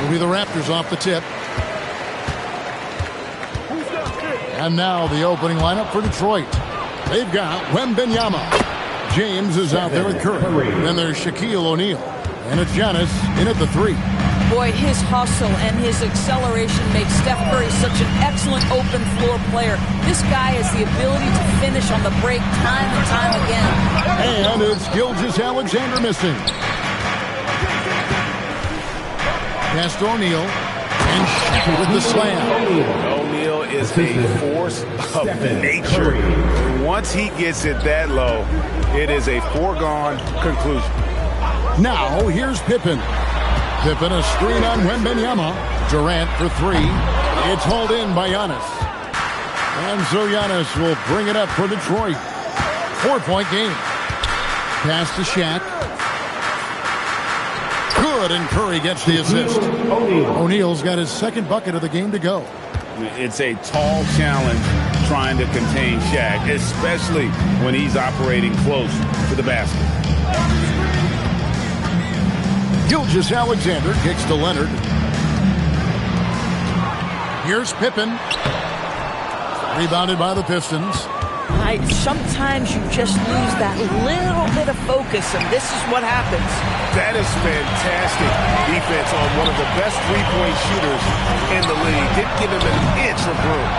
Will be the Raptors off the tip. And now the opening lineup for Detroit. They've got Wembanyama. James is out there with Curry. Then there's Shaquille O'Neal. And it's Giannis in at the 3. Boy, his hustle and his acceleration makes Steph Curry such an excellent open floor player. This guy has the ability to finish on the break time and time again. And it's Gilgeous-Alexander missing. Pass to O'Neal. And Shaq with the slam. O'Neal is a force of nature. Once he gets it that low, it is a foregone conclusion. Now, here's Pippen. Pippen a screen on Wembanyama. Durant for 3. It's hauled in by Giannis. And so Giannis will bring it up for Detroit. 4-point game. Pass to Shaq. Good, and Curry gets the assist. O'Neal's got his second bucket of the game to go. It's a tall challenge trying to contain Shaq, especially when he's operating close to the basket. Gilgeous-Alexander kicks to Leonard. Here's Pippen. Rebounded by the Pistons. Sometimes you just lose that little bit of focus, and this is what happens. That is fantastic defense on one of the best three-point shooters in the league. Didn't give him an inch of room.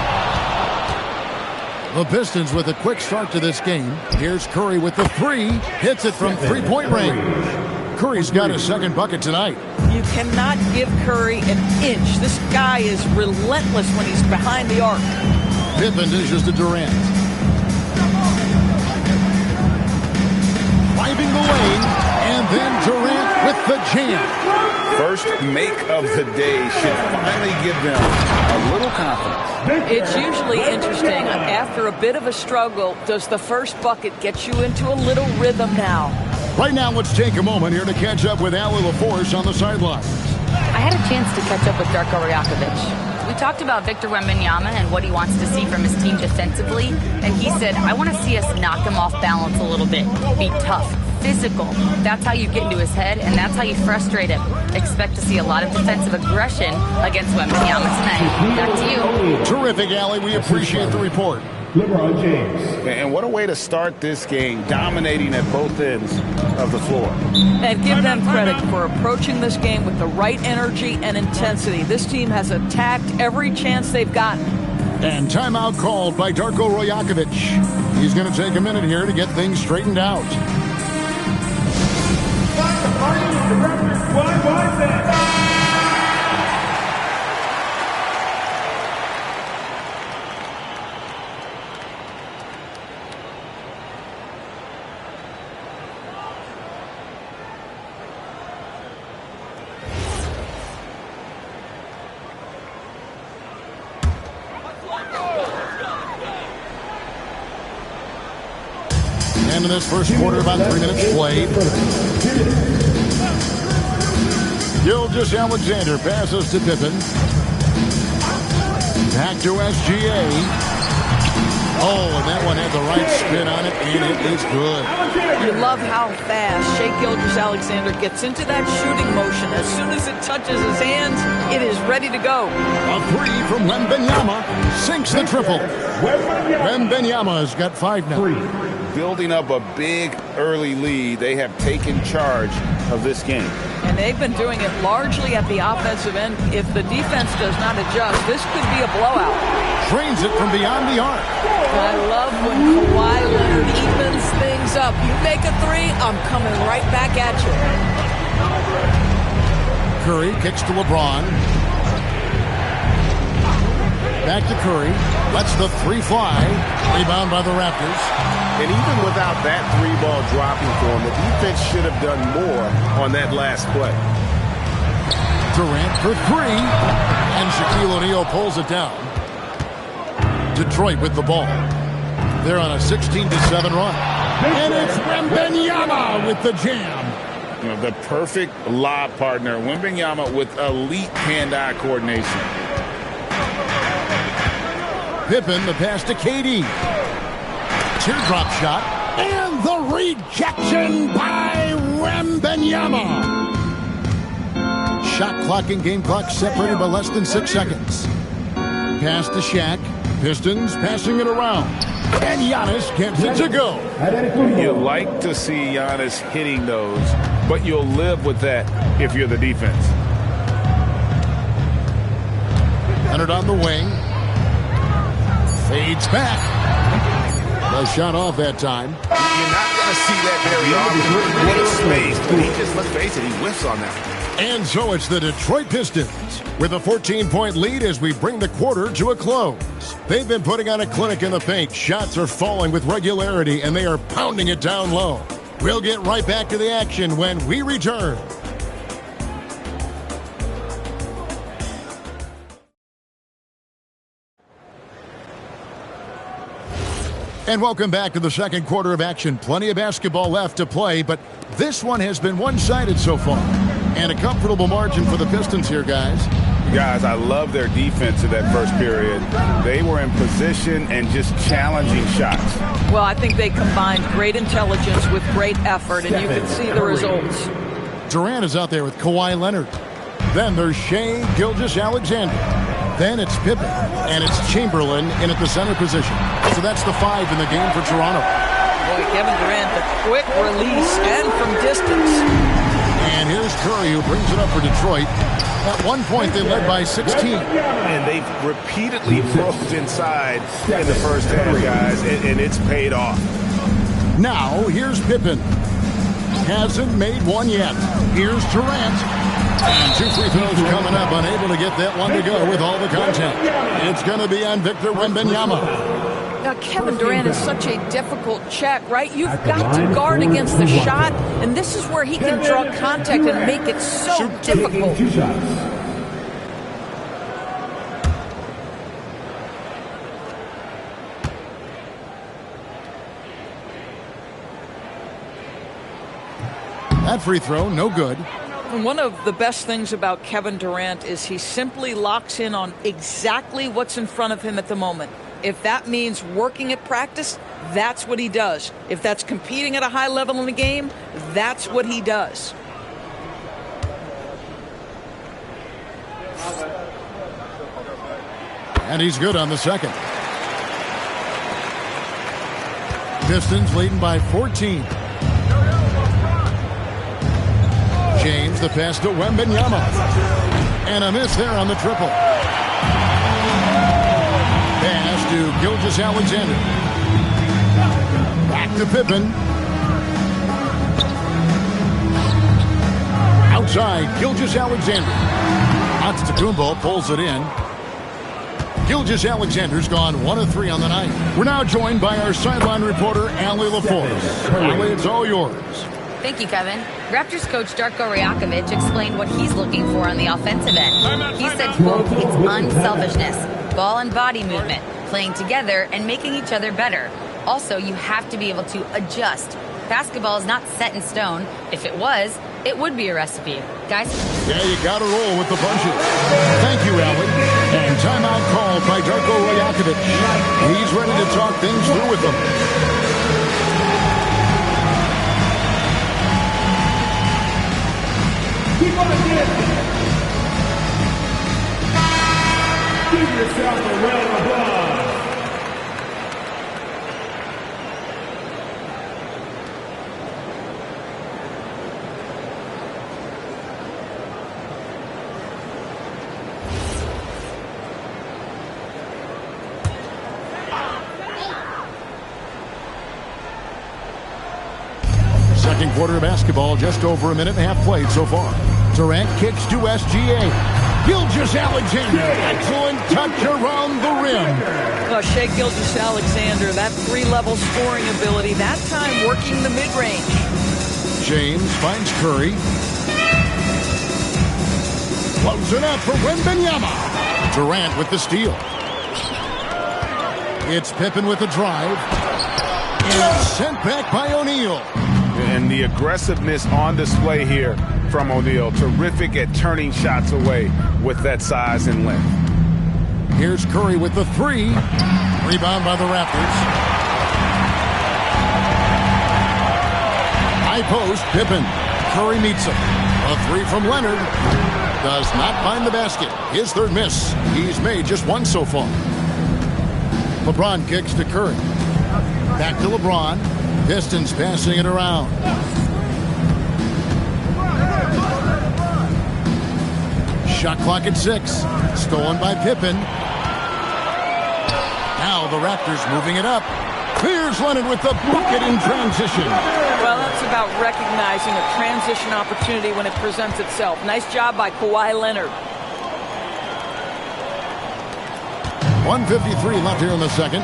The Pistons with a quick start to this game. Here's Curry with the 3. Hits it from three-point range. Curry's got his second bucket tonight. You cannot give Curry an inch. This guy is relentless when he's behind the arc. Pippen dishes to Durant. Driving the lane, and then Durant with the jam. First make of the day should finally give them a little confidence. It's usually interesting. After a bit of a struggle, does the first bucket get you into a little rhythm now? Right now, let's take a moment here to catch up with Allie LaForce on the sidelines. I had a chance to catch up with Darko Rajakovic. We talked about Victor Wembanyama and what he wants to see from his team defensively, and he said, I want to see us knock him off balance a little bit, be tough, physical. That's how you get into his head, and that's how you frustrate him. Expect to see a lot of defensive aggression against Wembanyama tonight. Back to you. Terrific, Allie. We appreciate the report. LeBron James. And what a way to start this game, dominating at both ends of the floor. And give them credit for approaching this game with the right energy and intensity. This team has attacked every chance they've gotten. And timeout called by Darko Rajakovic. He's going to take a minute here to get things straightened out. And in this first quarter, about 3 minutes played. Gilgeous-Alexander passes to Pippen. Back to SGA. Oh, and that one had the right spin on it, and it is good. You love how fast Shai Gilgeous-Alexander gets into that shooting motion. As soon as it touches his hands, it is ready to go. A three from Wembanyama sinks the triple. Wembanyama has got 5 now. Building up a big early lead, they have taken charge of this game. And they've been doing it largely at the offensive end. If the defense does not adjust, this could be a blowout. Drains it from beyond the arc. I love when Kawhi Leonard evens things up. You make a three, I'm coming right back at you. Curry kicks to LeBron. Back to Curry. Lets the three fly. Rebound by the Raptors. And even without that three-ball dropping for him, the defense should have done more on that last play. Durant for 3. And Shaquille O'Neal pulls it down. Detroit with the ball. They're on a 16-7 run. And it's Wembanyama with the jam. You know, the perfect lob partner. Wembanyama with elite hand-eye coordination. Pippen, the pass to KD. Teardrop shot. And the rejection by Wembanyama. Shot clock and game clock separated by less than 6 seconds. Pass to Shaq. Pistons passing it around. And Giannis gets it to go. You like to see Giannis hitting those, but you'll live with that if you're the defense. Leonard on the wing. Fades back. The shot off that time. You're not going to see that very often. What a space. But he just, let's face it, he whiffs on that. And so it's the Detroit Pistons with a 14-point lead as we bring the quarter to a close. They've been putting on a clinic in the paint. Shots are falling with regularity, and they are pounding it down low. We'll get right back to the action when we return. And welcome back to the second quarter of action. Plenty of basketball left to play, but this one has been one-sided so far. And a comfortable margin for the Pistons here, guys. Guys, I love their defense in that first period. They were in position and just challenging shots. Well, I think they combined great intelligence with great effort, and you can see the results. Durant is out there with Kawhi Leonard. Then there's Shai Gilgeous-Alexander. Then it's Pippen, and it's Chamberlain in at the center position. So that's the 5 in the game for Toronto. Boy, Kevin Durant, the quick release and from distance. And here's Curry, who brings it up for Detroit. At one point, they led by 16. And they've repeatedly broke inside in the first half, guys, and it's paid off. Now, here's Pippen. Hasn't made one yet. Here's Durant. And 2 free throws coming up, unable to get that one to go with all the contact. It's going to be on Victor Wembanyama. Now, Kevin Durant is such a difficult check, right? You've got to guard against the shot, and this is where he can draw contact and make it so difficult. That free throw, no good. And one of the best things about Kevin Durant is he simply locks in on exactly what's in front of him at the moment. If that means working at practice, that's what he does. If that's competing at a high level in the game, that's what he does. And he's good on the second. Pistons leading by 14. James, the pass to Wembanyama. And a miss there on the triple. Pass to Gilgeous-Alexander. Back to Pippen. Outside, Gilgeous-Alexander. Antetokounmpo pulls it in. Gilgeous-Alexander's gone 1 of 3 on the night. We're now joined by our sideline reporter, Allie LaForce. Allie, it's all yours. Thank you, Kevin. Raptors coach Darko Rajakovic explained what he's looking for on the offensive end. He said, quote, it's unselfishness, ball and body movement, playing together and making each other better. Also, you have to be able to adjust. Basketball is not set in stone. If it was, it would be a recipe. Guys? Yeah, you got to roll with the punches. Thank you, Allie. And timeout called by Darko Rajakovic. He's ready to talk things through with them. Keep on dancing. Give yourself a round of applause. Second quarter of basketball, just over a minute and a half played so far. Durant kicks to SGA. Gilgeous-Alexander, excellent touch around the rim. Oh, Shai Gilgeous-Alexander, that three-level scoring ability, that time working the mid-range. James finds Curry. Closing up for Wembanyama. Durant with the steal. It's Pippen with the drive. And sent back by O'Neal. And the aggressiveness on display here from O'Neal. Terrific at turning shots away with that size and length. Here's Curry with the three. Rebound by the Raptors. High post, Pippen. Curry meets him. A three from Leonard. Does not find the basket. His third miss. He's made just one so far. LeBron kicks to Curry. Back to LeBron. Pistons passing it around. Shot clock at 6. Stolen by Pippen. Now the Raptors moving it up. Here's Leonard with the bucket in transition. Well, that's about recognizing a transition opportunity when it presents itself. Nice job by Kawhi Leonard. 1:53 left here in the second.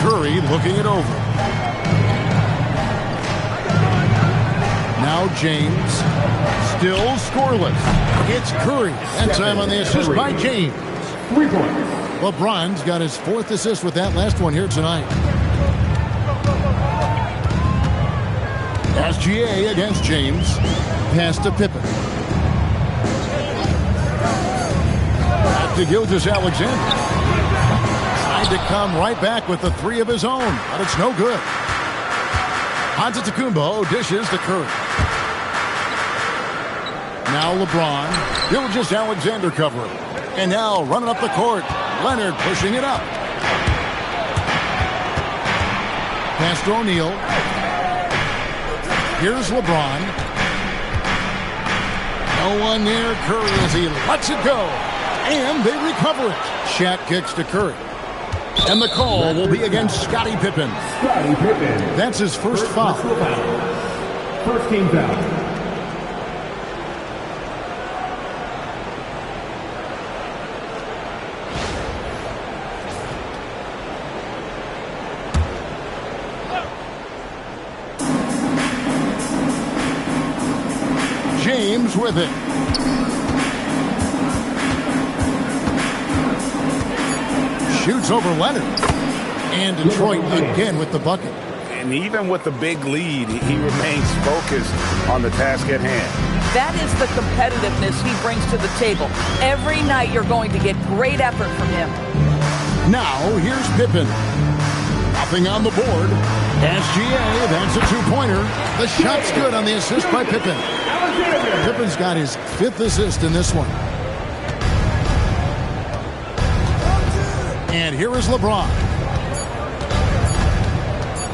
Curry looking it over. Now James. Still scoreless. It's Curry. That time on the assist by James. 3 points. LeBron's got his 4th assist with that last one here tonight. SGA against James. Pass to Pippen. Back to Gilgeous-Alexander. Tried to come right back with the three of his own, but it's no good. Antetokounmpo dishes to Curry. Now LeBron. Gilgeous-Alexander covering. And now running up the court. Leonard pushing it up. Pass to O'Neal. Here's LeBron. No one near Curry as he lets it go. And they recover it. Shaq kicks to Curry. And the call will be against Scottie Pippen. Scottie Pippen. That's his first foul. First team foul. James with it. Shoots over Leonard. And Detroit again with the bucket. And even with the big lead, he remains focused on the task at hand. That is the competitiveness he brings to the table. Every night you're going to get great effort from him. Now here's Pippen. Nothing on the board. SGA, that's a two-pointer. The shot's good on the assist by Pippen. Pippen's got his 5th assist in this one. And here is LeBron.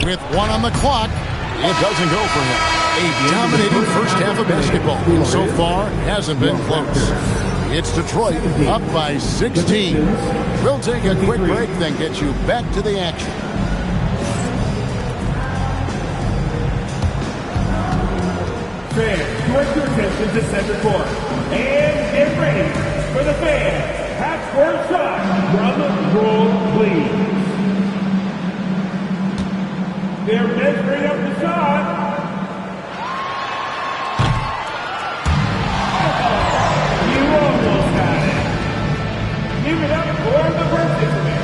With 1 on the clock, it doesn't go for him. A dominating first half of basketball. So far, hasn't been close. It's Detroit up by 16. We'll take a quick break, then get you back to the action. Fans, direct your attention to center court. And get ready for the fans. Half-court shot from the Roll, please. They're measuring up the shot. You almost got it. Give it up for the British man.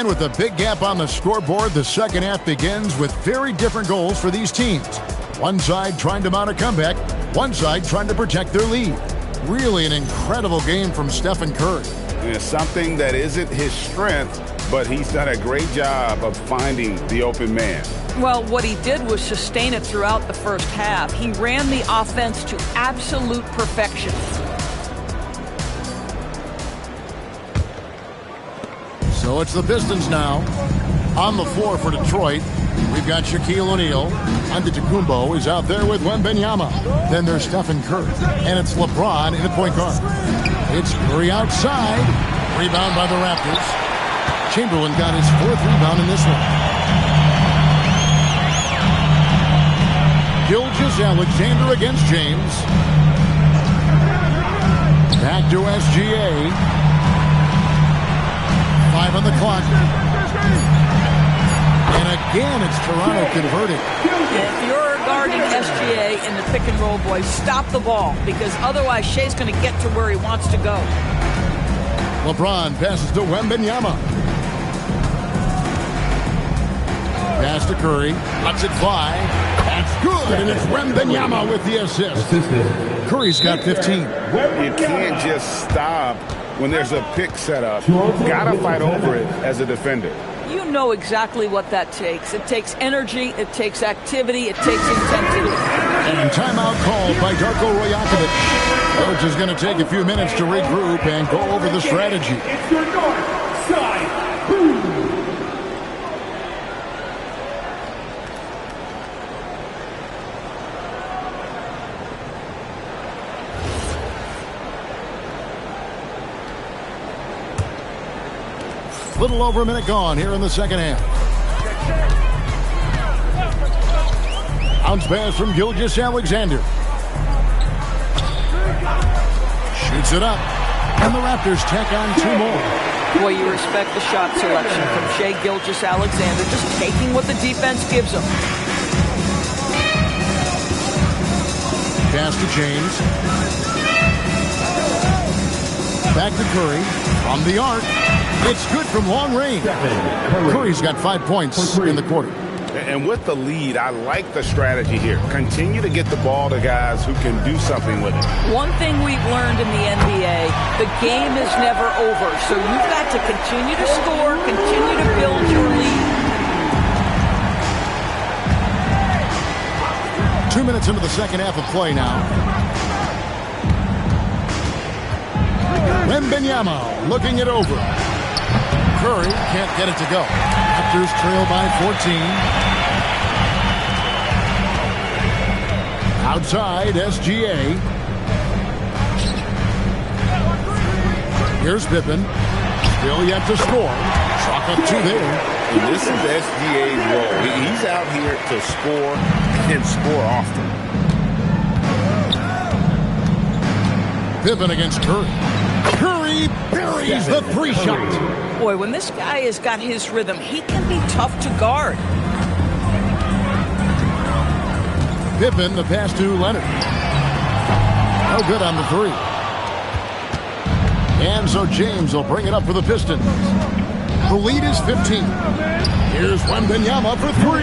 And with a big gap on the scoreboard, the second half begins with very different goals for these teams. One side trying to mount a comeback, one side trying to protect their lead. Really an incredible game from Stephen Curry. And something that isn't his strength, but he's done a great job of finding the open man. Well, what he did was sustain it throughout the first half. He ran the offense to absolute perfection. So it's the Pistons now. On the floor for Detroit, we've got Shaquille O'Neal. Antetokounmpo is out there with Wembanyama. Then there's Stephen Curry. And it's LeBron in the point guard. It's Curry outside. Rebound by the Raptors. Chamberlain got his 4th rebound in this one. Gilgeous-Alexander against James. Back to SGA. 5 on the clock. And again, it's Toronto converting. If you're guarding SGA in the pick and roll, boys, stop the ball, because otherwise Shea's going to get to where he wants to go. LeBron passes to Wembanyama. Pass to Curry. Lets it fly. That's good, and it's Wembanyama with the assist. Curry's got 15. You can't just stop when there's a pick set up. Gotta fight over it as a defender. You know exactly what that takes. It takes energy, it takes activity, it takes intensity. And timeout called by Darko Rajakovic. Coach is going to take a few minutes to regroup and go over the strategy. It's your north side. Boom. Little over a minute gone here in the second half. Bounce pass from Gilgeous-Alexander. Shoots it up. And the Raptors tack on 2 more. Boy, you respect the shot selection from Shai Gilgeous-Alexander, just taking what the defense gives him. Pass to James. Back to Curry. From the arc. It's good from long range. Curry's got 5 points in the quarter. And with the lead, I like the strategy here. Continue to get the ball to guys who can do something with it. One thing we've learned in the NBA, the game is never over. So you've got to continue to score, continue to build your lead. 2 minutes into the second half of play now. Wembanyama looking it over. Curry can't get it to go. Raptors trail by 14. Outside, SGA. Here's Pippen. Still yet to score. Chalk up 2 there. And this is SGA's role. He's out here to score and score often. Pippen against Curry. Curry buries the 3-shot. Boy, when this guy has got his rhythm, he can be tough to guard. Pippen, the pass to Leonard. No good on the 3. And so James will bring it up for the Pistons. The lead is 15. Here's Wembanyama for 3.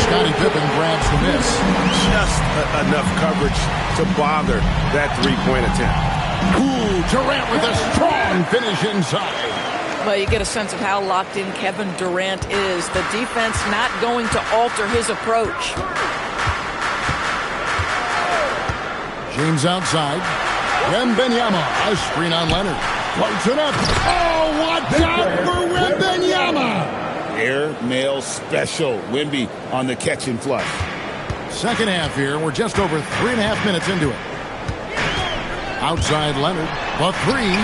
Scottie Pippen grabs the miss. Just enough coverage to bother that 3-point attempt. Ooh, Durant with a strong finish inside. Well, you get a sense of how locked in Kevin Durant is. The defense not going to alter his approach. James outside. Wembanyama, a screen on Leonard. Floats it up. Oh, watch out for Wembanyama. Air mail special. Wemby on the catch and flush. Second half here. We're just over 3.5 minutes into it. Outside Leonard. The 3.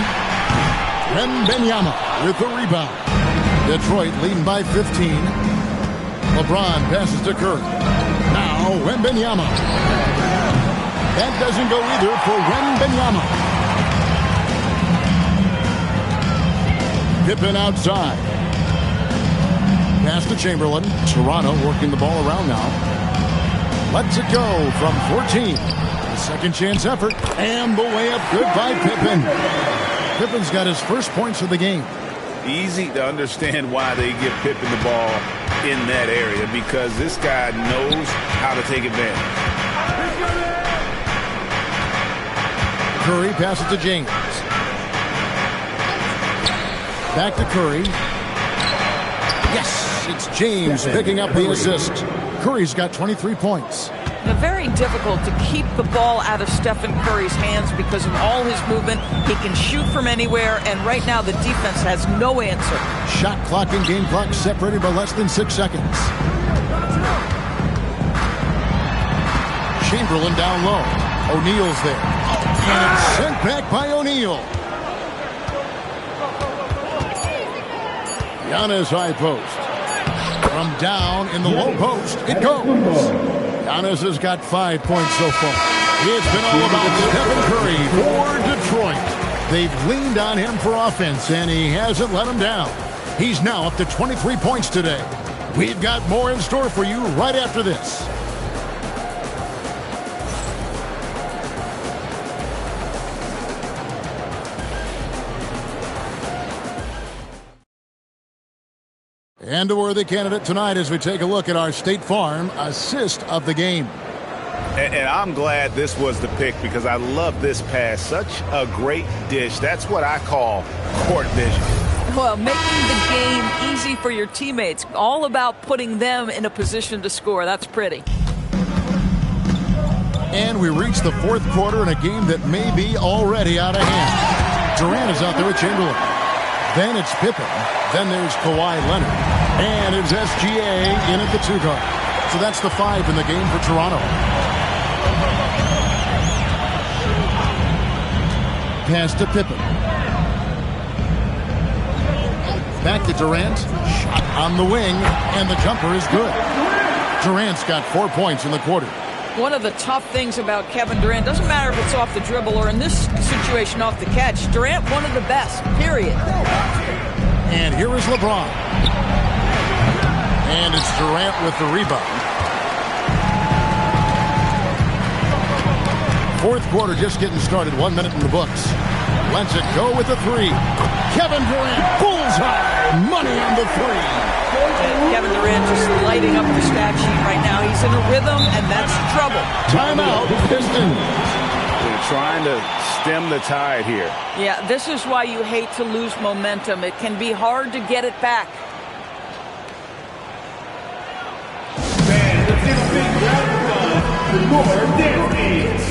Wembanyama with the rebound. Detroit leading by 15. LeBron passes to Curry. Now Wembanyama. That doesn't go either for Wembanyama. Pippen outside. Pass to Chamberlain. Toronto working the ball around now. Lets it go from 14. A second chance effort. And the way up good by Pippen. Pippen's got his first points of the game. Easy to understand why they give Pippen the ball in that area, because this guy knows how to take advantage. Curry passes to James. Back to Curry. Yes, it's James picking up the assist. Curry's got 23 points. Very difficult to keep the ball out of Stephen Curry's hands because of all his movement. He can shoot from anywhere, and right now the defense has no answer. Shot clock and game clock separated by less than 6 seconds. Chamberlain down low. O'Neal's there. And it's sent back by O'Neal. Giannis high post. From down in the low post, it goes. Giannis has got 5 points so far. It's been all about Stephen Curry for Detroit. They've leaned on him for offense, and he hasn't let them down. He's now up to 23 points today. We've got more in store for you right after this. And a worthy candidate tonight as we take a look at our State Farm assist of the game. And I'm glad this was the pick because I love this pass. Such a great dish. That's what I call court vision. Well, making the game easy for your teammates. All about putting them in a position to score. That's pretty. And we reach the fourth quarter in a game that may be already out of hand. Durant is out there with Chamberlain. Then it's Pippen. Then there's Kawhi Leonard. And it's SGA in at the 2 guard. So that's the 5 in the game for Toronto. Pass to Pippen. Back to Durant. Shot on the wing. And the jumper is good. Durant's got 4 points in the quarter. One of the tough things about Kevin Durant, doesn't matter if it's off the dribble or in this situation off the catch, Durant one of the best, period. And here is LeBron. And it's Durant with the rebound. Fourth quarter just getting started. 1 minute in the books. Lets it go with the 3. Kevin Durant, bullseye, money on the 3. Kevin Durant just lighting up the stat sheet right now. He's in a rhythm, and that's trouble. Timeout, Pistons. They're trying to stem the tide here. Yeah, this is why you hate to lose momentum. It can be hard to get it back. Man, let's get a big round of applause for Gordon Davis.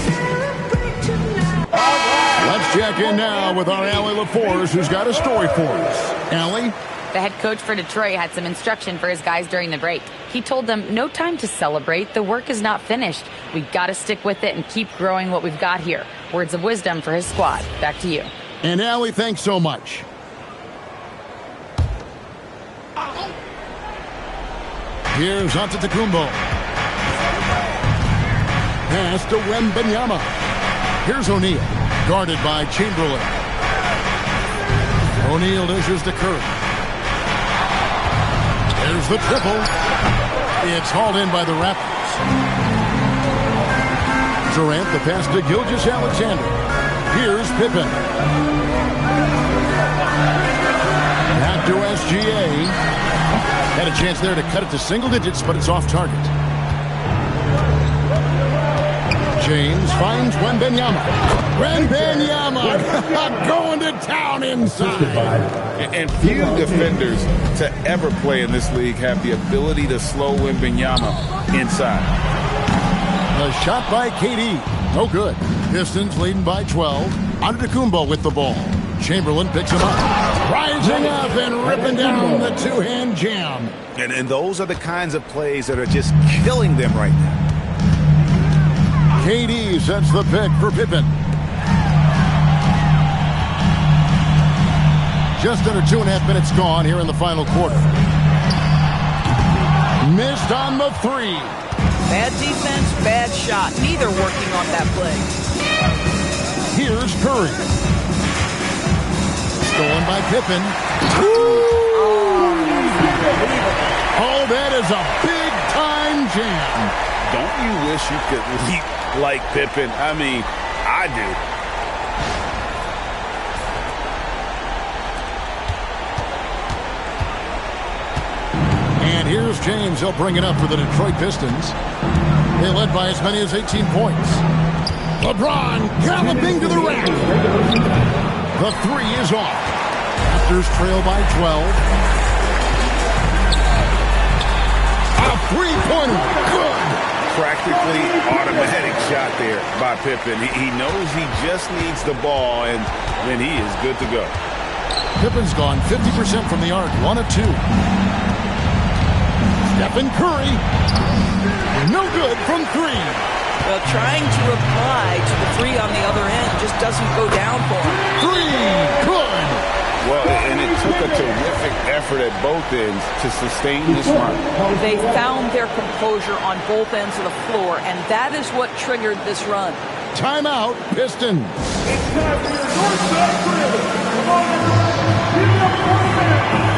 Let's check in now with our Allie LaForce, who's got a story for us. Allie? The head coach for Detroit had some instruction for his guys during the break. He told them, no time to celebrate. The work is not finished. We got to stick with it and keep growing what we've got here. Words of wisdom for his squad. Back to you. And Allie, thanks so much. Here's Antetokounmpo. Pass to Wembanyama. Here's O'Neal, guarded by Chamberlain. O'Neal dishes to Curry. There's the triple. It's hauled in by the Raptors. Durant, the pass to Gilgeous-Alexander. Here's Pippen. Back to SGA. Had a chance there to cut it to single digits, but it's off target. James finds Wembanyama. Wembanyama going to town inside. And few defenders to ever play in this league have the ability to slow Wembanyama inside. A shot by KD. No good. Pistons leading by 12. Antetokounmpo with the ball. Chamberlain picks him up. Rising up and ripping down the two-hand jam. And those are the kinds of plays that are just killing them right now. KD sets the pick for Pippen. Just under 2.5 minutes gone here in the final quarter. Missed on the 3. Bad defense, bad shot. Neither working on that play. Here's Curry. Stolen by Pippen. Oh, that is a big-time jam. Don't you wish you could leap like Pippen? I mean, I do. Here's James. He'll bring it up for the Detroit Pistons. They led by as many as 18 points. LeBron galloping to the rack. The three is off. Raptors trail by 12. A three-pointer. Good. Practically automatic shot there by Pippen. He knows he just needs the ball, and then he is good to go. Pippen's gone 50% from the arc. 1 of 2. Stephen Curry. No good from 3. Well, trying to reply to the three on the other end just doesn't go down for him. 3. Good. Well, and it took a terrific effort at both ends to sustain this run. They found their composure on both ends of the floor, and that is what triggered this run. Timeout, Pistons. It's time for your Northside Grill. Come on, everyone. Give it up for the fans.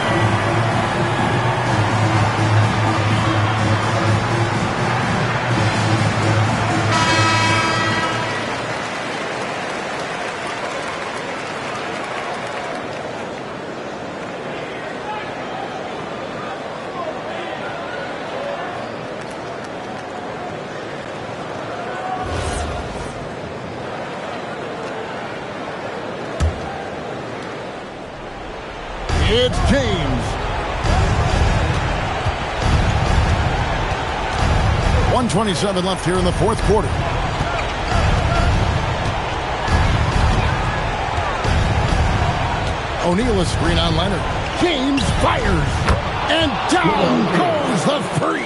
It's James. 1:27 left here in the fourth quarter. O'Neal is screen on Leonard. James fires. And down goes the three.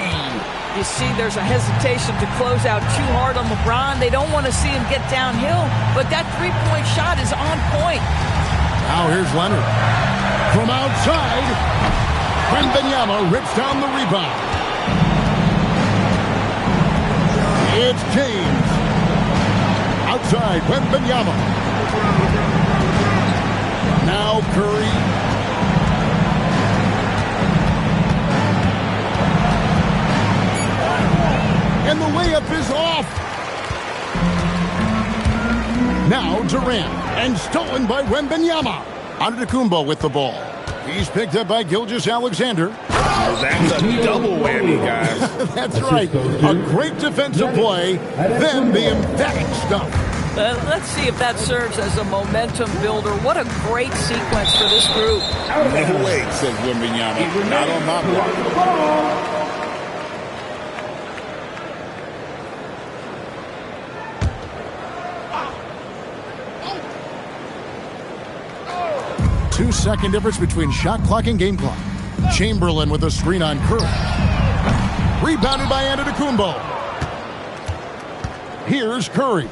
You see there's a hesitation to close out too hard on LeBron. They don't want to see him get downhill, but that three-point shot is on point. Now here's Leonard. From outside, Wembanyama rips down the rebound. It's James. Outside, Wembanyama. Now Curry. And the layup is off. Now Durant. And stolen by Wembanyama. Antetokounmpo with the ball. He's picked up by Gilgeous-Alexander. Well, that's a double whammy, guys. That's right. A great defensive play, then the emphatic stuff. Let's see if that serves as a momentum builder. What a great sequence for this group. No way, says Wembanyama. Not on my block. 2-second difference between shot clock and game clock. Chamberlain with a screen on Curry. Rebounded by Antetokounmpo. Here's Curry.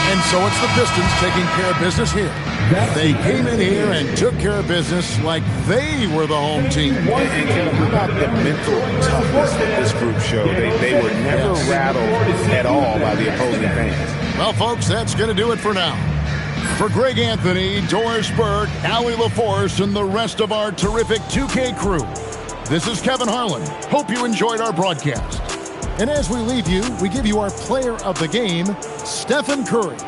And so it's the Pistons taking care of business here. They came in here and took care of business like they were the home team. And how about the mental toughness that this group showed? They were never rattled at all by the opposing fans. Well, folks, that's going to do it for now. For Greg Anthony, Doris Burke, Allie LaForce, and the rest of our terrific 2K crew, this is Kevin Harlan. Hope you enjoyed our broadcast. And as we leave you, we give you our player of the game, Stephen Curry.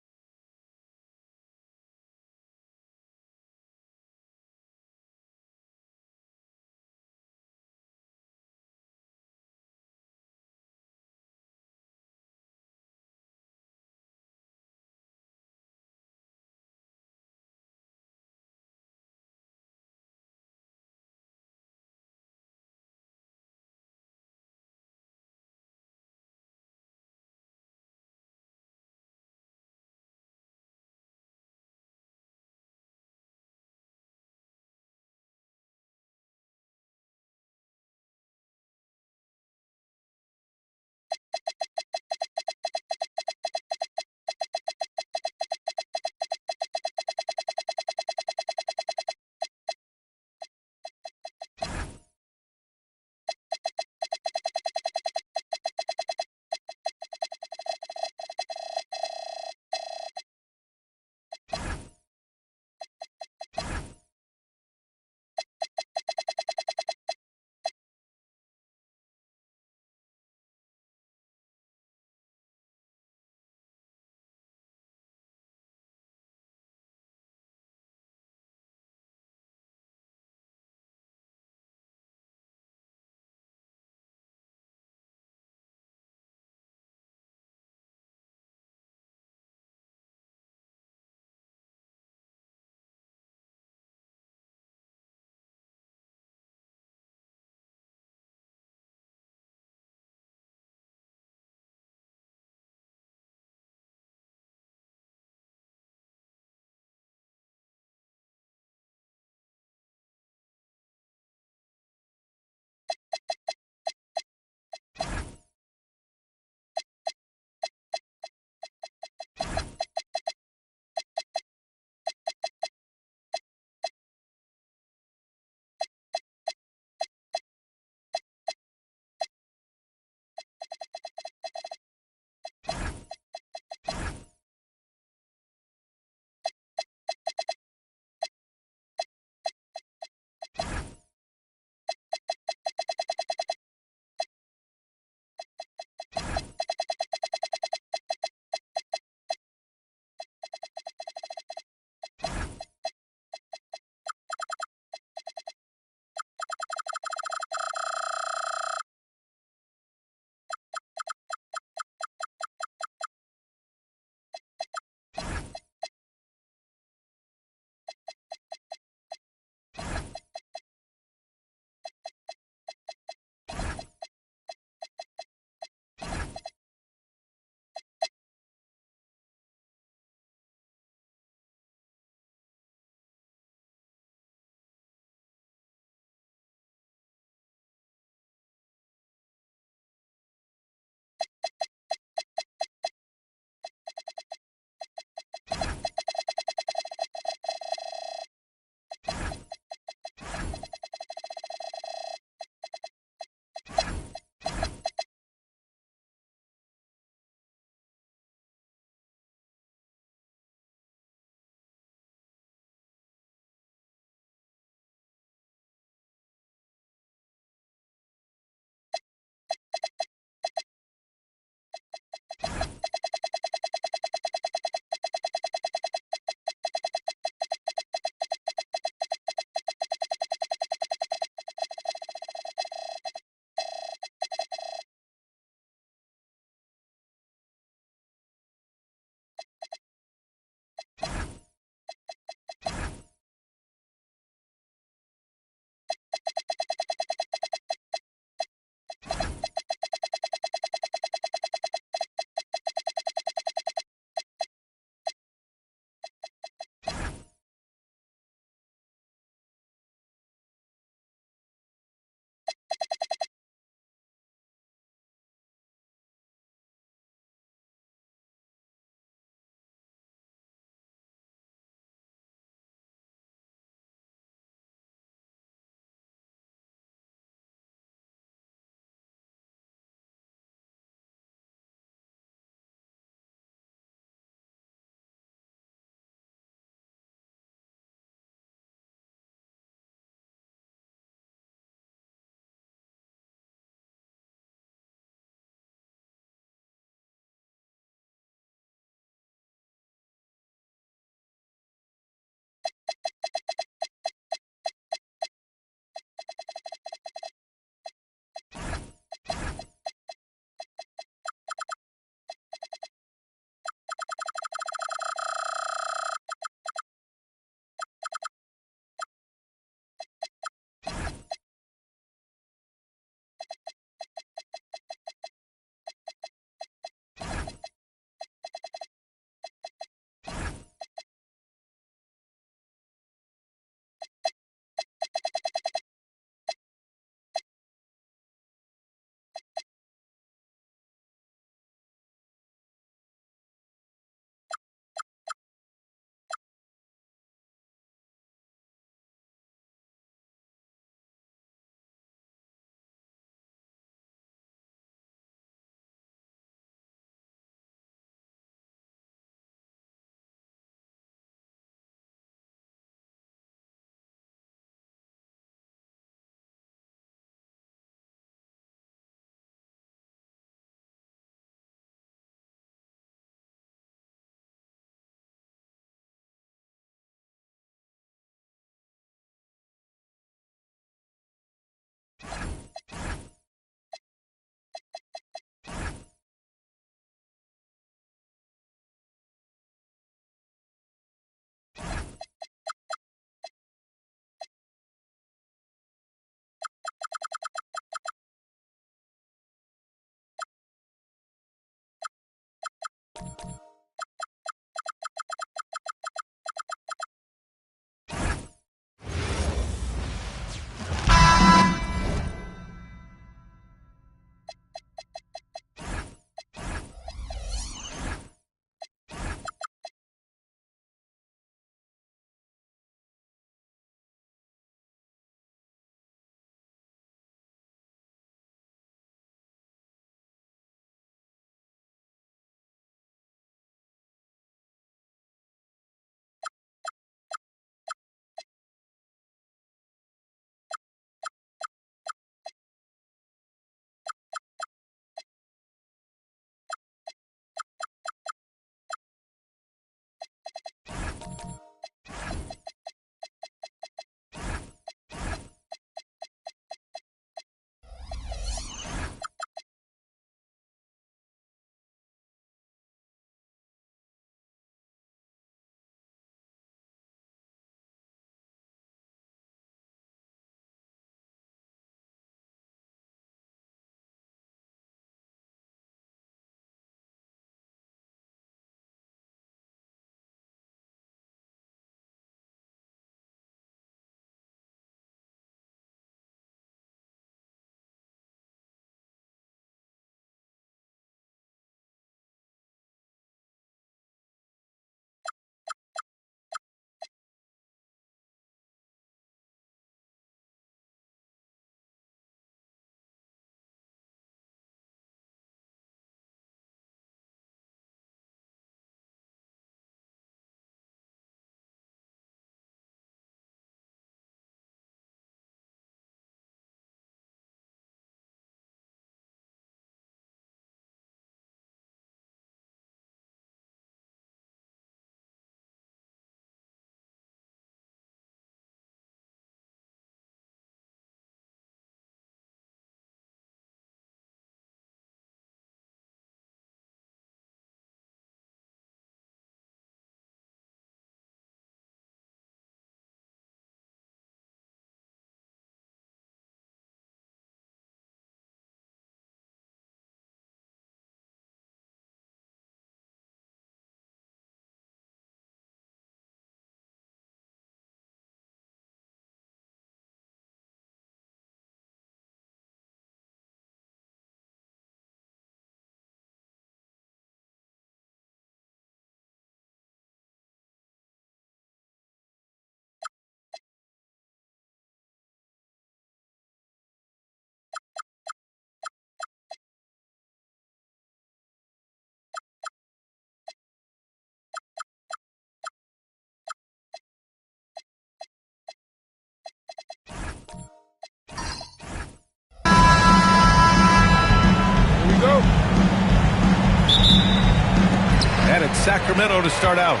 And it's Sacramento to start out.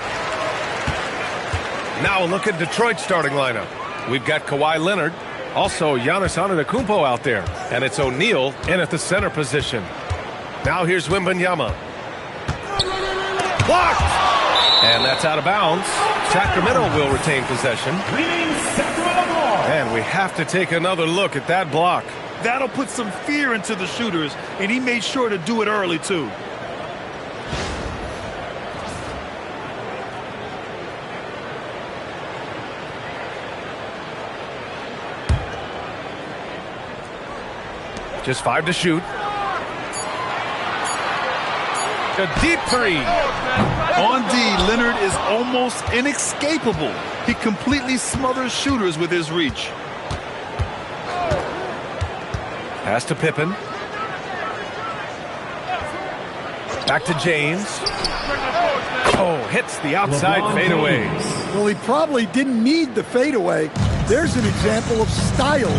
Now a look at Detroit's starting lineup. We've got Kawhi Leonard, also Giannis Antetokounmpo out there, and it's O'Neal in at the center position. Now here's Wembanyama. Blocked! And that's out of bounds. Sacramento will retain possession. And we have to take another look at that block. That'll put some fear into the shooters, and he made sure to do it early, too. Just 5 to shoot. A deep three. On D, Leonard is almost inescapable. He completely smothers shooters with his reach. Pass to Pippen. Back to James. Oh, hits the outside fadeaway. Well, he probably didn't need the fadeaway. There's an example of style.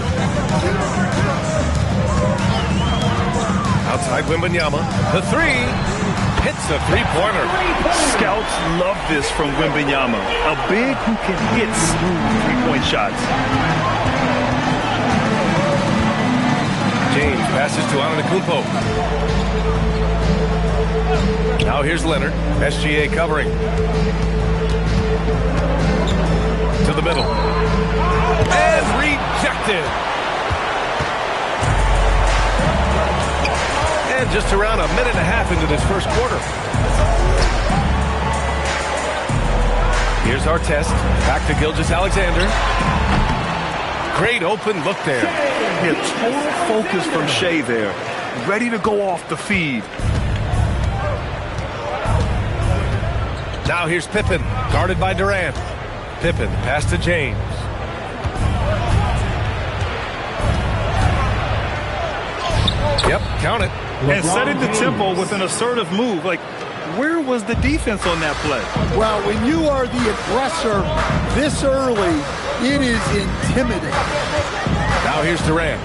Outside Wembanyama. The three. Hits a three-pointer. Scouts love this from Wembanyama. A big who can hit smooth three-point shots. James passes to Antetokounmpo. Now here's Leonard. SGA covering. To the middle. And rejected. And just around a minute and a half into this first quarter. Here's our test. Back to Gilgeous-Alexander. Great open look there. He had total focus from Shea there. Ready to go off the feed. Now here's Pippen, guarded by Durant. Pippen, pass to James. Yep, count it. And setting the tempo with an assertive move. Like, where was the defense on that play? Well, when you are the aggressor this early, it is intimidating. Now here's Durant.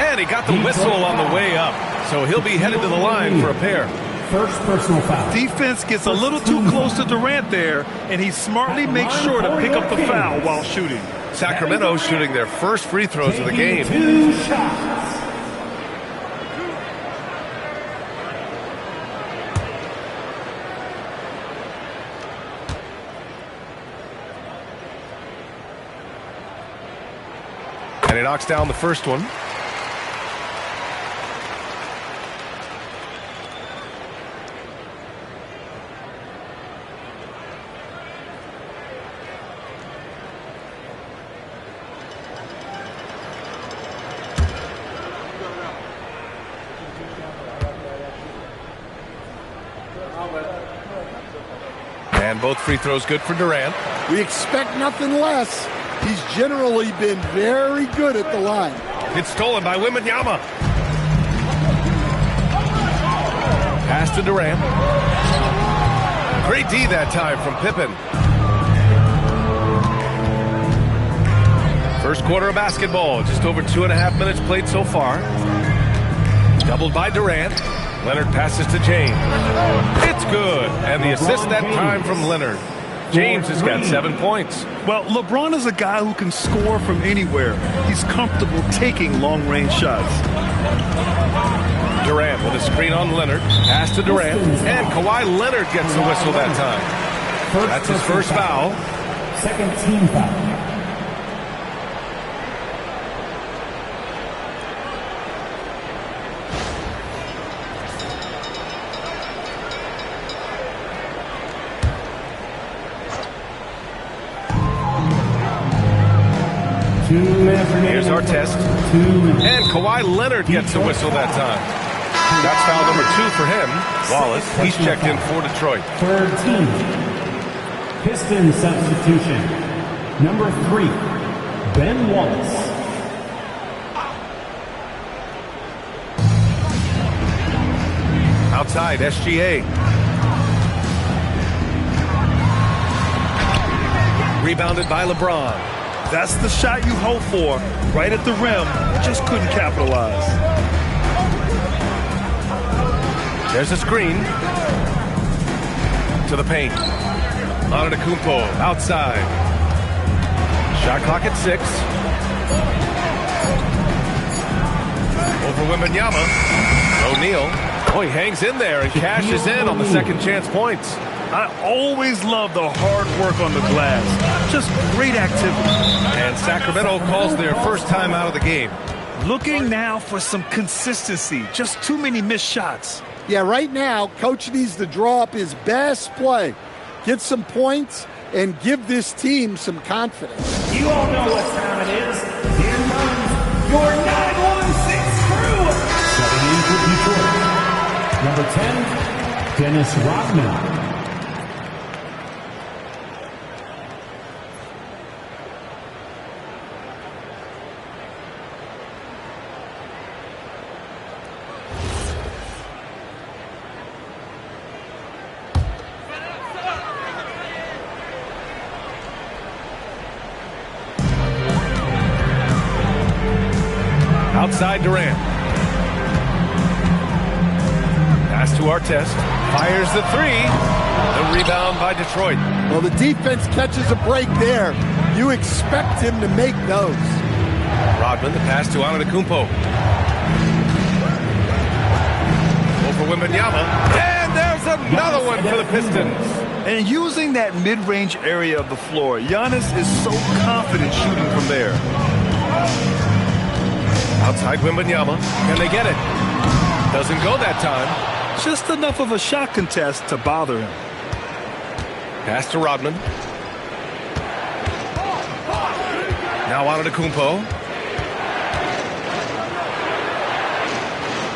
And he got the whistle on the way up. So he'll be headed to the line for a pair. First personal foul. Defense gets a little too close to Durant there, and he smartly makes sure to pick up the foul while shooting. Sacramento shooting their first free throws of the game. 2 shots. And he knocks down the first one. And both free throws good for Durant. We expect nothing less. He's generally been very good at the line. It's stolen by Wembanyama. Pass to Durant. Great D that time from Pippen. First quarter of basketball. Just over 2.5 minutes played so far. Doubled by Durant. Leonard passes to James. It's good. And the assist that time from Leonard. James has got 7 points. Well, LeBron is a guy who can score from anywhere. He's comfortable taking long-range shots. Durant with a screen on Leonard. Pass to Durant. And Kawhi Leonard gets the whistle that time. That's his first foul. Second team foul. Here's our test. And Kawhi Leonard gets the whistle that time. That's foul number 2 for him. Wallace, he's checked in for Detroit. Third team. Pistons substitution. Number 3, Ben Wallace. Outside, SGA. Rebounded by LeBron. That's the shot you hope for. Right at the rim. Just couldn't capitalize. There's a screen. To the paint. Antetokounmpo outside. Shot clock at 6. Over Wembanyama. O'Neal. Oh, he hangs in there and cashes in on the second chance points. I always love the hard work on the glass. Just great activity. And Sacramento calls their first time out of the game. Looking now for some consistency. Just too many missed shots. Yeah, right now, Coach needs to draw up his best play, get some points, and give this team some confidence. You all know what time it is. Here comes your 916 crew. Stepping in for Detroit. Number 10, Dennis Rodman. Outside Durant. Pass to Artest. Fires the 3. The rebound by Detroit. Well, the defense catches a break there. You expect him to make those. Rodman, the pass to Antetokounmpo. Over Wembanyama. And there's another one for the Pistons. And using that mid-range area of the floor, Giannis is so confident shooting from there. Outside Wembanyama. Can they get it? Doesn't go that time. Just enough of a shot contest to bother him. Pass to Rodman. Now Antetokounmpo.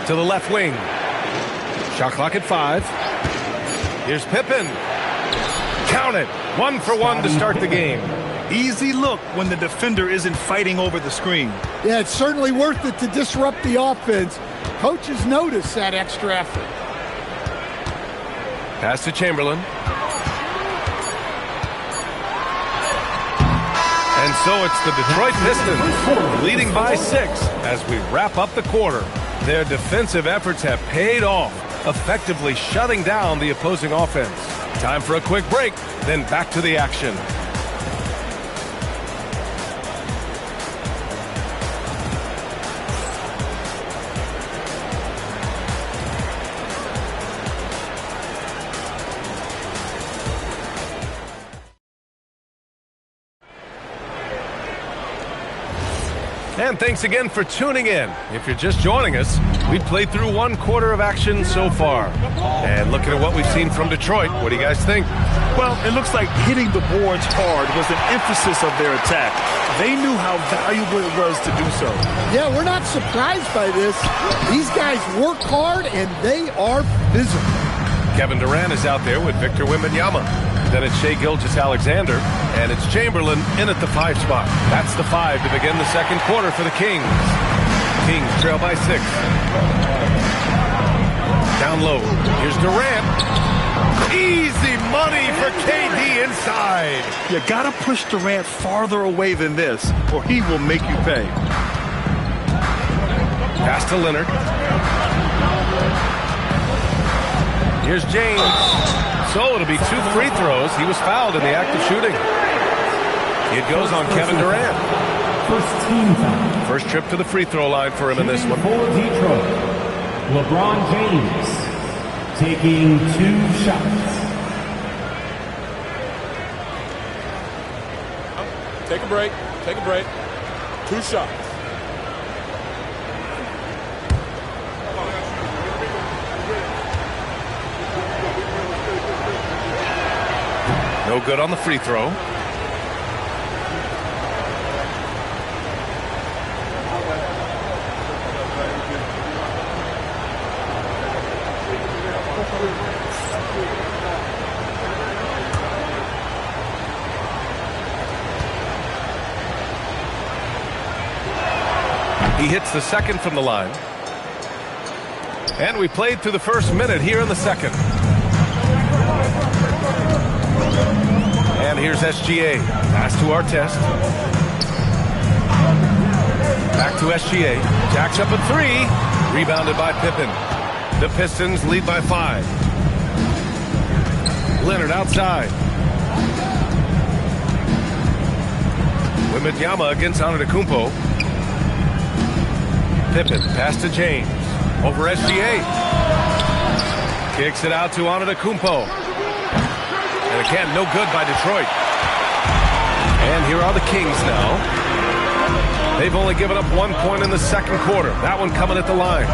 To the left wing. Shot clock at 5. Here's Pippen. Count it. 1 for 1 to start the game. Easy look when the defender isn't fighting over the screen. Yeah, it's certainly worth it to disrupt the offense. Coaches notice that extra effort. Pass to Chamberlain. And so it's the Detroit Pistons leading by 6 as we wrap up the quarter. Their defensive efforts have paid off, effectively shutting down the opposing offense. Time for a quick break, then back to the action. And thanks again for tuning in. If you're just joining us, we've played through 1 quarter of action so far. And looking at what we've seen from Detroit, what do you guys think? Well, it looks like hitting the boards hard was an emphasis of their attack. They knew how valuable it was to do so. Yeah, we're not surprised by this. These guys work hard, and they are physical. Kevin Durant is out there with Victor Wembanyama. Then it's Shai Gilgeous-Alexander, and it's Chamberlain in at the 5 spot. That's the 5 to begin the second quarter for the Kings. Kings trail by 6. Down low. Here's Durant. Easy money for KD inside. You gotta push Durant farther away than this, or he will make you pay. Pass to Leonard. Here's James. So it'll be 2 free throws. He was fouled in the act of shooting. It goes on Kevin Durant. First team foul. First trip to the free throw line for him in this one. For Detroit, LeBron James taking 2 shots. Take a break. Take a break. 2 shots. No good on the free throw. He hits the second from the line. And we played through the first minute here in the second. And here's SGA. Pass to Artest. Back to SGA. Jacks up a 3. Rebounded by Pippen. The Pistons lead by 5. Leonard outside. Wembanyama against Antetokounmpo. Pippen. Pass to James. Over SGA. Kicks it out to Antetokounmpo. And again, no good by Detroit. And here are the Kings now. They've only given up 1 point in the second quarter. That one coming at the line.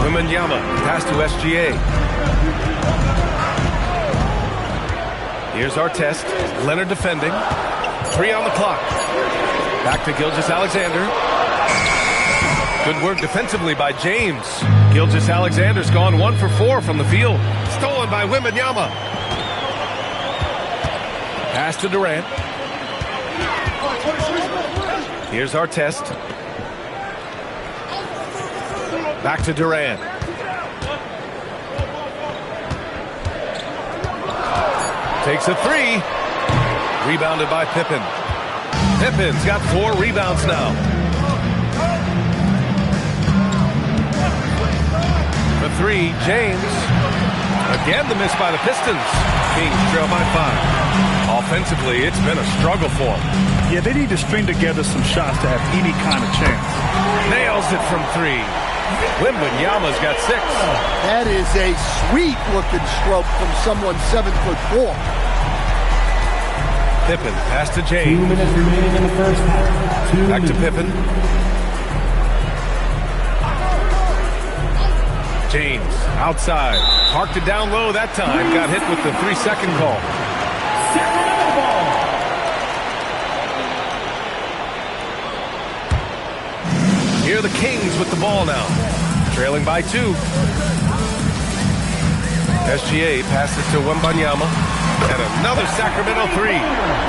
Wembanyama, pass to SGA. Here's Artest. Leonard defending. 3 on the clock. Back to Gilgeous-Alexander. Good work defensively by James. Gilgeous-Alexander's gone 1 for 4 from the field. Stolen by Wembanyama. Pass to Durant. Here's Artest. Back to Durant. Takes a 3. Rebounded by Pippen. Pippen's got 4 rebounds now. The 3, James. Again, the miss by the Pistons. Kings trail by 5. Offensively, it's been a struggle for them. Yeah, they need to string together some shots to have any kind of chance. Nails it from 3. Wembanyama's got 6. That is a sweet-looking stroke from someone 7'4". Pippen, pass to James. 2 minutes remaining in the first half. Back to Pippen. James outside. Parked it down low that time. Got hit with the 3-second call. Sacramento ball. Here are the Kings with the ball now. Trailing by 2. SGA passes to Wembanyama. And another Sacramento 3.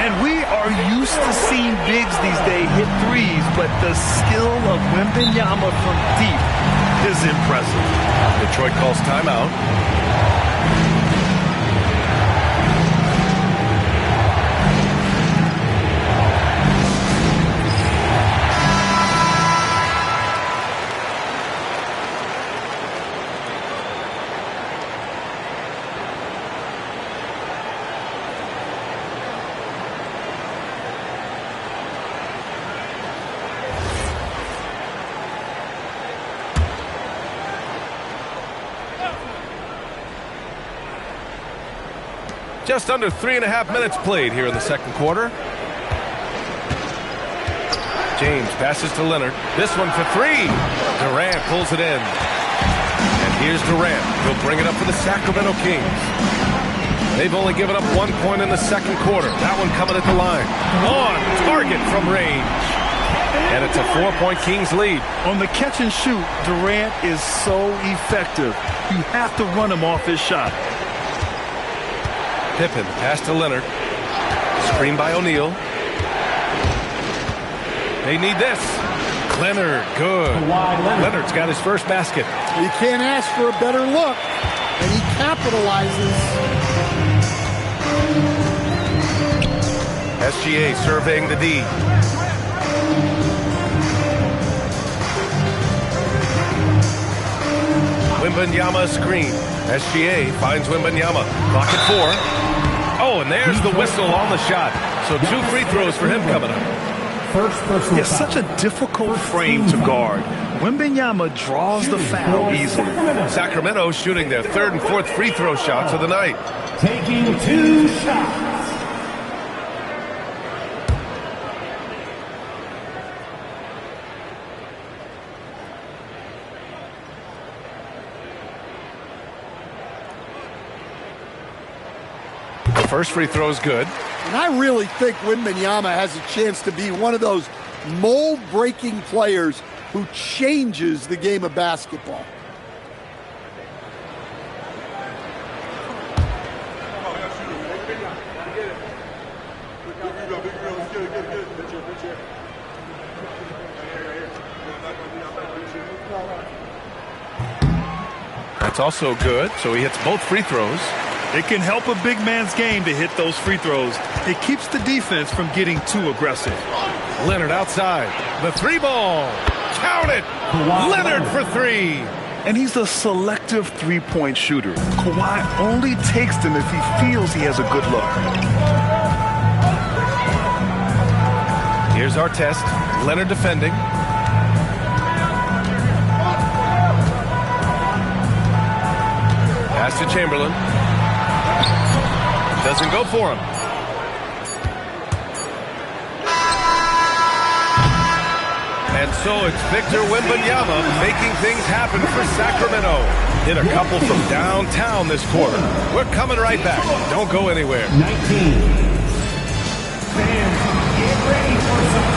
And we are used to seeing bigs these days hit threes, but the skill of Wembanyama from deep is impressive. Detroit calls timeout. Just under 3.5 minutes played here in the second quarter. James passes to Leonard. This one for 3. Durant pulls it in. And here's Durant. He'll bring it up for the Sacramento Kings. They've only given up 1 point in the second quarter. That one coming at the line. On target from range. And it's a 4-point Kings lead. On the catch and shoot, Durant is so effective. You have to run him off his shot. Pippen pass to Leonard. Screen by O'Neal. They need this. Leonard, good. Leonard's got his first basket. You can't ask for a better look, and he capitalizes. SGA surveying the D. Wembanyama screen. SGA finds Wembanyama. Clock at 4. Oh, and there's the whistle on the shot. So 2 free throws for him coming up. It's such a difficult frame to guard. Wembanyama draws the foul easily. Sacramento shooting their 3rd and 4th free throw shots of the night. Taking 2 shots. First free throw is good. And I really think Wembanyama has a chance to be one of those mold-breaking players who changes the game of basketball. That's also good, so he hits both free throws. It can help a big man's game to hit those free throws. It keeps the defense from getting too aggressive. Leonard outside. The 3 ball. Count it. Leonard for 3. And he's a selective three-point shooter. Kawhi only takes them if he feels he has a good look. Here's our test. Leonard defending. Pass to Chamberlain. Doesn't go for him. And so it's Victor Wembanyama making things happen for Sacramento. Hit a couple from downtown this quarter. We're coming right back. Don't go anywhere. 19. Fans, get ready for some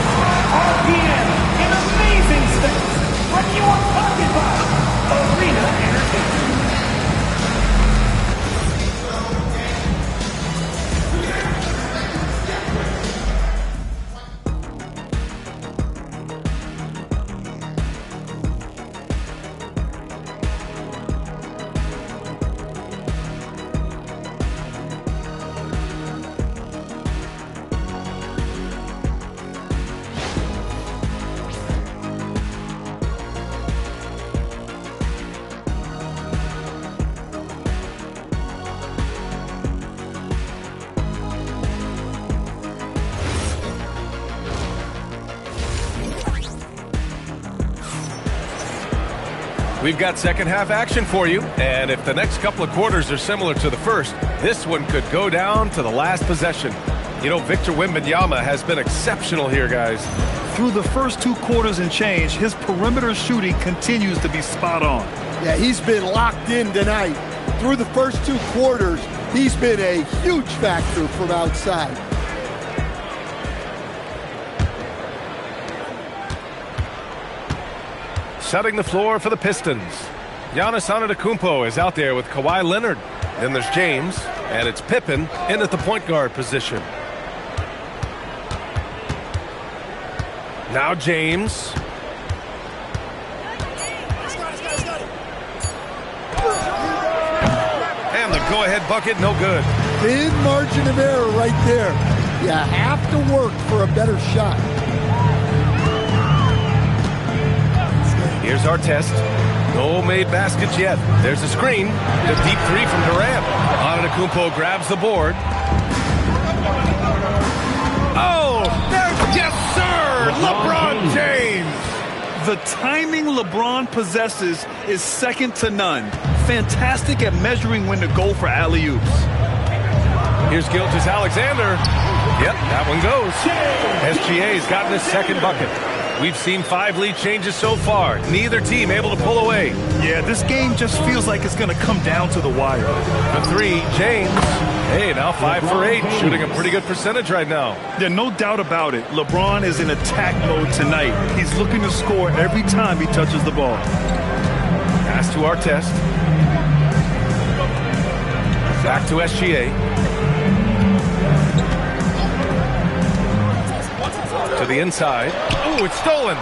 RPM and amazing steps from your pocket by Arena Entertainment. We've got second half action for you, and if the next couple of quarters are similar to the first, this one could go down to the last possession. You know, Victor Wembanyama has been exceptional here, guys. Through the first 2 quarters and change, his perimeter shooting continues to be spot on. Yeah, he's been locked in tonight. Through the first 2 quarters, he's been a huge factor from outside. Shutting the floor for the Pistons. Giannis Antetokounmpo is out there with Kawhi Leonard. Then there's James, and it's Pippen in at the point guard position. Now James. And the go-ahead bucket, no good. Thin margin of error right there. You have to work for a better shot. Here's our test. No made baskets yet. There's a screen. The deep 3 from Durant. Antetokounmpo grabs the board. Oh, there's, yes, sir! LeBron James! The timing LeBron possesses is second to none. Fantastic at measuring when to go for alley-oops. Here's Gilgeous-Alexander. Yep, that one goes. SGA's gotten his second bucket. We've seen 5 lead changes so far. Neither team able to pull away. Yeah, this game just feels like it's going to come down to the wire. The 3, James. Hey, now 5 for 8. Shooting a pretty good percentage right now. Yeah, no doubt about it. LeBron is in attack mode tonight. He's looking to score every time he touches the ball. Pass to Artest. Back to SGA. To the inside. Oh, it's stolen.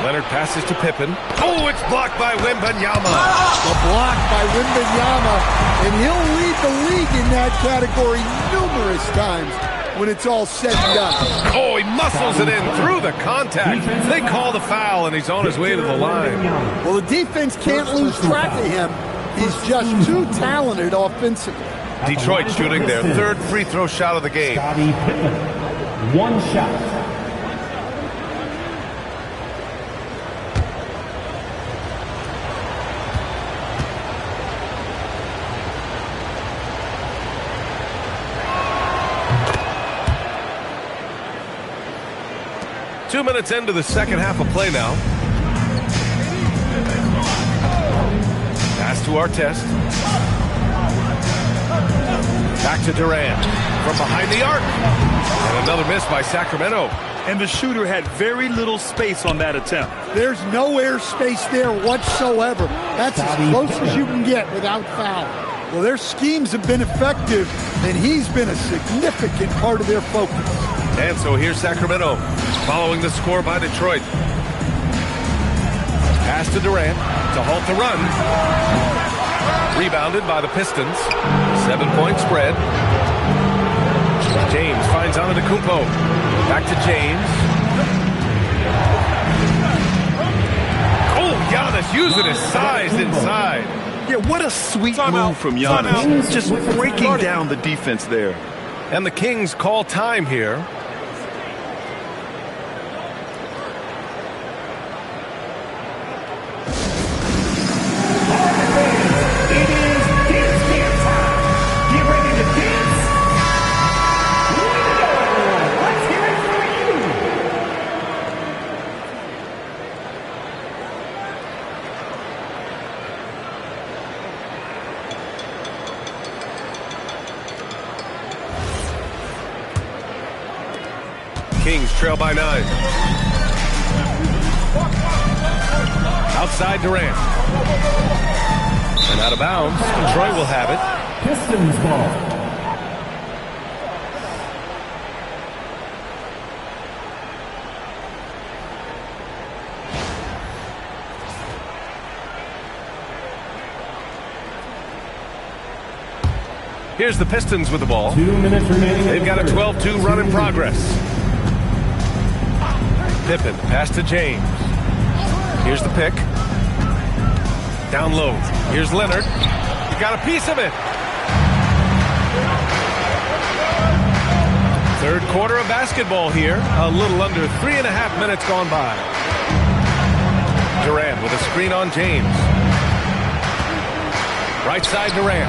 Leonard passes to Pippen. Oh, it's blocked by Wembanyama. The block by Wembanyama, and he'll lead the league in that category numerous times when it's all said and done. Oh, he muscles it in through the contact. They call the foul, and he's on his way to the line. Well, the defense can't lose track of him. He's just too talented offensively. Detroit shooting their 3rd free throw shot of the game. Scottie Pippen. 1 shot. Two minutes into the second half of play now. Pass to Artest. Back to Durant. From behind the arc. And another miss by Sacramento. And the shooter had very little space on that attempt. There's no air space there whatsoever. That's as close as you can get without foul. Well, their schemes have been effective, and he's been a significant part of their focus. And so here's Sacramento, following the score by Detroit. Pass to Durant to halt the run. Rebounded by the Pistons. 7-point spread. James finds Antetokounmpo. Back to James. Oh, Giannis using his size inside. Yeah, what a sweet move from Giannis. Just breaking down the defense there. And the Kings call time here. Kings trail by 9. Outside Durant. And out of bounds. Detroit will have it. Pistons ball. Here's the Pistons with the ball. 2 minutes remaining. They've got a 12-2 run in progress. Pippen, pass to James. Here's the pick. Down low. Here's Leonard. He got a piece of it. Third quarter of basketball here. A little under 3.5 minutes gone by. Durant with a screen on James. Right side Durant.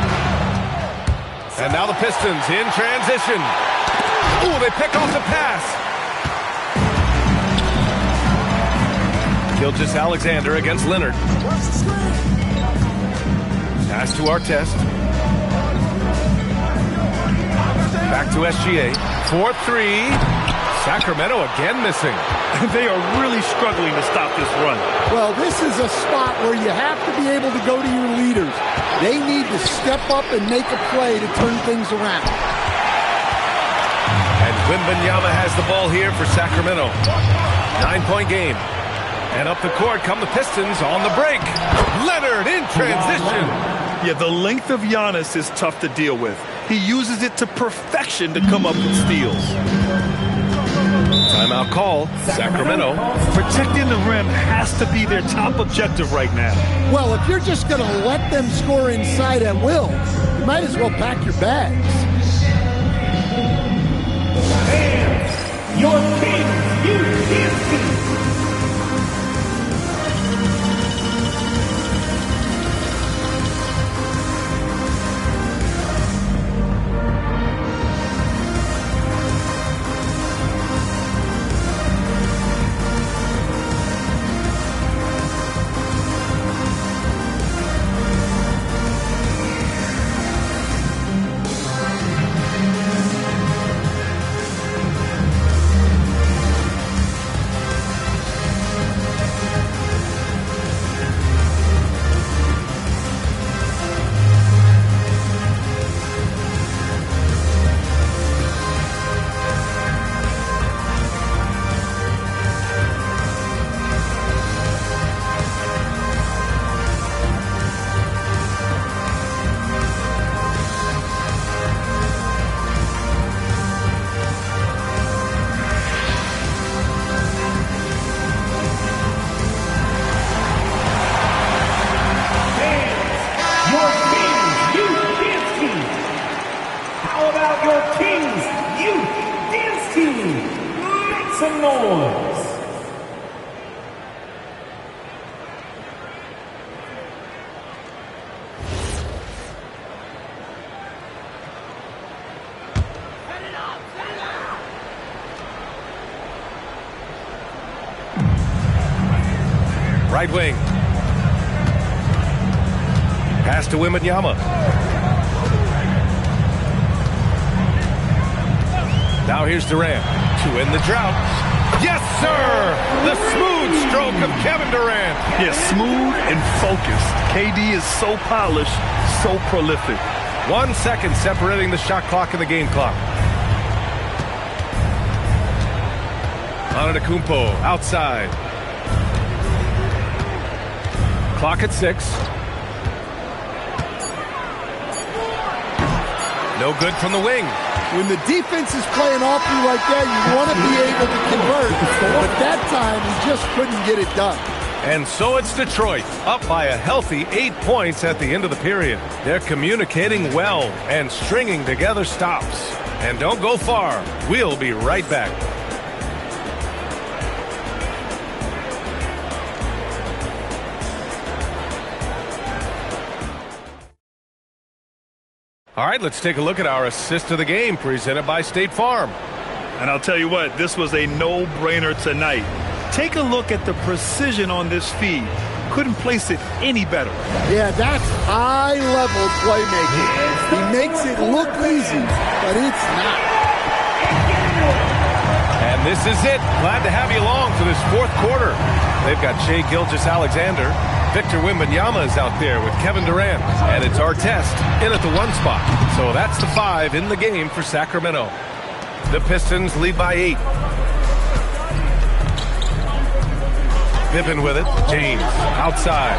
And now the Pistons in transition. Ooh, they pick off the pass. Gilgeous-Alexander against Leonard. Pass to Artest. Back to SGA. 4-3. Sacramento again missing. They are really struggling to stop this run. Well, this is a spot where you have to be able to go to your leaders. They need to step up and make a play to turn things around. And Wembanyama has the ball here for Sacramento. 9-point game. And up the court come the Pistons on the break. Leonard in transition. Yeah, the length of Giannis is tough to deal with. He uses it to perfection to come up with steals. Timeout call, Sacramento. Protecting the rim has to be their top objective right now. Well, if you're just going to let them score inside at will, you might as well pack your bags. And your team, UTC. Right wing. Pass to Wembanyama. Now here's Durant to end the drought. Yes, sir! The smooth stroke of Kevin Durant. Yeah, smooth and focused. KD is so polished, so prolific. 1 second separating the shot clock and the game clock. Antetokounmpo outside. Clock at 6. No good from the wing. When the defense is playing off you like that, you want to be able to convert. But that time, he just couldn't get it done. And so it's Detroit, up by a healthy 8 points at the end of the period. They're communicating well and stringing together stops. And don't go far. We'll be right back. All right, let's take a look at our assist of the game presented by State Farm. And I'll tell you what, this was a no-brainer tonight. Take a look at the precision on this feed. Couldn't place it any better. Yeah, that's high-level playmaking. He makes it look easy, but it's not. And this is it. Glad to have you along for this fourth quarter. They've got Shai Gilgeous-Alexander. Victor Wembanyama is out there with Kevin Durant. And it's Artest in at the 1 spot. So that's the 5 in the game for Sacramento. The Pistons lead by 8. Pippen with it. James outside.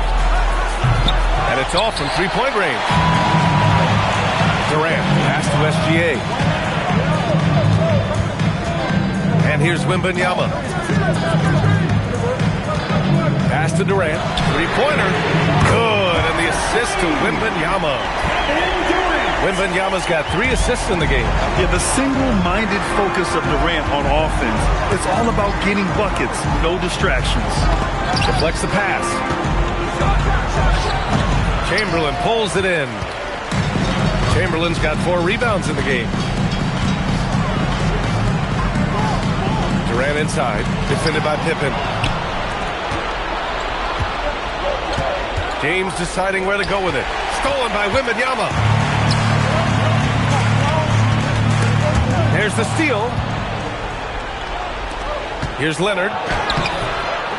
And it's all from three-point range. Durant pass to SGA. And here's Wembanyama. Pass to Durant. Three-pointer. Good. And the assist to Wembanyama. Wembanyama's got 3 assists in the game. Yeah, the single-minded focus of Durant on offense. It's all about getting buckets, no distractions. Deflects the pass. Chamberlain pulls it in. Chamberlain's got 4 rebounds in the game. Durant inside, defended by Pippen. James deciding where to go with it. Stolen by Wembanyama. There's the steal. Here's Leonard.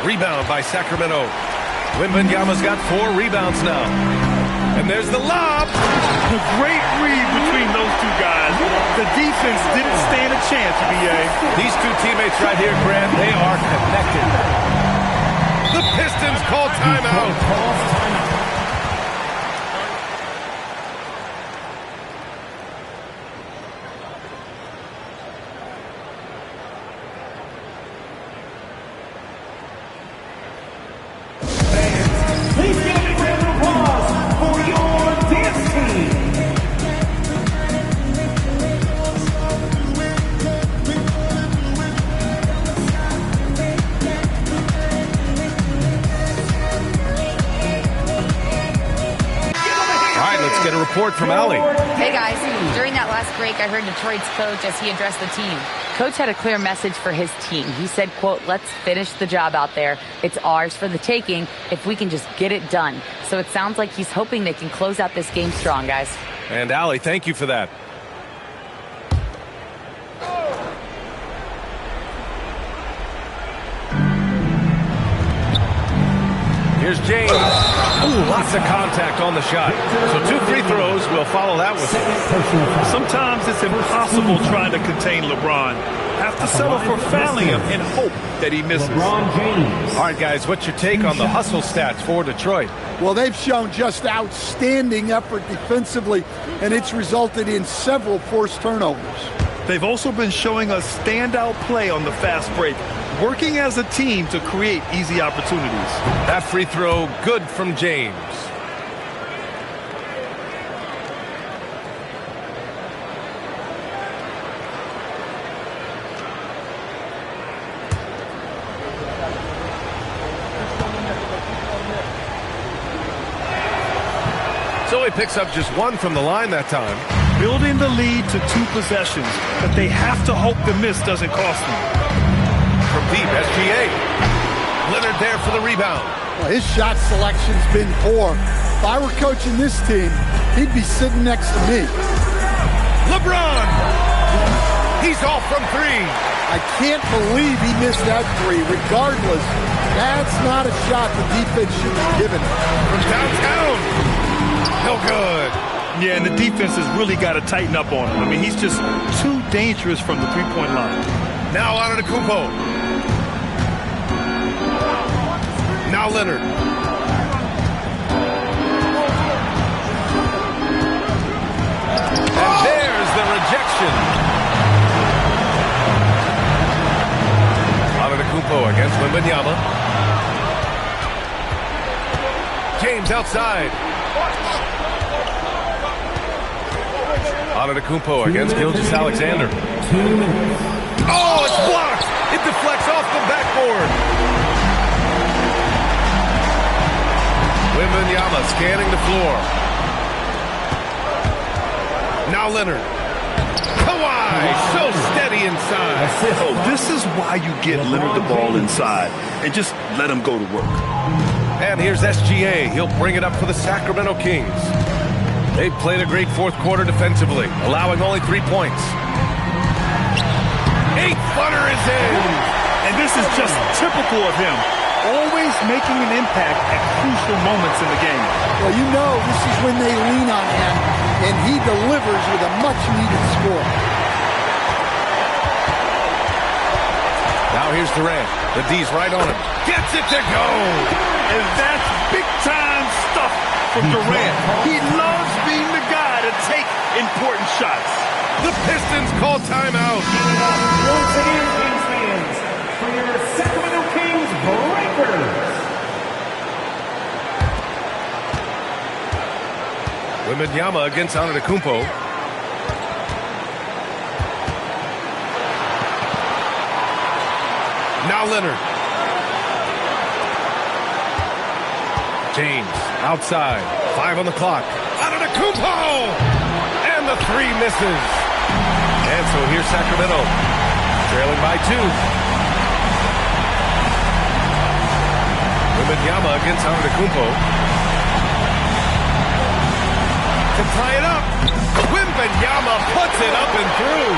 Rebound by Sacramento. Wembanyama's got 4 rebounds now. And there's the lob. A great read between those two guys. The defense didn't stand a chance, B.A. These two teammates right here, Grant, they are connected. The Pistons call timeout. Please give a round of applause for your dance team. All right, let's get a report from Allie. Hey guys, during that last break, I heard Detroit's coach as he addressed the team. Coach had a clear message for his team. He said, quote, "Let's finish the job out there. It's ours for the taking if we can just get it done." So it sounds like he's hoping they can close out this game strong, guys. And Allie, thank you for that. Here's James. Ooh, lots of contact on the shot. So 2 free throws. We'll follow that with. Sometimes it's impossible trying to contain LeBron. Have to settle for fouling him and hope that he misses. LeBron James. All right, guys, what's your take on the hustle stats for Detroit? Well, they've shown just outstanding effort defensively, and it's resulted in several forced turnovers. They've also been showing us standout play on the fast break, working as a team to create easy opportunities. That free throw, good from James. So he picks up just 1 from the line that time. Building the lead to 2 possessions, but they have to hope the miss doesn't cost them. From deep, SGA. Leonard there for the rebound. Well, his shot selection's been poor. If I were coaching this team, he'd be sitting next to me. LeBron! He's off from 3. I can't believe he missed that 3. Regardless, that's not a shot the defense should be given. From downtown. No good. Yeah, and the defense has really got to tighten up on him. I mean, he's just too dangerous from the three-point line. Now Antetokounmpo. Now Leonard. And there's the rejection. Antetokounmpo against Wembanyama. James outside. Antetokounmpo against Gilgeous-Alexander. 2 minutes. Oh, it's blocked! It deflects off the backboard. Wembanyama scanning the floor. Now Leonard. Kawhi, so steady inside. Oh, this is why you get Leonard the ball inside and just let him go to work. And here's SGA. He'll bring it up for the Sacramento Kings. They've played a great 4th quarter defensively, allowing only 3 points. 8-footer is in. And this is just typical of him, always making an impact at crucial moments in the game. Well, you know this is when they lean on him, and he delivers with a much-needed score. Now here's Durant. The D's right on him. Gets it to go. And that's big-time stuff from Durant. He loves being the guy to take important shots. The Pistons call timeout. Once again, Kings fans, for your Sacramento Kings breakers. Wembanyama against Antetokounmpo. Now Leonard. James outside. 5 on the clock. Antetokounmpo! And the 3 misses. And so here's Sacramento. Trailing by 2. Wembanyama against Antetokounmpo. to tie it up. Wembanyama puts it up and through.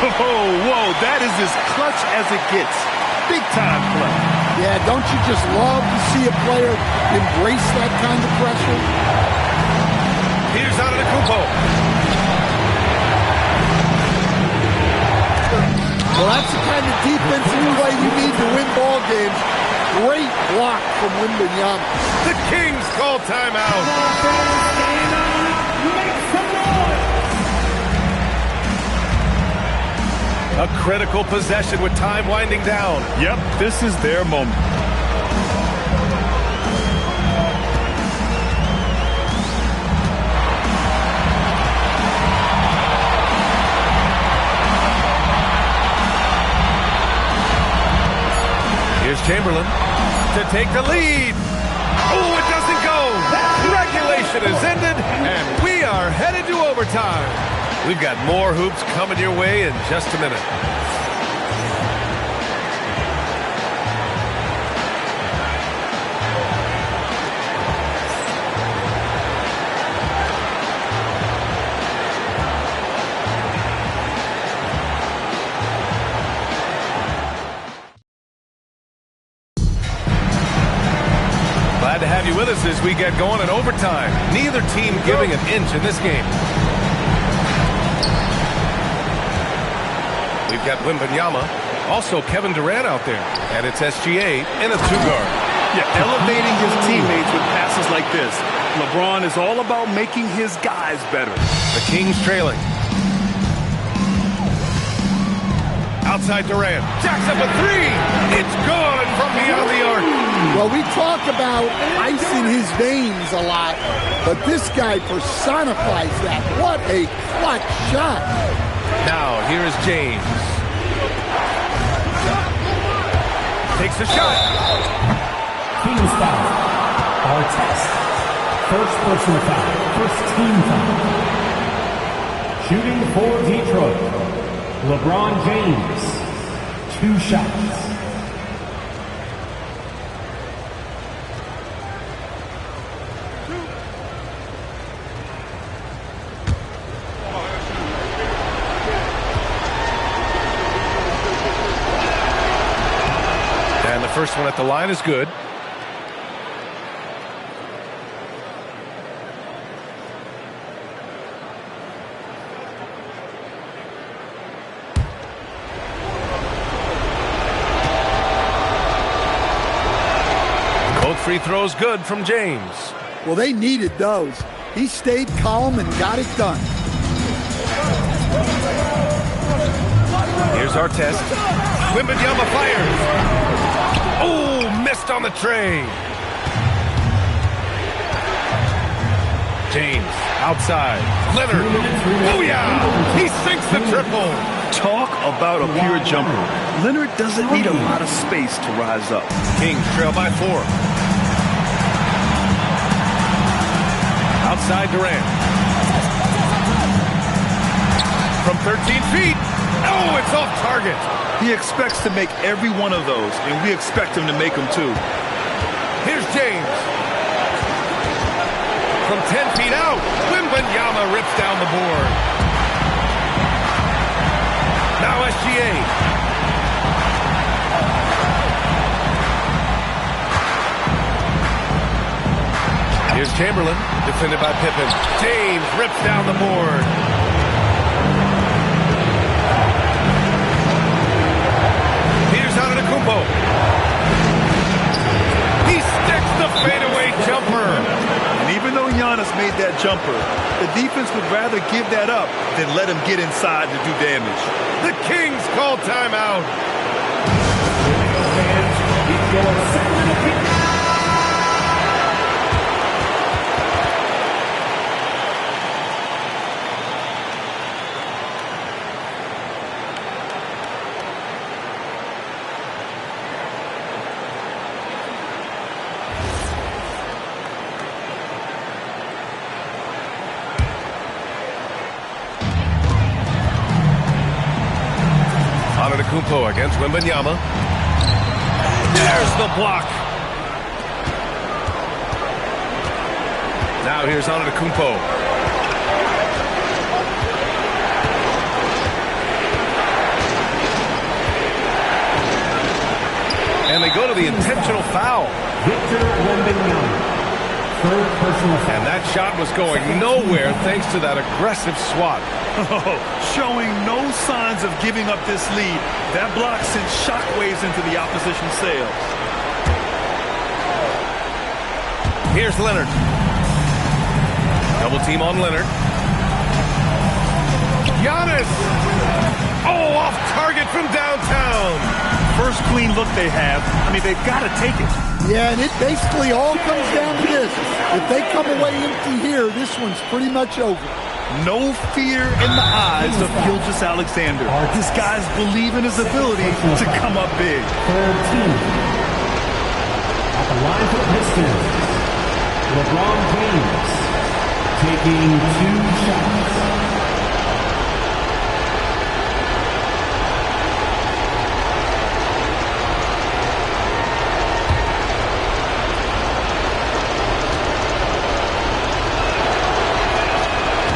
Oh, whoa, that is as clutch as it gets. Big time play. Yeah, don't you just love to see a player embrace that kind of pressure? Here's Antetokounmpo. Well, that's the kind of defensive play you need to win ball games. Great block from Wembanyama. The Kings call timeout. A critical possession with time winding down. Yep, this is their moment. Here's Chamberlain to take the lead. Oh, it doesn't go. Regulation is ended, and we are headed to overtime. We've got more hoops coming your way in just a minute. Glad to have you with us as we get going in overtime. Neither team giving an inch in this game. We've got Wembanyama, also Kevin Durant out there, and it's SGA in a two-guard. Yeah, elevating his teammates with passes like this. LeBron is all about making his guys better. The Kings trailing. Outside Durant, jacks up a three. It's good from beyond the arc. Well, we talk about ice in his veins a lot, but this guy personifies that. What a clutch shot. Now, here is James. Takes a shot. Kings foul. Artest. First personal foul. First team foul. Shooting for Detroit. LeBron James. 2 shots. And the first one at the line is good. Both free throws good from James. Well, they needed those. He stayed calm and got it done. Here's Artest. Wembanyama fires. Oh, missed on the tray. James outside. Leonard. Booyah! He sinks the triple. Talk about a pure jumper. Leonard doesn't need a lot of space to rise up. Kings trail by 4. Outside Durant. From 13 feet. Oh, it's off target. He expects to make every one of those, and we expect him to make them too. Here's James. From 10 feet out, Wembanyama rips down the board. Now SGA. Here's Chamberlain, defended by Pippen. James rips down the board. Here's Antetokounmpo. He sticks the fadeaway jumper. And even though Giannis made that jumper, the defense would rather give that up than let him get inside to do damage. The Kings call timeout. Antetokounmpo against Wembanyama. There's the block. Now here's Antetokounmpo. to the intentional foul. Victor Wembanyama. Third personal foul. And that shot was going nowhere thanks to that aggressive swat. Showing no signs of giving up this lead. That block sent shockwaves into the opposition's sails. Here's Leonard. Double team on Leonard. Giannis! Oh, off target from downtown. First clean look they have. I mean, they've got to take it. Yeah, and it basically all comes down to this. If they come away empty here, this one's pretty much over. No fear in the eyes of Gilgeous Alexander. This guy's believe in his ability to come up big. Third team. At the line for the Pistons, LeBron James taking 2 shots.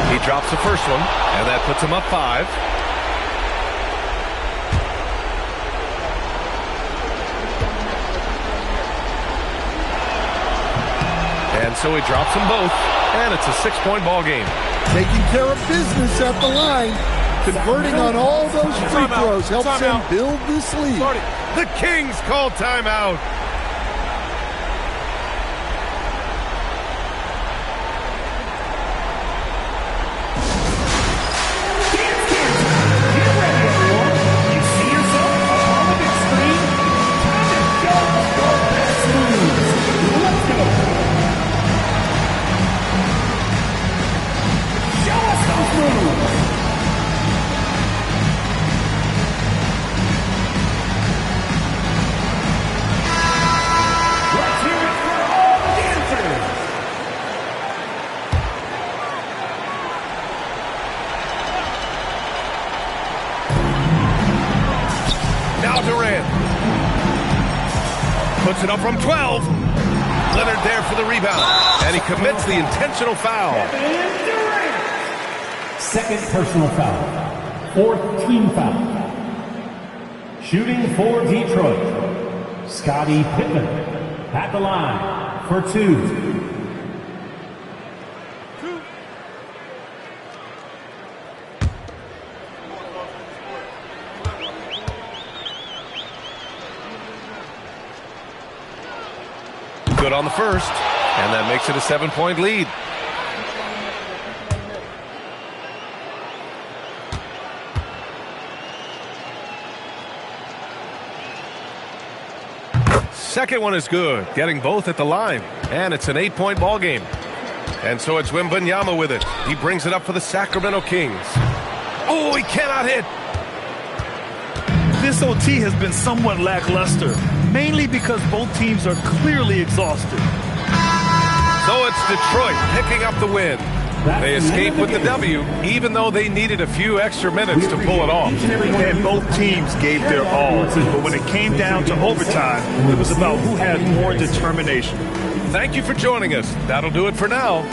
He drops the first one, and that puts him up 5. And so he drops them both, and it's a 6-point ball game. Taking care of business at the line, converting on all those free throws helps them build this lead. The Kings call timeout. Puts it up from 12. Leonard there for the rebound. And he commits the intentional foul. Second personal foul. Fourth team foul. Shooting for Detroit, Scottie Pippen at the line for 2. Good on the first, and that makes it a 7-point lead. Second one is good, getting both at the line, and it's an 8-point ball game. And so it's Wembanyama with it. He brings it up for the Sacramento Kings. Oh, he cannot hit. This OT has been somewhat lackluster, mainly because both teams are clearly exhausted. So it's Detroit picking up the win. They escape with the W, even though they needed a few extra minutes to pull it off. And both teams gave their all, but when it came down to overtime, it was about who had more determination. Thank you for joining us. That'll do it for now.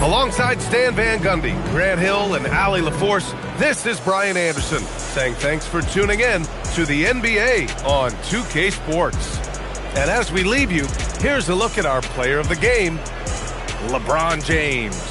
Alongside Stan Van Gundy, Grant Hill, and Allie LaForce, this is Brian Anderson saying thanks for tuning in to the NBA on 2K Sports. And as we leave you, here's a look at our player of the game, LeBron James.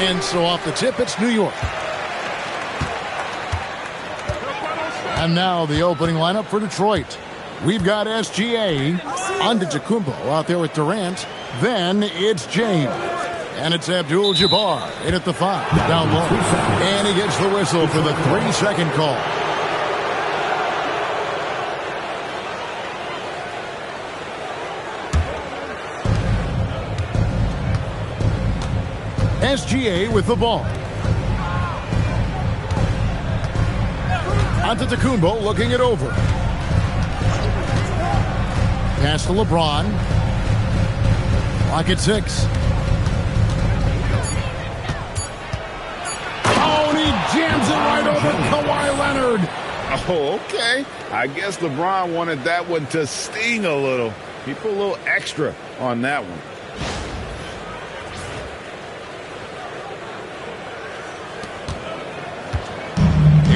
And so off the tip, it's New York. And now the opening lineup for Detroit. We've got SGA, Antetokounmpo out there with Durant. Then it's James. And it's Abdul-Jabbar in at the 5, down low. And he gets the whistle for the 3-second call. SGA with the ball. Antetokounmpo looking it over. Pass to LeBron. Clock at 6. Oh, and he jams it right over Kawhi Leonard. Oh, okay. I guess LeBron wanted that one to sting a little. He put a little extra on that one.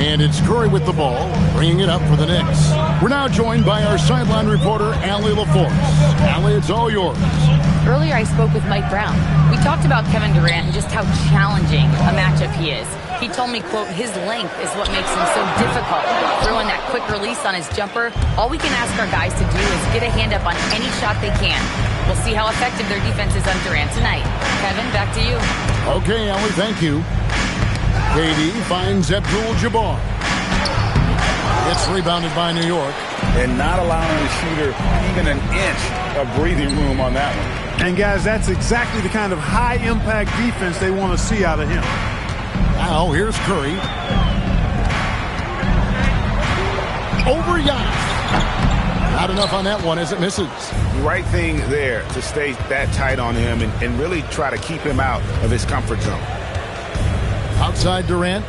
And it's Curry with the ball, bringing it up for the Knicks. We're now joined by our sideline reporter, Allie LaForce. Allie, it's all yours. Earlier, I spoke with Mike Brown. We talked about Kevin Durant and just how challenging a matchup he is. He told me, quote, his length is what makes him so difficult. Throwing that quick release on his jumper, all we can ask our guys to do is get a hand up on any shot they can. We'll see how effective their defense is on Durant tonight. Kevin, back to you. Okay, Allie, thank you. KD finds Abdul-Jabbar. It's rebounded by New York. And not allowing the shooter even an inch of breathing room on that one. And, guys, that's exactly the kind of high-impact defense they want to see out of him. Now, here's Curry. Over Giannis. Not enough on that one as it misses. Right thing there to stay that tight on him and really try to keep him out of his comfort zone. Outside Durant.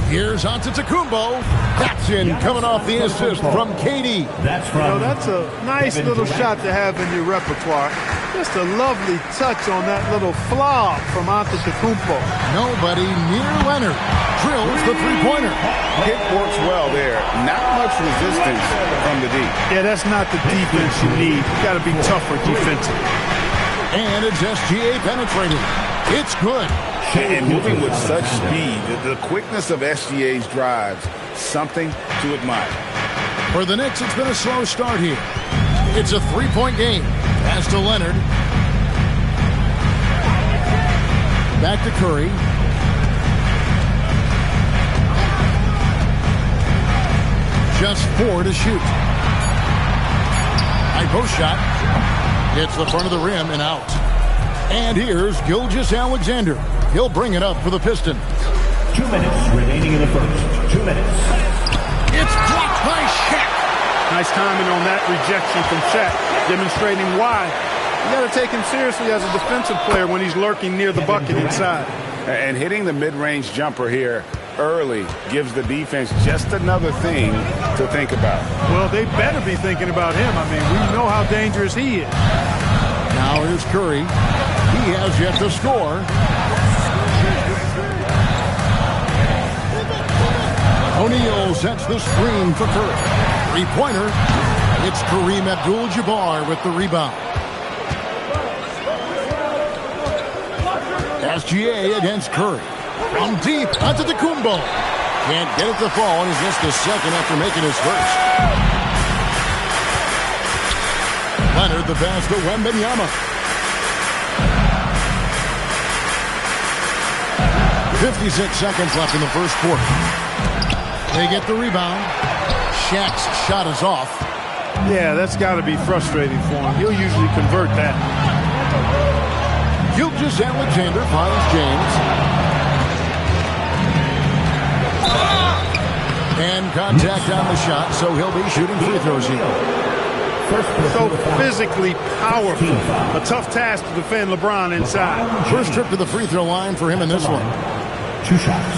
Here's Antetokounmpo. That's in, coming off the assist from KD. That's a nice little shot to have in your repertoire. Just a lovely touch on that little flop from Antetokounmpo. Nobody near Leonard. Drills the three-pointer. It works well there. Not much resistance from the deep. Yeah, that's not the defense you need. You got to be tougher defensively. And it's SGA penetrating. It's good. And moving with such speed, the quickness of SGA's drives, something to admire. For the Knicks, it's been a slow start here. It's a three-point game. Pass to Leonard. Back to Curry. Just 4 to shoot. High post shot. Hits the front of the rim and out. And here's Gilgeous-Alexander. He'll bring it up for the Pistons. 2 minutes remaining in the first. 2 minutes. It's blocked by Shaq. Nice timing on that rejection from Shaq, demonstrating why. You got to take him seriously as a defensive player when he's lurking near the bucket inside. And hitting the mid-range jumper here early gives the defense just another thing to think about. Well, they better be thinking about him. I mean, we know how dangerous he is. Now here's Curry. He has yet to score. O'Neal sets the screen for Curry. Three-pointer. It's Kareem Abdul-Jabbar with the rebound. SGA against Curry. From deep, Antetokounmpo. Can't get it to fall, and he's missed a second after making his first. Leonard the pass to Wembanyama. 56 seconds left in the first quarter. They get the rebound. Shaq's shot is off. Yeah, that's got to be frustrating for him. He'll usually convert that. Gilgeous-Alexander finds James. And contact on the shot, so he'll be shooting free throws here. So physically powerful. A tough task to defend LeBron inside. First trip to the free throw line for him in this one. 2 shots.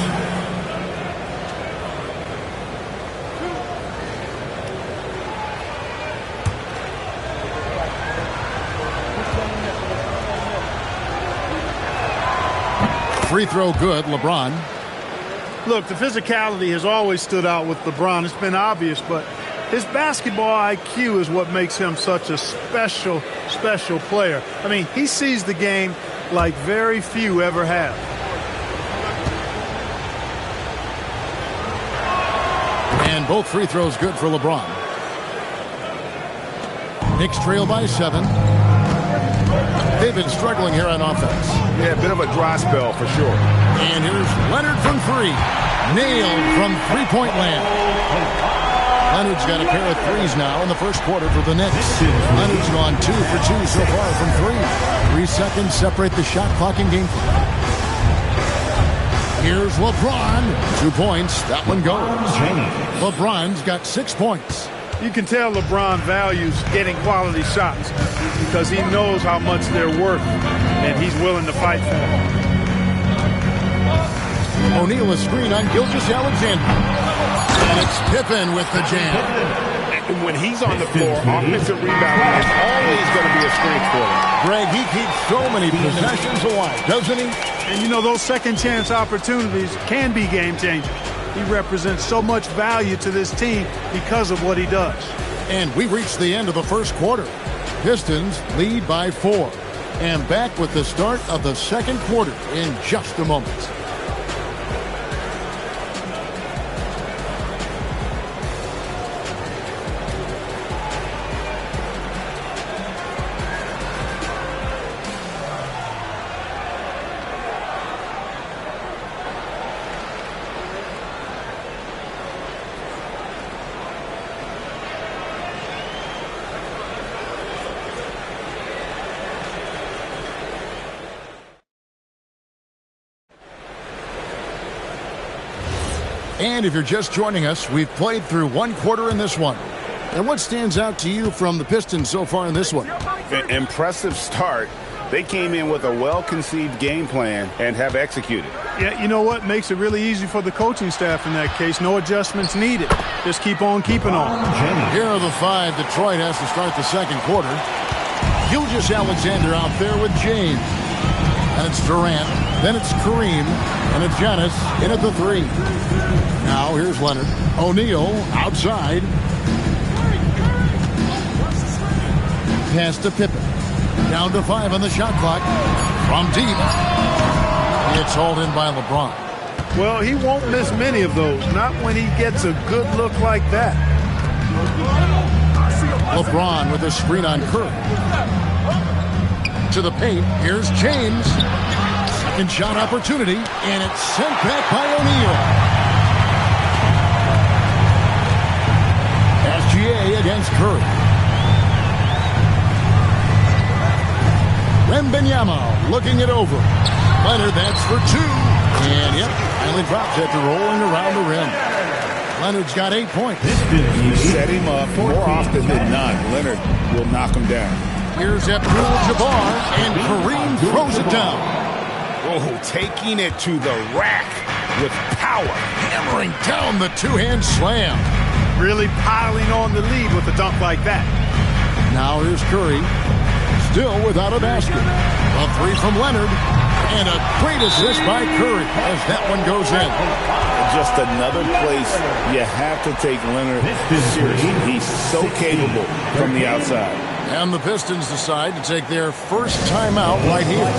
Free throw good, LeBron. Look, the physicality has always stood out with LeBron. It's been obvious, but His basketball IQ is what makes him such a special player. I mean, he sees the game like very few ever have. And both free throws good for LeBron. Knicks trail by 7. They've been struggling here on offense. Yeah, a bit of a dry spell for sure. And here's Leonard from 3. Nailed from three-point land. Leonard's got a pair of threes now in the first quarter for the Knicks. Leonard's gone 2 for 2 so far from 3. 3 seconds separate the shot clock in game 3. Here's LeBron. 2 points. That one goes. LeBron's got 6 points. You can tell LeBron values getting quality shots because he knows how much they're worth, and he's willing to fight for them. O'Neal a screen on Gilgeous-Alexander. And it's Pippen with the jam. And when he's on the floor, offensive rebounding is always going to be a strength for him. Greg, he keeps so many possessions alive, doesn't he? And you know, those second chance opportunities can be game changers. He represents so much value to this team because of what he does. And we reached the end of the first quarter. Pistons lead by 4. And back with the start of the second quarter in just a moment. And if you're just joining us, we've played through one quarter in this one. And what stands out to you from the Pistons so far in this one? Impressive start. They came in with a well-conceived game plan and have executed. Yeah, you know what makes it really easy for the coaching staff in that case? No adjustments needed. Just keep on keeping on. Here are the 5 Detroit has to start the second quarter. Gilgeous-Alexander out there with James. And it's Durant. Then it's Kareem. And it's Giannis in at the 3. Now here's Leonard. O'Neal outside. Pass to Pippen. Down to 5 on the shot clock. From deep. It's hauled in by LeBron. Well, he won't miss many of those. Not when he gets a good look like that. LeBron with a screen on Curry. To the paint. Here's James. Second shot opportunity. And it's sent back by O'Neal. SGA against Curry. Wembanyama looking it over. Leonard, that's for 2. And yep, finally drops after rolling around the rim. Leonard's got 8 points. You set him up more often than not. Leonard will knock him down. Here's Abdul-Jabbar, and Kareem throws it down. Oh, taking it to the rack with power. Hammering down the two-hand slam. Really piling on the lead with a dunk like that. Now here's Curry. Still without a basket. A 3 from Leonard. And a great assist by Curry as that one goes in. Just another place you have to take Leonard seriously. He's so capable from the outside. And the Pistons decide to take their first timeout right here.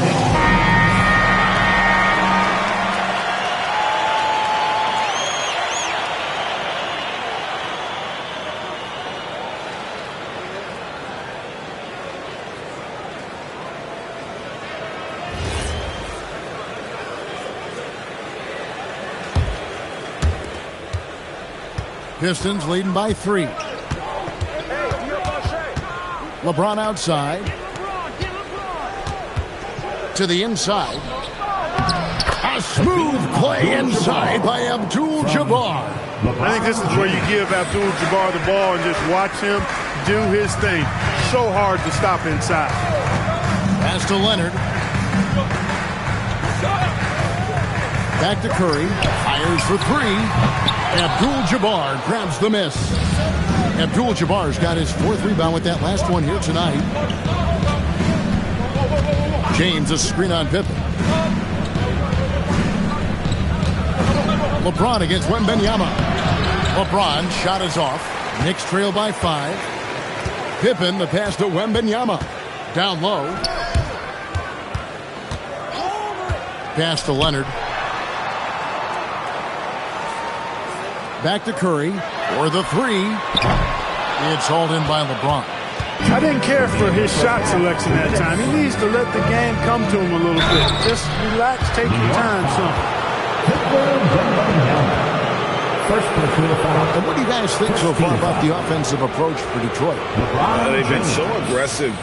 Pistons leading by 3. LeBron outside. To the inside. A smooth play inside by Abdul-Jabbar. I think this is where you give Abdul-Jabbar the ball and just watch him do his thing. So hard to stop inside. Pass to Leonard. Back to Curry. Fires for 3. Abdul-Jabbar grabs the miss. Abdul-Jabbar's got his 4th rebound with that last one here tonight. James a screen on Pippen. LeBron against Wembanyama. LeBron shot is off. Knicks trail by 5. Pippen, the pass to Wembanyama. Down low. Pass to Leonard. Back to Curry for the 3. It's hauled in by LeBron. I didn't care for his shot selection that time. He needs to let the game come to him a little bit. Just relax, take your time, son. First personal foul. And what do you guys think so far about the offensive approach for Detroit? They've been so aggressive,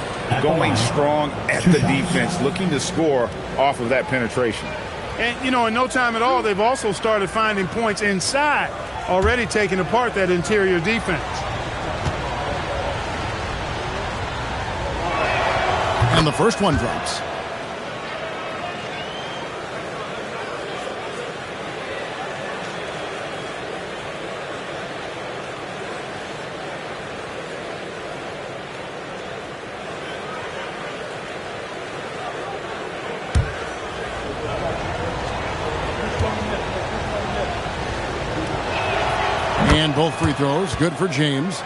going strong at the defense, looking to score off of that penetration. And, you know, in no time at all, they've also started finding points inside, already taking apart that interior defense. And the first one drops. And both free throws, good for James.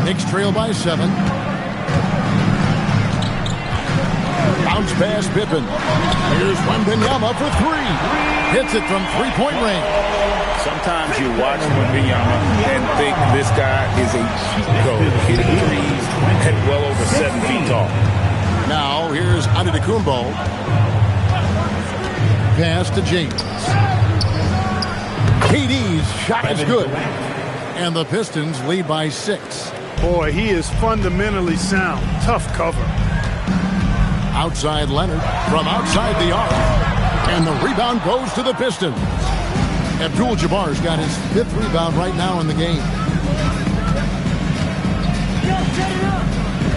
Knicks trail by 7. Bounce pass Pippen. Here's Wembanyama for 3. Hits it from three-point range. Sometimes you watch Wembanyama and think this guy is a cheat code. Hitting threes at well over 7 feet tall. Now here's Antetokounmpo. Pass to James. KD's shot is good. And the Pistons lead by 6. Boy, he is fundamentally sound. Tough cover. Outside Leonard from outside the arc. And the rebound goes to the Pistons. Abdul-Jabbar's got his 5th rebound right now in the game.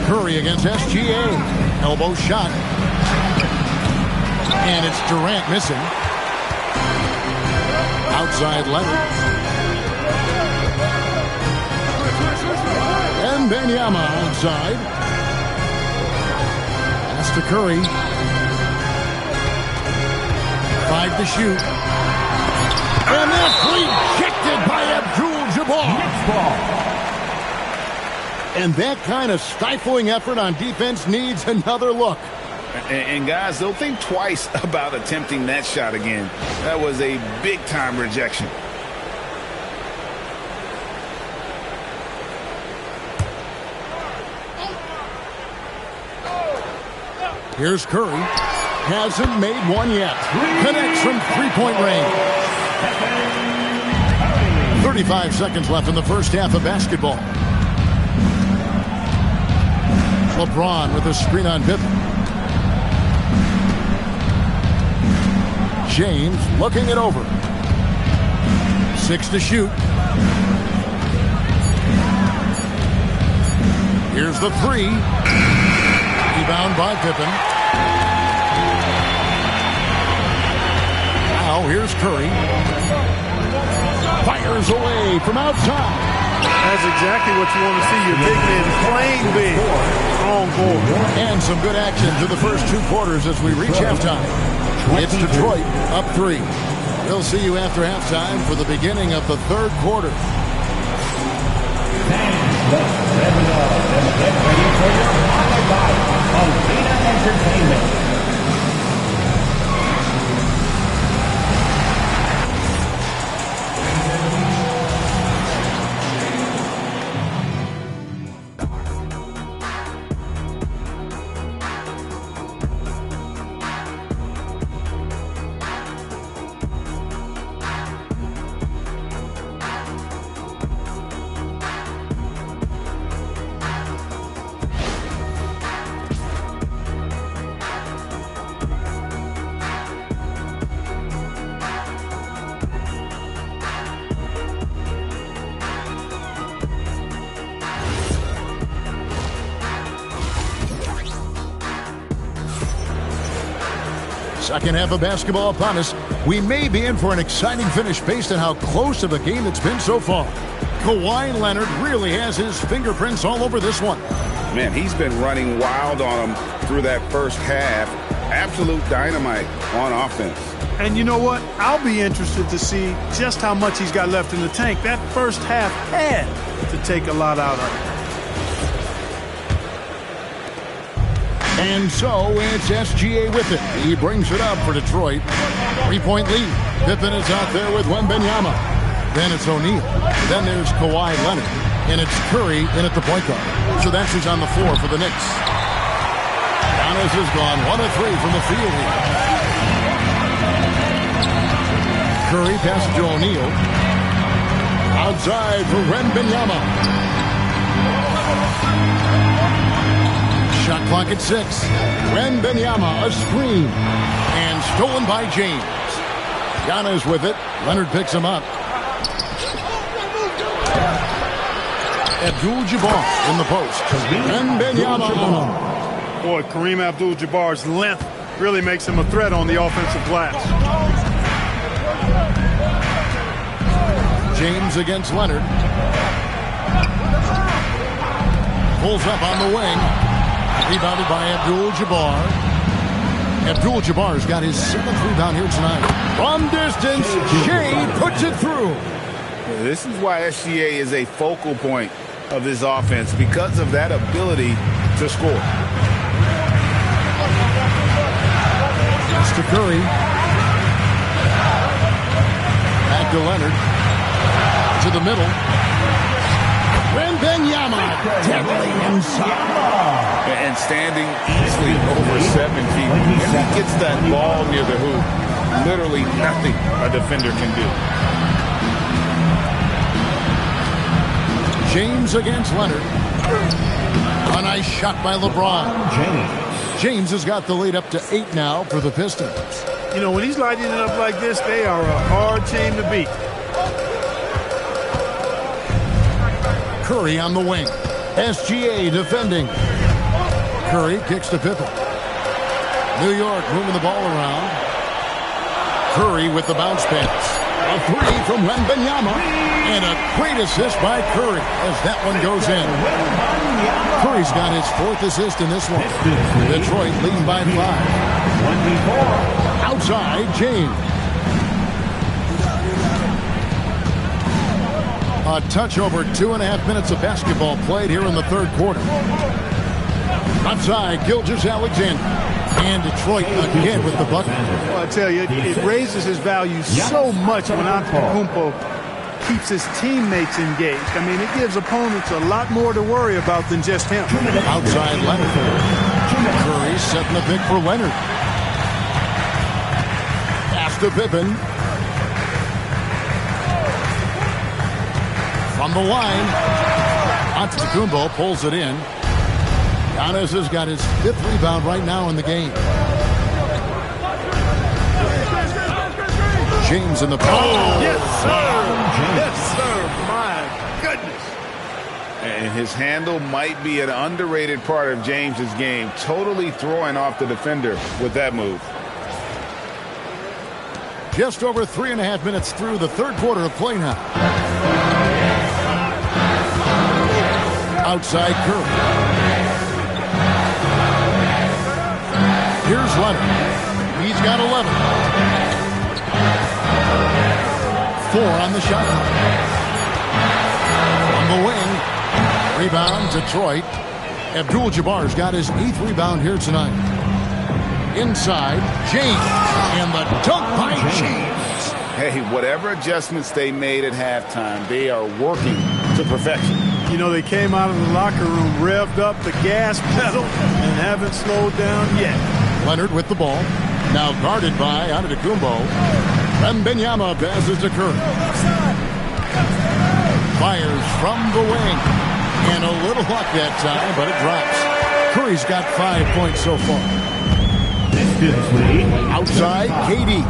Curry against SGA. Elbow shot. And it's Durant missing. Outside Leonard. And Wembanyama outside. Pass to Curry. 5 to shoot. And that's rejected by Abdul-Jabbar. And that kind of stifling effort on defense needs another look. And guys, they'll think twice about attempting that shot again. That was a big-time rejection. Here's Curry. Hasn't made one yet. Connects from three-point range. 35 seconds left in the first half of basketball. LeBron with a screen on Pippen. James looking it over. 6 to shoot. Here's the 3. Rebound by Pippen. Now here's Curry. Fires away from outside. That's exactly what you want to see. Your big man playing big. Strong board. And some good action through the first 2 quarters as we reach halftime. It's Detroit up 3. We'll see you after halftime for the beginning of the 3rd quarter. Entertainment. Second half of basketball upon us. We may be in for an exciting finish based on how close of a game it's been so far. Kawhi Leonard really has his fingerprints all over this one. Man, he's been running wild on him through that first half. Absolute dynamite on offense. And you know what? I'll be interested to see just how much he's got left in the tank. That first half had to take a lot out of it. And so it's SGA with it. He brings it up for Detroit. 3-point lead. Pippen is out there with Wembanyama. Then it's O'Neal. Then there's Kawhi Leonard. And it's Curry in at the point guard. So that's who's on the floor for the Knicks. Giannis has gone 1 of 3 from the field here. Curry passes to O'Neal. Outside for Wembanyama. Shot clock at 6. Wembanyama, a screen. And stolen by James. Giannis with it. Leonard picks him up. Abdul-Jabbar in the post. Wembanyama on him. Boy, Kareem Abdul-Jabbar's length really makes him a threat on the offensive glass. James against Leonard. Pulls up on the wing. Rebounded by Abdul-Jabbar. Abdul-Jabbar's got his 7th rebound here tonight. From distance, Shea puts it through. This is why SGA is a focal point of this offense, because of that ability to score. Pass to Curry. Back to Leonard. To the middle. Wembanyama deadly inside. And standing easily over 7 feet. If he gets that ball near the hoop, literally nothing a defender can do. James against Leonard. A nice shot by LeBron. James has got the lead up to 8 now for the Pistons. You know, when he's lighting it up like this, they are a hard team to beat. Curry on the wing. SGA defending. Curry kicks to Pippen. New York moving the ball around. Curry with the bounce pass. A 3 from Wembanyama. And a great assist by Curry as that one goes in. Curry's got his 4th assist in this one. Detroit leading by 5. Outside, James. A touch over 2.5 minutes of basketball played here in the 3rd quarter. Outside, Gilgeous-Alexander. And Detroit again with the bucket. Well, I tell you, it raises his value so much when Antetokounmpo keeps his teammates engaged. I mean, it gives opponents a lot more to worry about than just him. Outside Leonard. Curry setting the pick for Leonard. Pass to Pippen. From the line. Antetokounmpo pulls it in. Giannis has got his 5th rebound right now in the game. James in the post. Oh, yes, sir. Yes, sir. My goodness. And his handle might be an underrated part of James's game. Totally throwing off the defender with that move. Just over 3.5 minutes through the 3rd quarter of play now. Outside Curry. Here's Leonard. He's got 11. 4 on the shot clock. On the wing. Rebound, Detroit. Abdul-Jabbar's got his 8th rebound here tonight. Inside, James. And the dunk by James. Hey, whatever adjustments they made at halftime, they are working to perfection. You know, they came out of the locker room, revved up the gas pedal, and haven't slowed down yet. Leonard with the ball. Now guarded by Antetokounmpo. Wembanyama passes to Curry. Fires from the wing. And a little luck that time, but it drops. Curry's got 5 points so far. Outside, KD.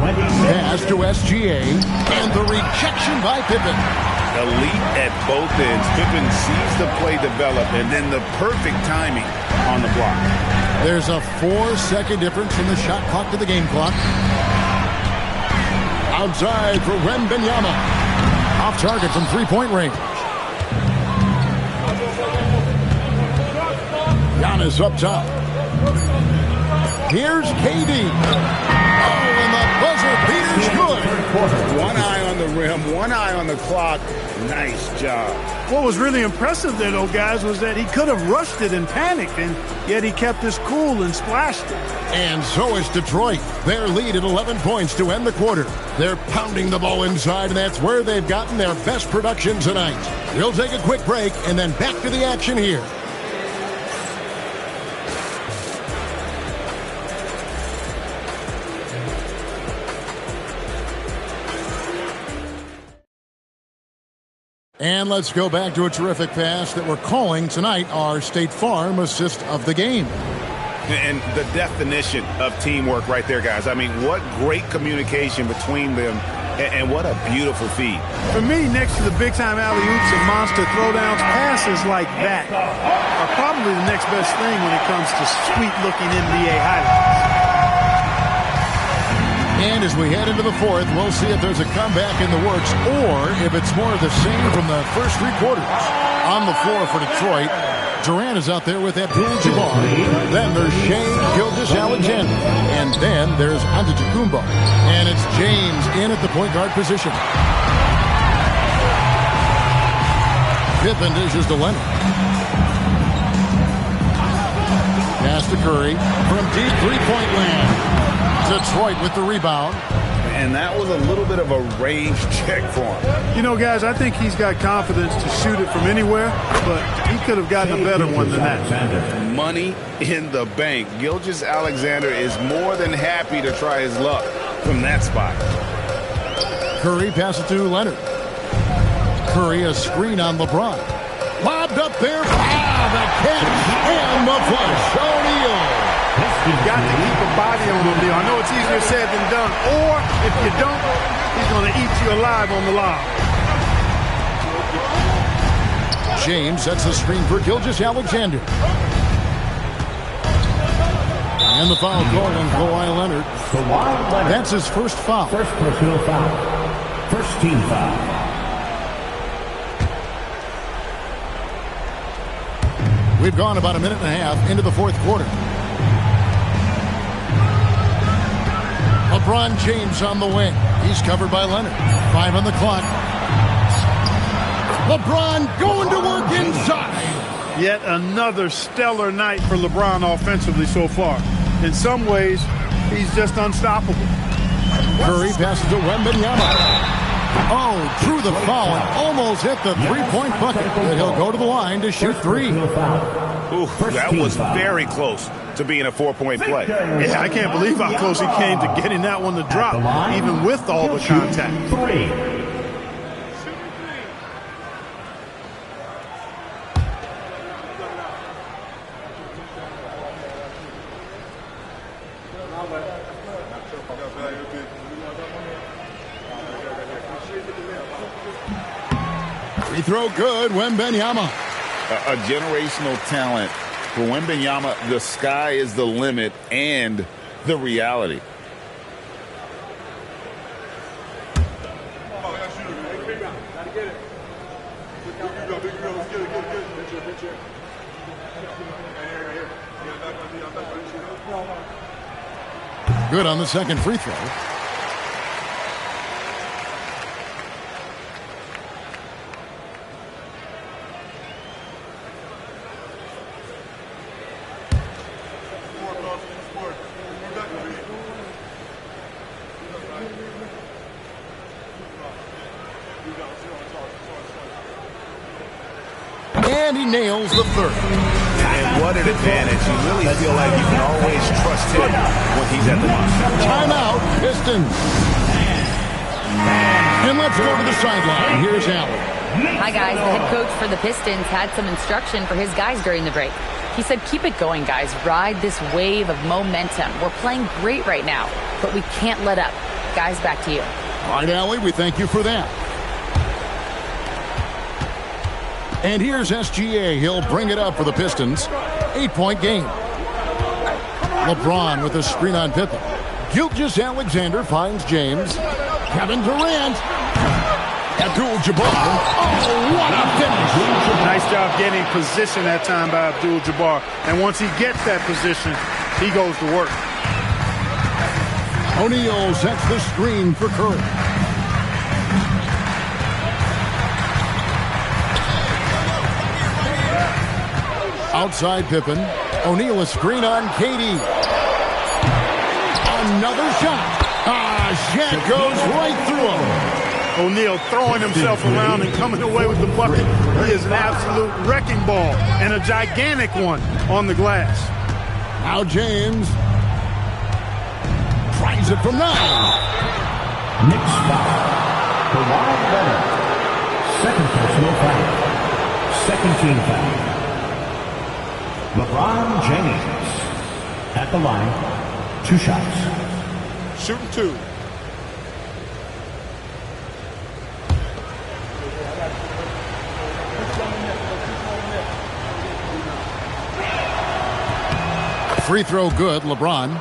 Pass to SGA. And the rejection by Pippen. Elite at both ends. Pippen sees the play develop, and then the perfect timing on the block. There's a 4-second difference from the shot clock to the game clock. Outside for Wembanyama. Off target from 3-point range. Giannis up top. Here's KD. Oh, and the buzzer beater's good. One eye on the rim, one eye on the clock. Nice job. What was really impressive there, though, guys, was that he could have rushed it and panicked, and yet he kept his cool and splashed it. And so is Detroit. Their lead at 11 points to end the quarter. They're pounding the ball inside, and that's where they've gotten their best production tonight. We'll take a quick break and then back to the action here. And let's go back to a terrific pass that we're calling tonight our State Farm assist of the game. And the definition of teamwork right there, guys. I mean, what great communication between them, and what a beautiful feed. For me, next to the big-time alley-oops and monster throwdowns, passes like that are probably the next best thing when it comes to sweet-looking NBA highlights. And as we head into the fourth, we'll see if there's a comeback in the works or if it's more of the same from the first three quarters. On the floor for Detroit, Durant is out there with Abdul-Jabbar. Then there's Shai Gilgeous-Alexander. And then there's Antetokounmpo. And it's James in at the point guard position. Pippen dishes to Leonard. Pass to Curry from deep three-point land. Detroit with the rebound. And that was a little bit of a range check for him. You know, guys, I think he's got confidence to shoot it from anywhere, but he could have gotten a better one than that. Money in the bank. Gilgeous-Alexander is more than happy to try his luck from that spot. Curry passes to Leonard. Curry a screen on LeBron. Lobbed up there. The catch and the flush. O'Neal. You've got to keep a body on him, Leo. I know it's easier said than done. Or, if you don't, he's going to eat you alive on the lob. James sets the screen for Gilgeous-Alexander. And the foul called on Kawhi Leonard. That's his first foul. First personal foul. First team foul. We've gone about a minute and a half into the fourth quarter. LeBron James on the wing. He's covered by Leonard. 5 on the clock. LeBron going to work inside. Yet another stellar night for LeBron offensively so far. In some ways, he's just unstoppable. Curry passes to Wembanyama. Oh, drew the foul and almost hit the three-point bucket. But he'll go to the line to shoot three. Ooh, that was very close to being a 4-point play. Yeah, I can't believe how close he came to getting that one to drop, even with all the contact. Free throw good, Wembanyama. A generational talent. For Wembanyama, the sky is the limit and the reality. Good on the second free throw. And he nails the third. And what an advantage. You really feel like you can always trust him when he's at the line. Timeout, Pistons. And let's go to the sideline. Here's Allen. Hi, guys. The head coach for the Pistons had some instruction for his guys during the break. He said, keep it going, guys. Ride this wave of momentum. We're playing great right now, but we can't let up. Guys, back to you. All right, Allie, we thank you for that. And here's SGA. He'll bring it up for the Pistons. 8-point game. LeBron with a screen on Pippen. Gilgeous-Alexander finds James. Kevin Durant. Abdul-Jabbar. Oh, what a finish. Nice job getting position that time by Abdul-Jabbar. And once he gets that position, he goes to work. O'Neal sets the screen for Curry. Outside Pippen. O'Neal a screen on KD. Another shot. Shaq goes right through him. O'Neal throwing himself around and coming away with the bucket. He is an absolute wrecking ball and a gigantic one on the glass. Now James tries it from 9. Knicks foul. Kawhi Leonard. Second personal foul. Second team foul. LeBron James at the line. 2 shots. Shooting 2. Free throw good, LeBron.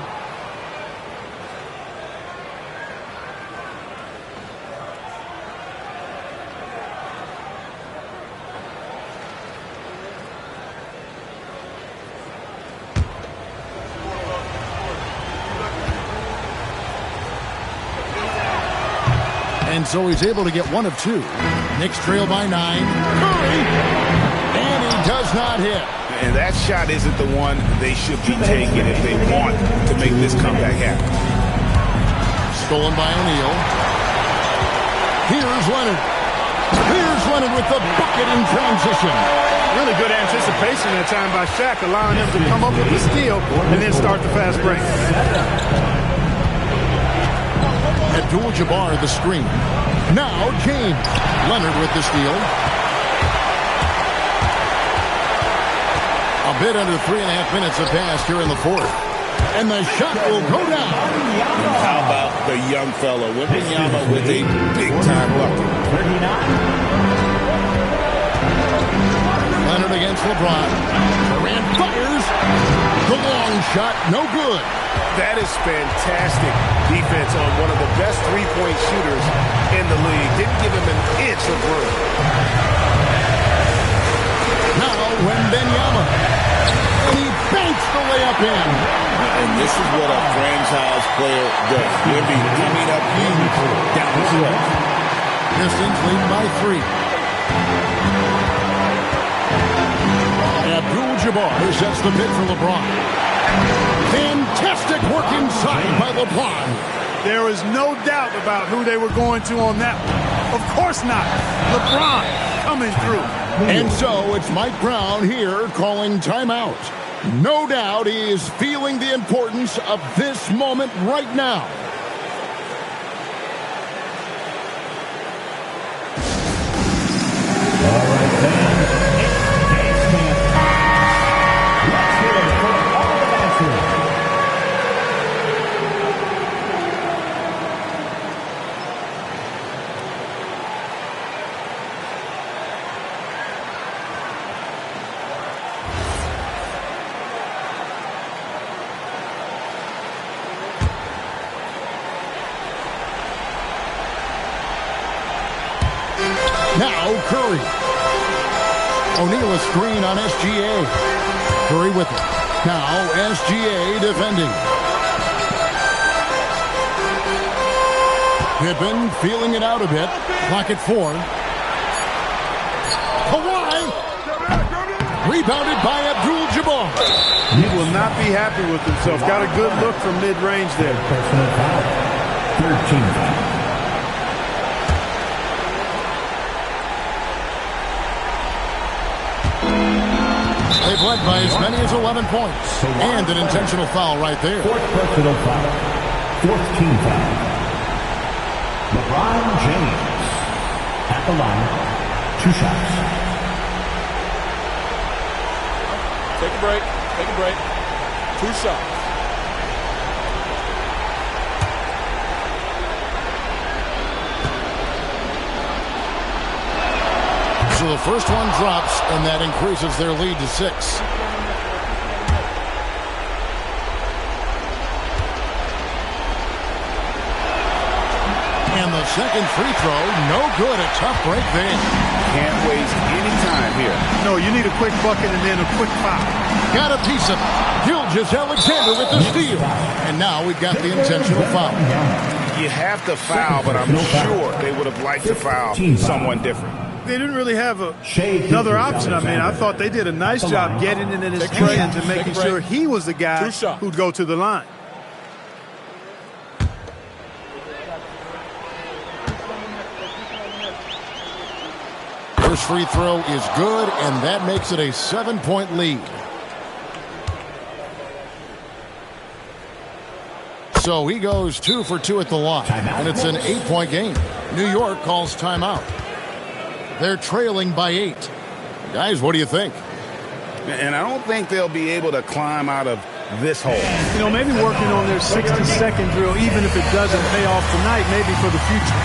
And so he's able to get 1 of 2. Knicks trail by 9. Curry! And he does not hit. And that shot isn't the one they should be taking if they want to make this comeback happen. Stolen by O'Neal. Here's Leonard. Here's Leonard with the bucket in transition. Really good anticipation that time by Shaq, allowing him to come up with the steal and then start the fast break. Abdul-Jabbar the screen. Now James. Leonard with the steal. A bit under 3.5 minutes have passed here in the 4th. And the shot will go down. And how about the young fella, Wembanyama, with a big-time bucket. Leonard against LeBron. Durant fires. The long shot, no good. That is fantastic defense on one of the best three-point shooters in the league. Didn't give him an inch of room. Now Wembanyama. He banks the layup in. And this is what a franchise player does. Wemby coming up down the stretch. Pistons lead by 3. Abdul-Jabbar sets the mid for LeBron. Fantastic work inside by LeBron. There is no doubt about who they were going to on that one. Of course not. LeBron coming through. And so it's Mike Brown here calling timeout. No doubt he is feeling the importance of this moment right now. All right, fans. Let's hear it for all the dancers. Now Curry. O'Neal a screen on SGA. Curry with it. Now SGA defending. Pippen feeling it out a bit. Clock at 4. Kawhi. Rebounded by Abdul-Jabbar. He will not be happy with himself. Got a good look from mid-range there. Personal foul. 13 foul. They've led by as many as 11 points. And an intentional foul right there. 4th personal foul. 4th team foul. LeBron James at the line. 2 shots. Take a break. Take a break. 2 shots. So the first one drops, and that increases their lead to 6. And the second free throw, no good. A tough break there. Can't waste any time here. No, you need a quick bucket and then a quick foul. Got a piece of it. Gilgeous-Alexander with the steal. And now we've got the intentional foul. You have to foul, but I'm sure they would have liked to foul someone different. They didn't really have another option. I mean, I thought they did a nice job getting it in his hands and making sure he was the guy who'd go to the line. First free throw is good, and that makes it a 7-point lead. So he goes 2 for 2 at the line, and it's an 8-point game. New York calls timeout. They're trailing by 8. Guys, what do you think? And I don't think they'll be able to climb out of this hole. You know, maybe working on their 60-second drill, even if it doesn't pay off tonight, maybe for the future.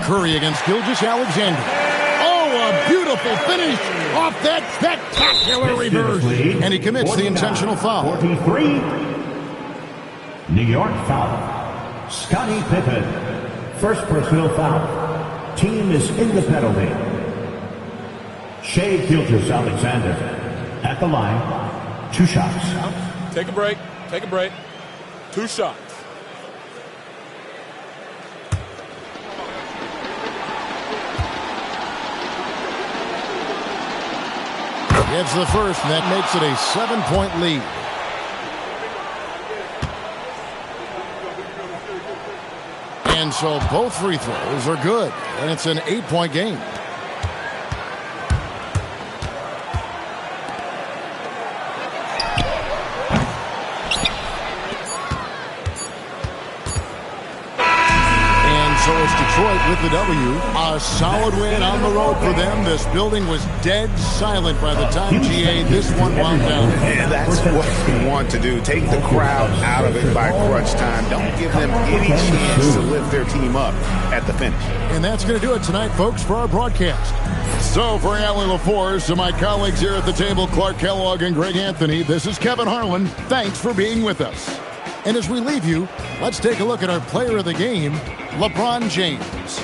Curry against Gilgeous-Alexander. Oh, a beautiful finish off that spectacular reverse. And he commits the intentional foul. 43. New York foul. Scottie Pippen. First personal foul. Team is in the penalty. Shai Gilgeous-Alexander at the line. 2 shots. Take a break. Take a break. 2 shots. Gets the first, and that makes it a 7-point lead. And so both free throws are good, and it's an 8-point game. So it's Detroit with the W. A solid win on the road for them. This building was dead silent by the time, GA, this one wound down. And that's what we want to do. Take the crowd out of it by crunch time. Don't give them any chance to lift their team up at the finish. And that's going to do it tonight, folks, for our broadcast. So for Allie LaForce and my colleagues here at the table, Clark Kellogg and Greg Anthony, this is Kevin Harlan. Thanks for being with us. And as we leave you, let's take a look at our player of the game, LeBron James.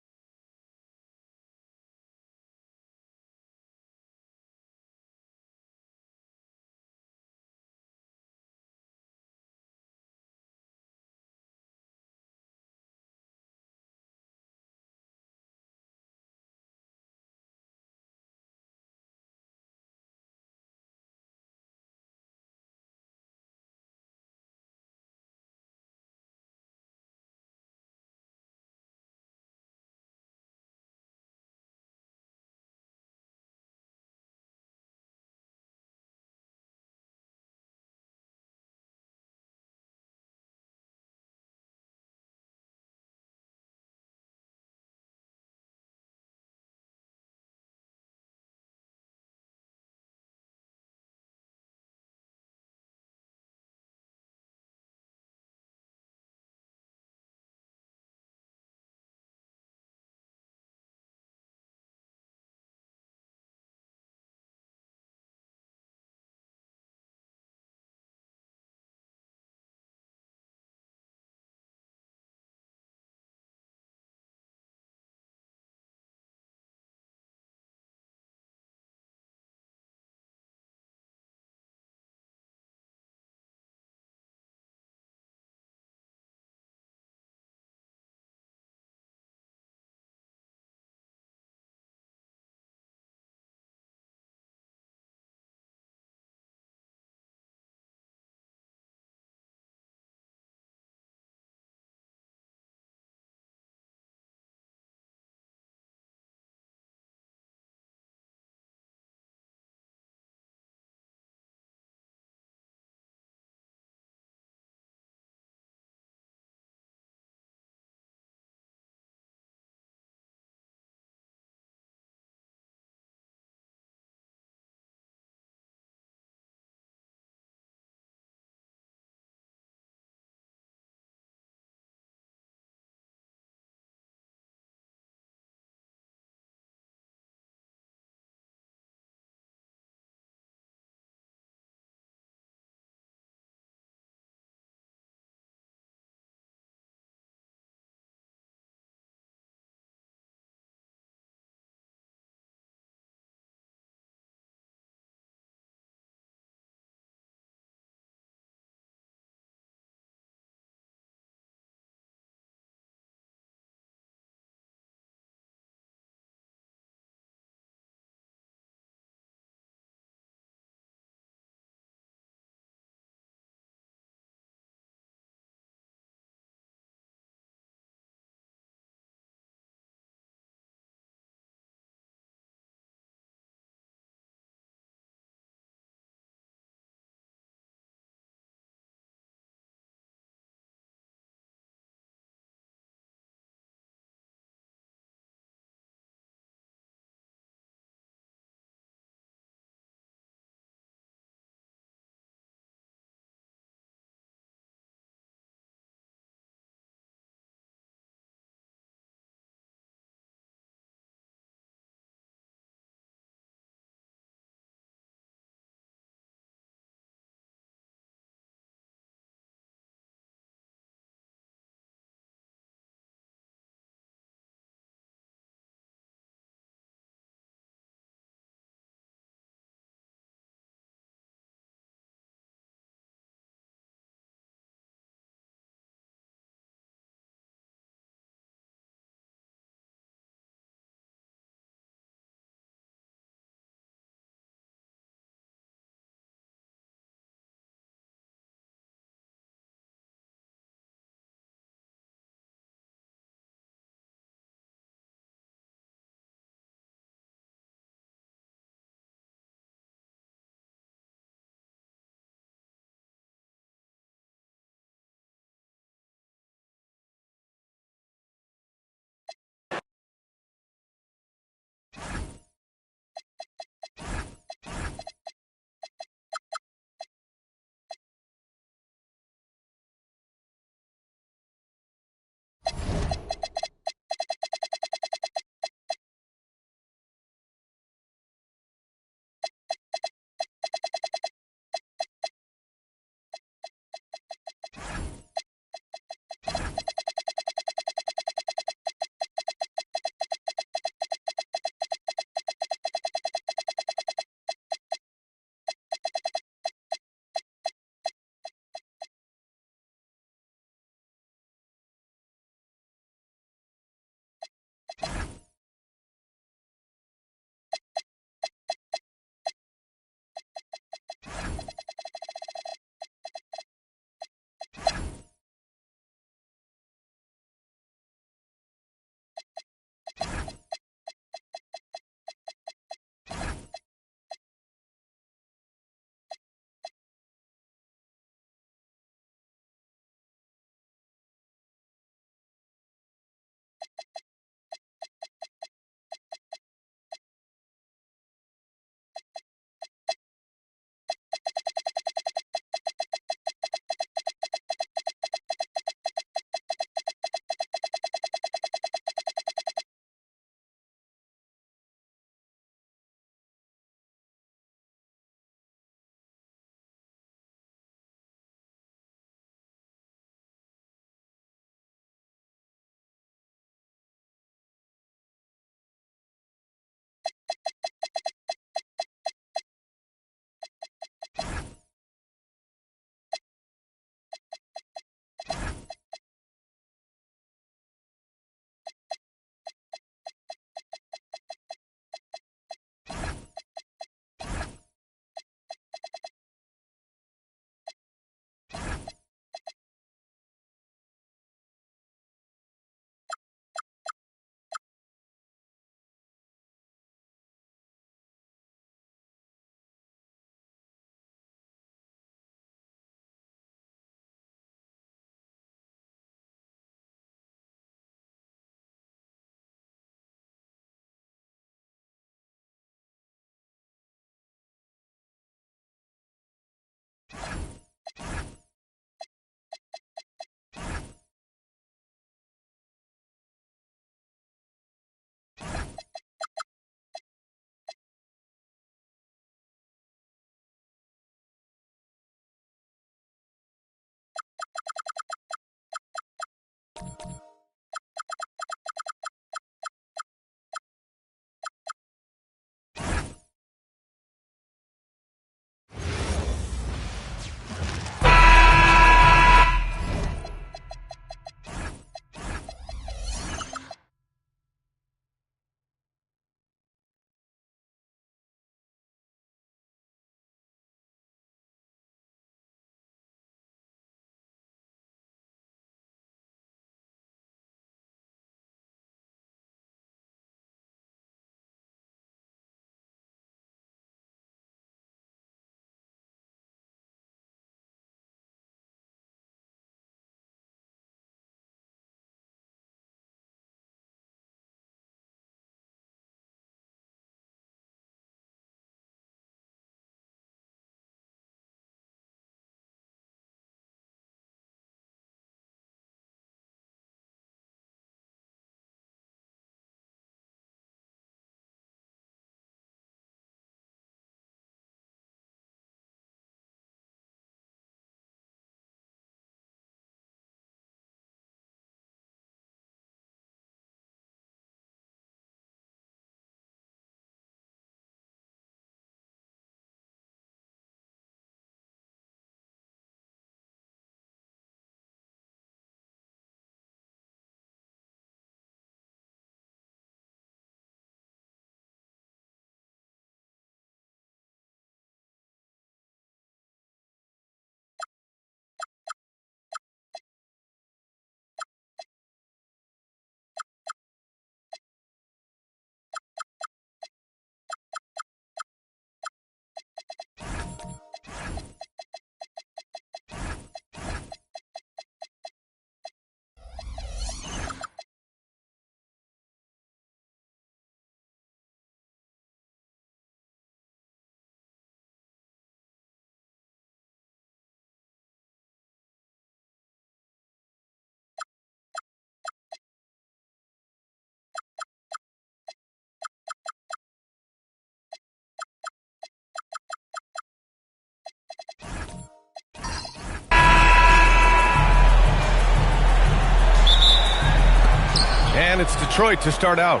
And it's Detroit to start out.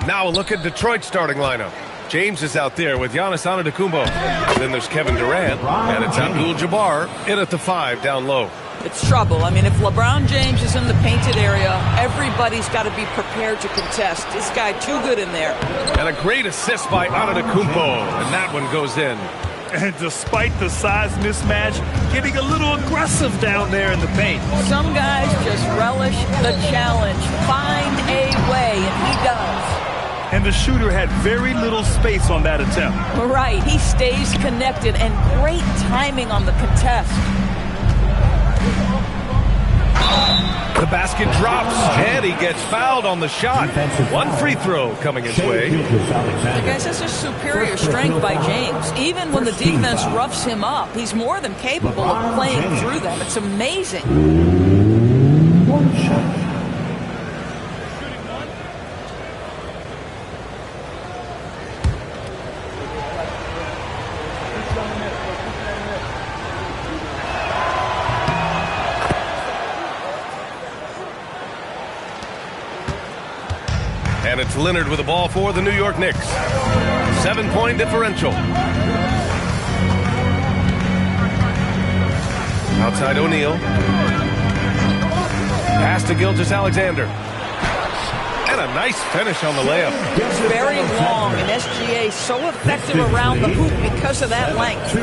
Now a look at Detroit's starting lineup. James is out there with Giannis Antetokounmpo. Then there's Kevin Durant, and it's Abdul-Jabbar in at the 5 down low. It's trouble. I mean, if LeBron James is in the painted area, everybody's got to be prepared to contest. This guy too good in there. And a great assist by Antetokounmpo, and that one goes in. And despite the size mismatch, getting a little aggressive down there in the paint. Some guys just relish the challenge. Find a way, and he does. And the shooter had very little space on that attempt. Right, he stays connected, and great timing on the contest. The basket drops, and he gets fouled on the shot. One free throw coming his way. Guys, this is superior strength by James. Even when the defense roughs him up, he's more than capable of playing through them. It's amazing. One shot. And it's Leonard with the ball for the New York Knicks. 7-point differential. Outside O'Neal. Pass to Gilgeous-Alexander. And a nice finish on the layup. It's very long, and SGA so effective around the hoop because of that length.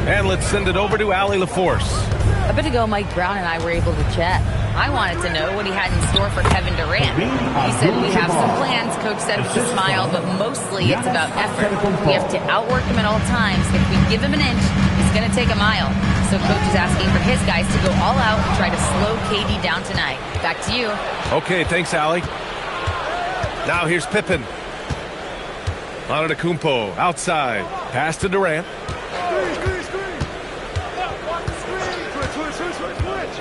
And let's send it over to Allie LaForce. A bit ago, Mike Brown and I were able to chat. I wanted to know what he had in store for Kevin Durant. He said, we have some plans, Coach said with a smile, but mostly it's about effort. We have to outwork him at all times. If we give him an inch, he's going to take a mile. So Coach is asking for his guys to go all out and try to slow KD down tonight. Back to you. Okay, thanks, Allie. Now here's Pippen. Antetokounmpo outside. Pass to Durant.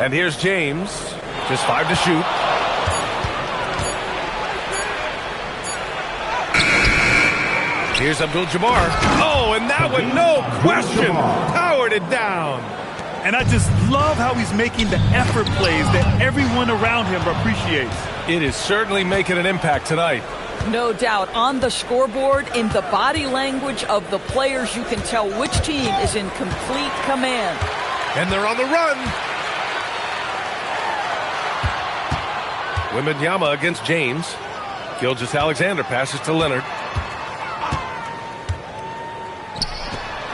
And here's James. Just 5 to shoot. Here's Abdul-Jabbar. Oh, and that one, no question, powered it down. And I just love how he's making the effort plays that everyone around him appreciates. It is certainly making an impact tonight. No doubt. On the scoreboard, in the body language of the players, you can tell which team is in complete command. And they're on the run. Wembanyama against James. Gilgeous-Alexander passes to Leonard.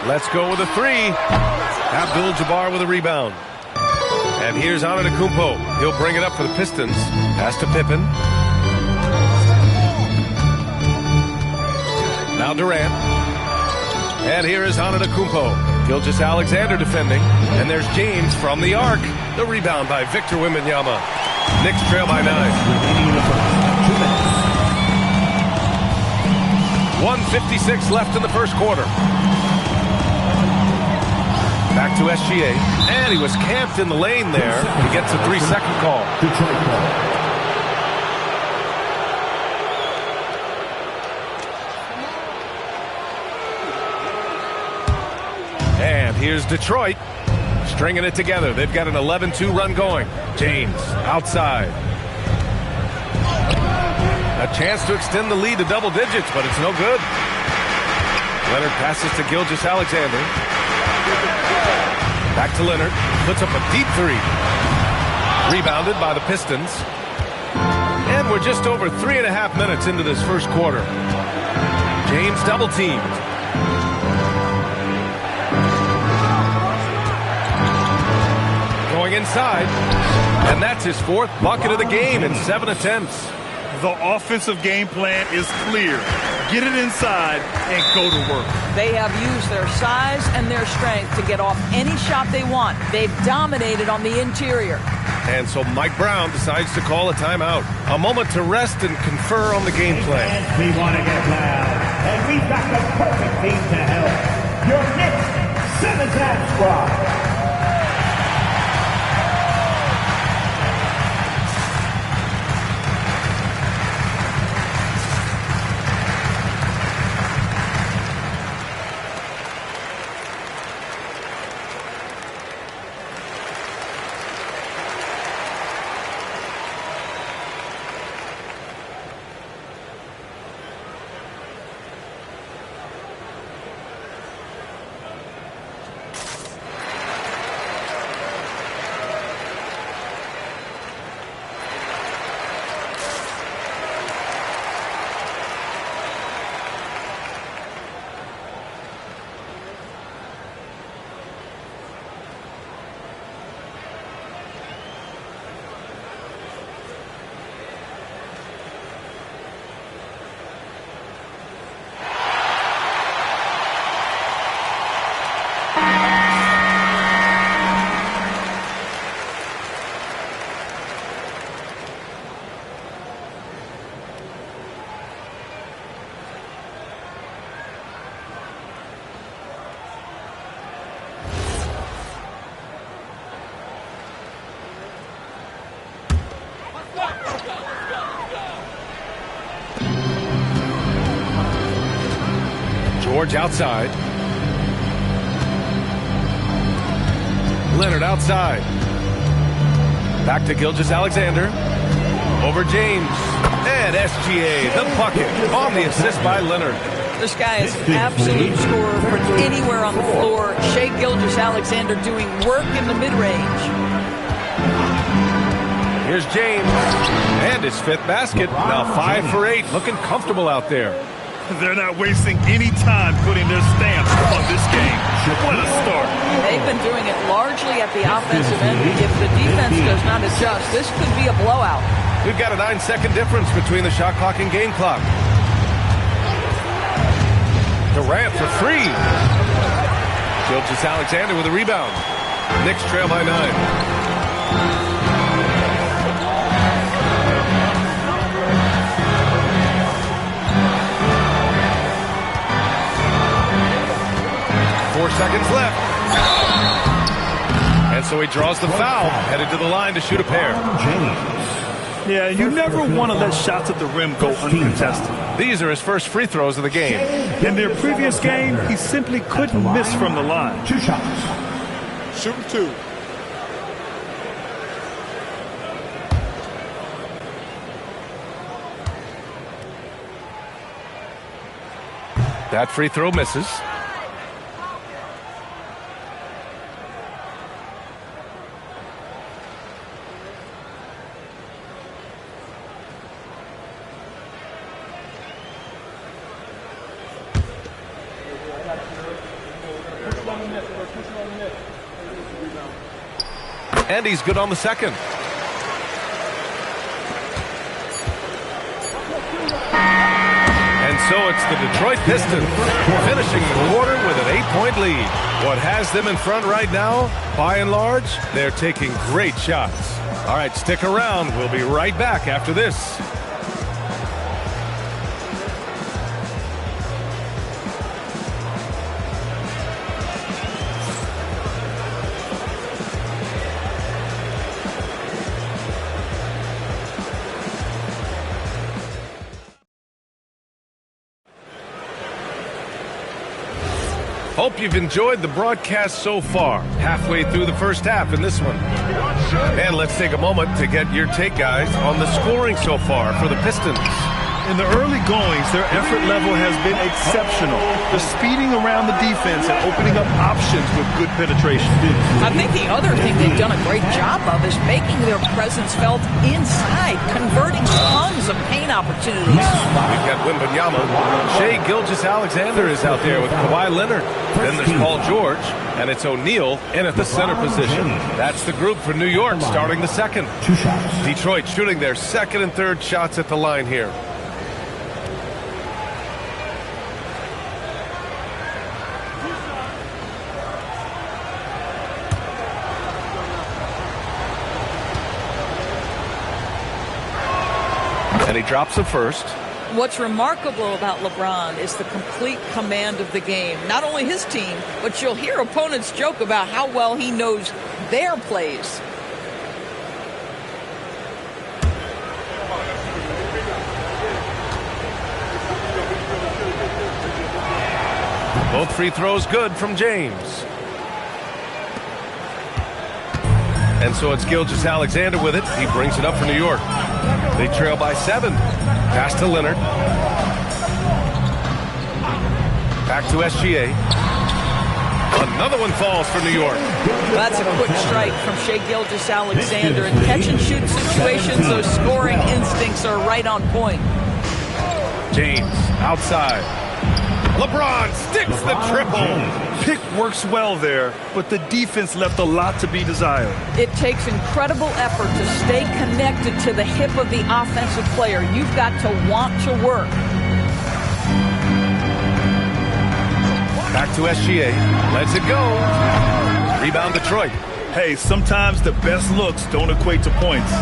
Let's go with a 3. Abdul-Jabbar with a rebound. And here's Antetokounmpo. He'll bring it up for the Pistons. Pass to Pippen. Now Durant. And here is Antetokounmpo. Gilgeous-Alexander defending. And there's James from the arc. The rebound by Victor Wembanyama. Knicks trail by 9. 1:56 left in the first quarter. Back to SGA. And he was camped in the lane there. He gets a 3-second call. And here's Detroit. Stringing it together. They've got an 11-2 run going. James outside. A chance to extend the lead to double digits, but it's no good. Leonard passes to Gilgeous-Alexander. Back to Leonard. Puts up a deep 3. Rebounded by the Pistons. And we're just over 3.5 minutes into this first quarter. James double teamed. Going inside, and that's his 4th bucket of the game in 7 attempts. The offensive game plan is clear. Get it inside and go to work. They have used their size and their strength to get off any shot they want. They've dominated on the interior. And so Mike Brown decides to call a timeout. A moment to rest and confer on the game plan. We want to get loud, and we've got the perfect team to help. Your Knicks 7-man squad. George outside. Leonard outside. Back to Gilgeous-Alexander. Over James. And SGA, the bucket, on the assist by Leonard. This guy is an absolute scorer from anywhere on the floor. Shai Gilgeous-Alexander doing work in the mid-range. Here's James. And his 5th basket. Now 5 for 8. Looking comfortable out there. They're not wasting any time putting their stamp on this game. What a start. They've been doing it largely at the offensive end. If the defense does not adjust, this could be a blowout. We've got a 9-second difference between the shot clock and game clock. Durant for 3. Gilgeous-Alexander with a rebound. Knicks trail by 9. Seconds left. And so he draws the foul, headed to the line to shoot a pair. Yeah, you never want to let shots at the rim go uncontested. These are his first free throws of the game. In their previous game, he simply couldn't miss from the line. 2 shots. Shooting 2. That free throw misses. And he's good on the second. And so it's the Detroit Pistons finishing the quarter with an 8-point lead. What has them in front right now, by and large, they're taking great shots. All right, stick around. We'll be right back after this. Hope you've enjoyed the broadcast so far. Halfway through the first half in this one. And let's take a moment to get your take, guys, on the scoring so far for the Pistons. In the early goings, their effort level has been exceptional. They're speeding around the defense and opening up options with good penetration. I think the other thing they've done a great job of is making their presence felt inside, converting tons of paint opportunities. We've got Wembanyama. Shai Gilgeous-Alexander is out there with Kawhi Leonard. Then there's Paul George, and it's O'Neal in at the center position. That's the group for New York starting the second. 2 shots. Detroit shooting their second and third shots at the line here. And he drops the first. What's remarkable about LeBron is the complete command of the game. Not only his team, but you'll hear opponents joke about how well he knows their plays. Both free throws good from James. And so it's Gilgeous-Alexander with it. He brings it up for New York. They trail by 7. Pass to Leonard. Back to SGA. Another one falls for New York. That's a quick strike from Shai Gilgeous-Alexander. In catch-and-shoot situations, those scoring instincts are right on point. James outside. LeBron sticks the triple. Pick works well there, but the defense left a lot to be desired. It takes incredible effort to stay connected to the hip of the offensive player. You've got to want to work. Back to SGA. Lets it go. Rebound Detroit. Hey, sometimes the best looks don't equate to points.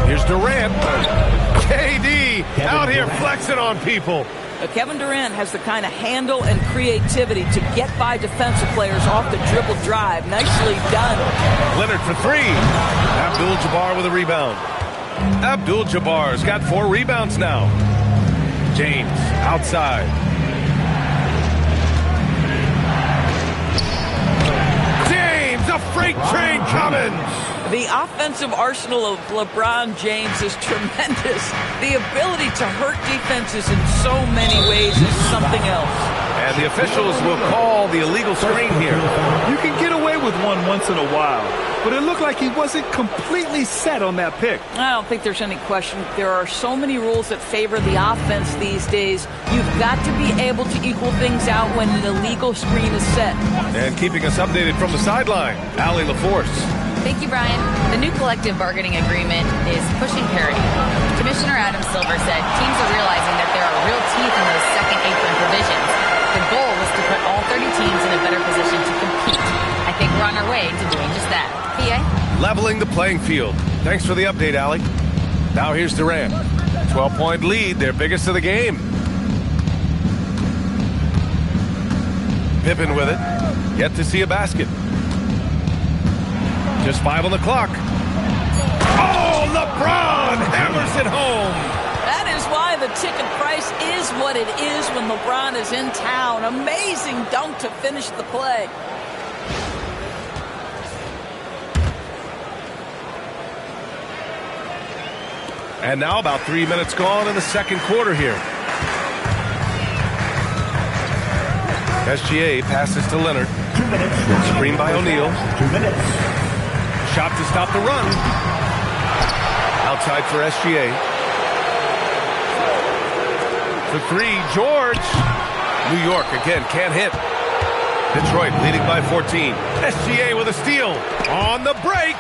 Here's Durant. KD out here flexing on people. Kevin Durant has the kind of handle and creativity to get by defensive players off the dribble drive. Nicely done. Leonard for 3. Abdul-Jabbar with a rebound. Abdul-Jabbar's got 4 rebounds now. James outside. freight train coming. The offensive arsenal of LeBron James is tremendous. The ability to hurt defenses in so many ways is something else. And the officials will call the illegal screen here. You can get away with one once in a while, but it looked like he wasn't completely set on that pick. I don't think there's any question. There are so many rules that favor the offense these days. You've got to be able to equal things out when an illegal screen is set. And keeping us updated from the sideline, Allie LaForce. Thank you, Brian. The new collective bargaining agreement is pushing parity. Commissioner Adam Silver said teams are realizing that there are real teeth in those second apron provisions. The goal was to put all 30 teams in a better position to compete. I think we're on our way to doing just that. PA? Leveling the playing field. Thanks for the update, Allie. Now here's Durant. 12-point lead, their biggest of the game. Pippen with it. Yet to see a basket. Just 5 on the clock. Oh, LeBron hammers it home. That is why the ticket price is what it is when LeBron is in town. Amazing dunk to finish the play. And now about 3 minutes gone in the second quarter here. SGA passes to Leonard. Screen by O'Neal. 2 minutes. Shot to stop the run. Outside for SGA. For 3, George. New York again can't hit. Detroit leading by 14. SGA with a steal. On the break.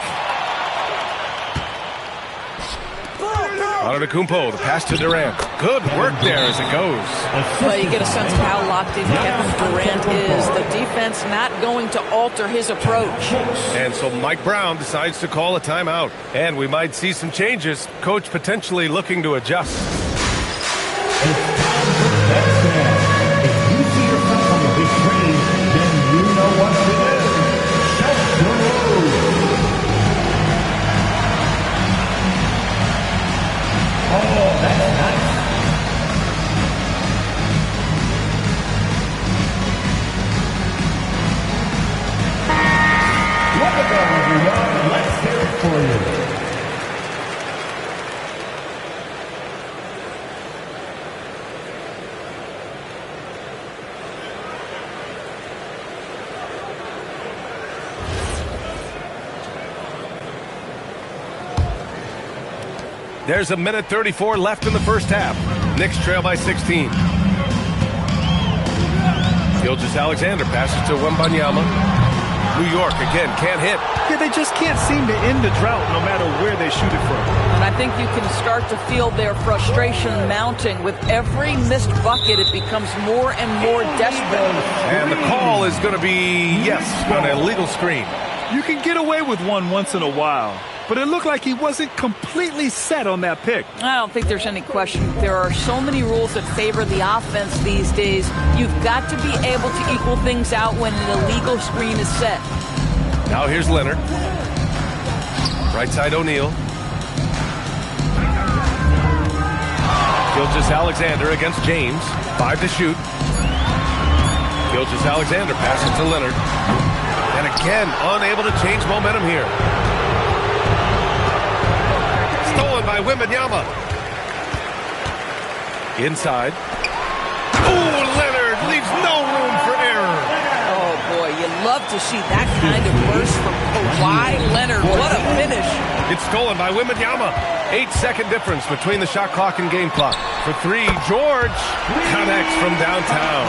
Antetokounmpo, the pass to Durant. Good work there as it goes. Well, you get a sense of how locked in Kevin Durant is. The defense not going to alter his approach. And so Mike Brown decides to call a timeout. And we might see some changes. Coach potentially looking to adjust. If you see yourself on the big screen, then you know what to do. Set the road. Oh, that's nice. Welcome, everyone. Let's hear it for you. There's a minute 34 left in the first half. Knicks trail by 16. Gilgeous-Alexander passes to Wembanyama. New York again can't hit. Yeah, they just can't seem to end the drought no matter where they shoot it from. And I think you can start to feel their frustration mounting. With every missed bucket, it becomes more and more desperate. And the call is going to be, yes, on an illegal screen. You can get away with one once in a while, but it looked like he wasn't completely set on that pick. I don't think there's any question. There are so many rules that favor the offense these days. You've got to be able to equal things out when an illegal screen is set. Now here's Leonard. Right side O'Neal. Gilgeous-Alexander against James. 5 to shoot. Gilgeous-Alexander passes to Leonard. And again, unable to change momentum here. Stolen by Wembanyama. Inside. Oh, Leonard leaves no room for error. Oh, boy, you love to see that kind of burst from Kawhi Leonard. What a finish. It's stolen by Wembanyama. 8-second difference between the shot clock and game clock. For 3, George connects from downtown.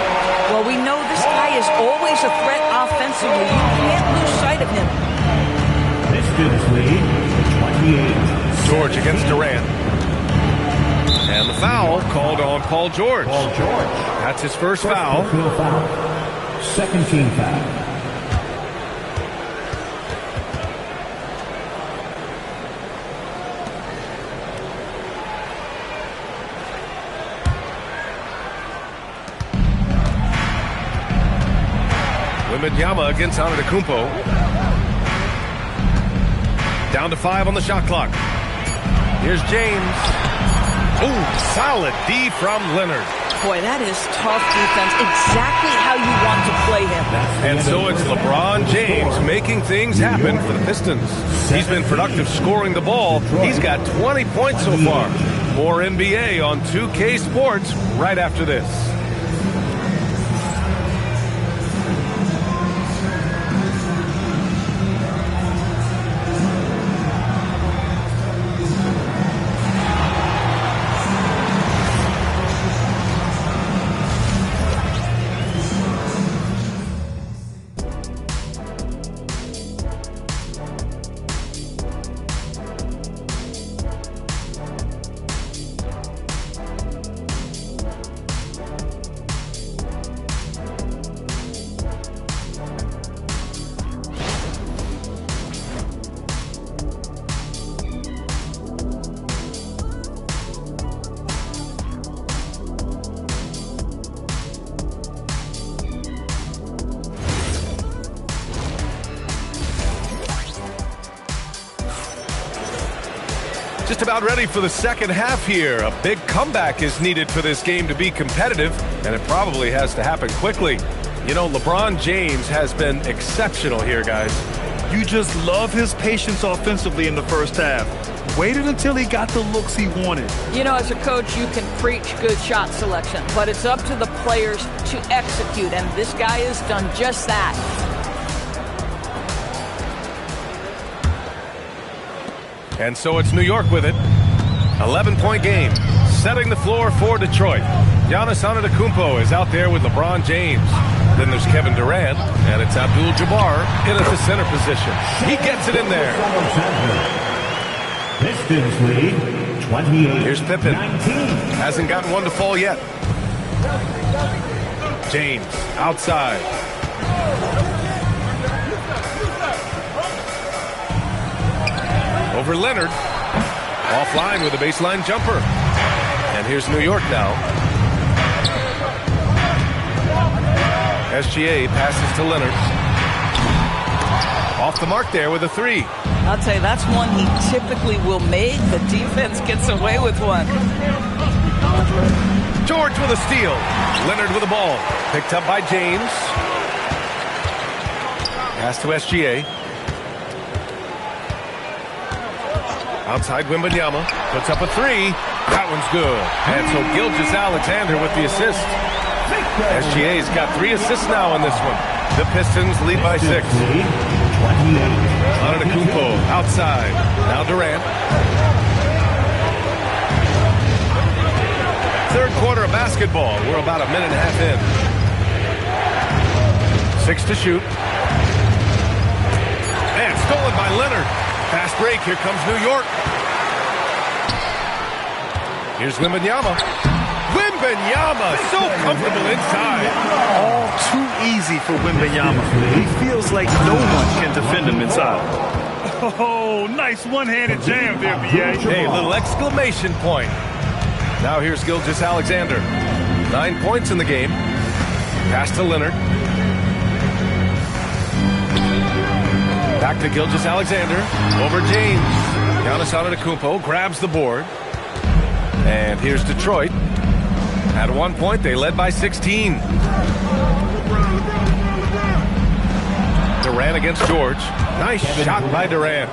Well, we know this guy is always a threat offensively. You can't lose sight of him. Pistons lead 28. George against Durant. And the foul called on Paul George. Paul George. That's his first foul. Second team foul. Wembanyama against Antetokounmpo. Down to 5 on the shot clock. Here's James. Oh, solid D from Leonard. Boy, that is tough defense. Exactly how you want to play him. And so it's LeBron James making things happen for the Pistons. He's been productive scoring the ball. He's got 20 points so far. More NBA on 2K Sports right after this. Just about ready for the second half here. A big comeback is needed for this game to be competitive, and it probably has to happen quickly. You know, LeBron James has been exceptional here, guys. You just love his patience offensively in the first half. Waited until he got the looks he wanted. You know, as a coach, you can preach good shot selection, but it's up to the players to execute, and this guy has done just that. And so it's New York with it. 11-point game, setting the floor for Detroit. Giannis Antetokounmpo is out there with LeBron James. Then there's Kevin Durant, and it's Abdul-Jabbar in at the center position. He gets it in there. Pistons lead 28. Here's Pippen. Hasn't gotten one to fall yet. James outside. Over Leonard. Offline with a baseline jumper. And here's New York now. SGA passes to Leonard. Off the mark there with a three. I'll tell you, that's one he typically will make. The defense gets away with one. George with a steal. Leonard with the ball. Picked up by James. Pass to SGA. Outside Wembanyama. Puts up a three. That one's good. And so Gilgeous-Alexander with the assist. SGA's got 3 assists now in this one. The Pistons lead by 6. Antetokounmpo outside. Now Durant. Third quarter of basketball. We're about a minute and a half in. 6 to shoot. And stolen by Leonard. Fast break. Here comes New York. Here's Wembanyama. Wembanyama, so comfortable inside. All too easy for Wembanyama. He feels like no one can defend him inside. Oh, nice one-handed jam there, B.A. Hey, little exclamation point. Now here's Gilgeous-Alexander. 9 points in the game. Pass to Leonard. Back to Gilgeous-Alexander. Over James. Giannis Antetokounmpo grabs the board. And here's Detroit. At one point, they led by 16. Durant against George. Nice shot by Durant.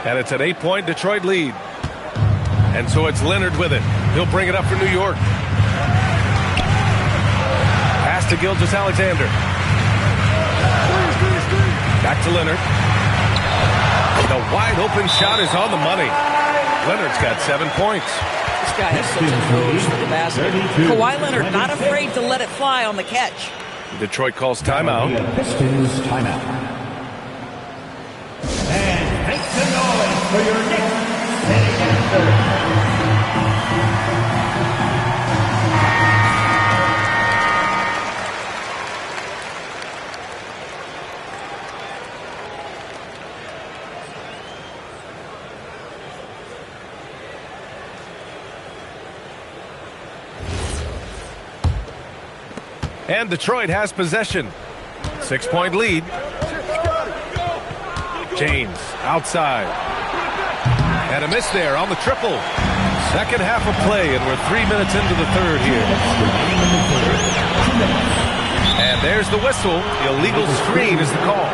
And it's an 8-point Detroit lead. And so it's Leonard with it. He'll bring it up for New York. Pass to Gilgeous-Alexander. Back to Leonard. The wide open shot is on the money. Leonard's got 7 points. This guy has such a nose for the basket. Kawhi Leonard not afraid to let it fly on the catch. Detroit calls timeout. Pistons timeout. And make some noise for your next setting answer. And Detroit has possession. 6-point lead. James outside. And a miss there on the triple. Second half of play, and we're 3 minutes into the third here. And there's the whistle. Illegal screen is the call.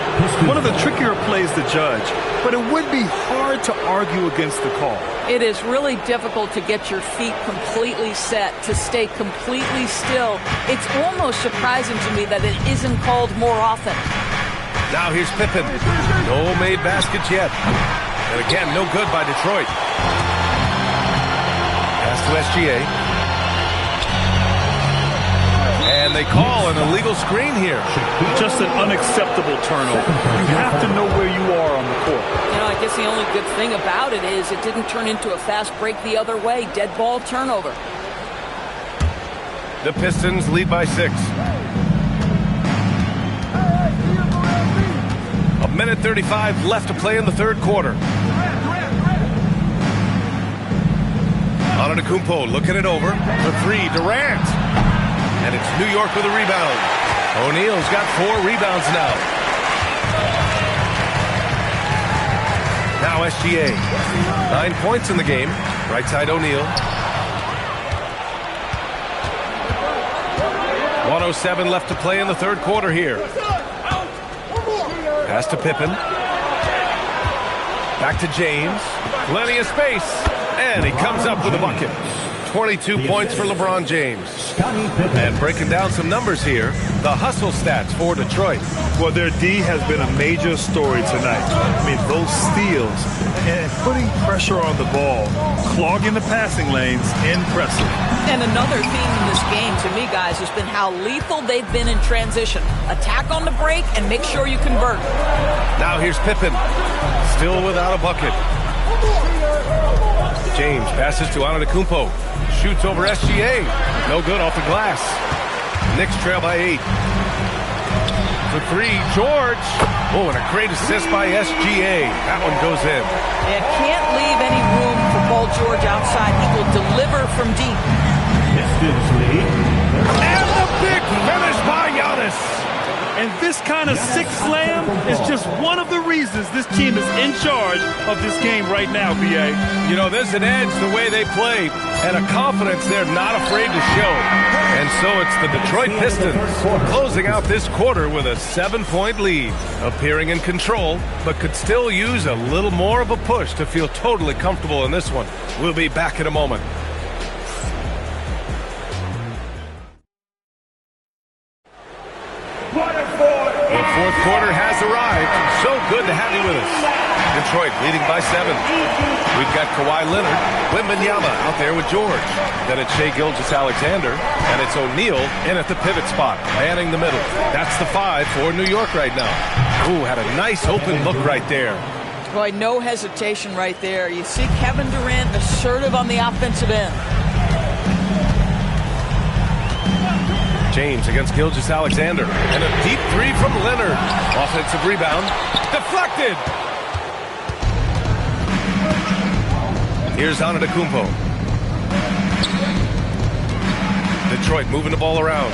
One of the trickier plays to judge, but it would be hard to argue against the call. It is really difficult to get your feet completely set, to stay completely still. It's almost surprising to me that it isn't called more often. Now here's Pippen. No made baskets yet. And again, no good by Detroit. Pass to SGA. And they call an illegal screen here. Just an unacceptable turnover. You have to know where you are on the court. You know, I guess the only good thing about it is it didn't turn into a fast break the other way. Dead ball turnover. The Pistons lead by 6. A minute 35 left to play in the third quarter. Antetokounmpo looking it over. For 3, Durant. And it's New York with a rebound. O'Neal's got 4 rebounds now. Now SGA. 9 points in the game. Right side O'Neal. 1:07 left to play in the third quarter here. Pass to Pippen. Back to James. Plenty of space. And he comes up with a bucket. 22 points for LeBron James. And breaking down some numbers here, the hustle stats for Detroit. Well, their D has been a major story tonight. I mean, those steals and putting pressure on the ball, clogging the passing lanes, impressive. And another theme in this game, to me, guys, has been how lethal they've been in transition. Attack on the break and make sure you convert. Now here's Pippen. Still without a bucket. James passes to Antetokounmpo. Shoots over SGA. No good off the glass. Knicks trail by 8. For 3, George. Oh, and a great assist by SGA. That one goes in. Yeah, can't leave any room for Paul George outside. He will deliver from deep. And the big finish by Giannis. And this kind of sick slam is just one of the reasons this team is in charge of this game right now, B.A. You know, there's an edge the way they play and a confidence they're not afraid to show. And so it's the Detroit Pistons closing out this quarter with a 7-point lead, appearing in control, but could still use a little more of a push to feel totally comfortable in this one. We'll be back in a moment. The fourth quarter has arrived. So good to have you with us. Detroit leading by 7. We've got Kawhi Leonard, Wembanyama out there with George. Then it's Shai Gilgeous-Alexander, and it's O'Neal in at the pivot spot, manning the middle. That's the 5 for New York right now. Ooh, had a nice open look right there. Boy, no hesitation right there. You see Kevin Durant assertive on the offensive end. James against Gilgeous-Alexander. And a deep 3 from Leonard. Offensive rebound. Deflected. Here's Antetokounmpo. Detroit moving the ball around.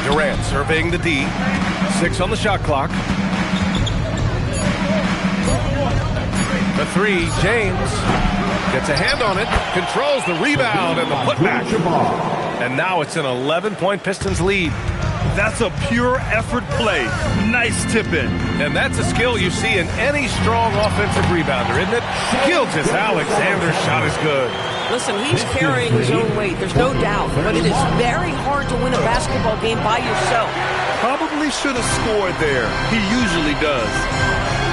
Durant surveying the D. 6 on the shot clock. The 3, James. Gets a hand on it, controls the rebound and the putback. And now it's an 11-point Pistons lead. That's a pure effort play. Nice tip-in. And that's a skill you see in any strong offensive rebounder, isn't it? Gilgeous-Alexander's shot is good. Listen, he's carrying his own weight, there's no doubt. But it is very hard to win a basketball game by yourself. Probably should have scored there. He usually does.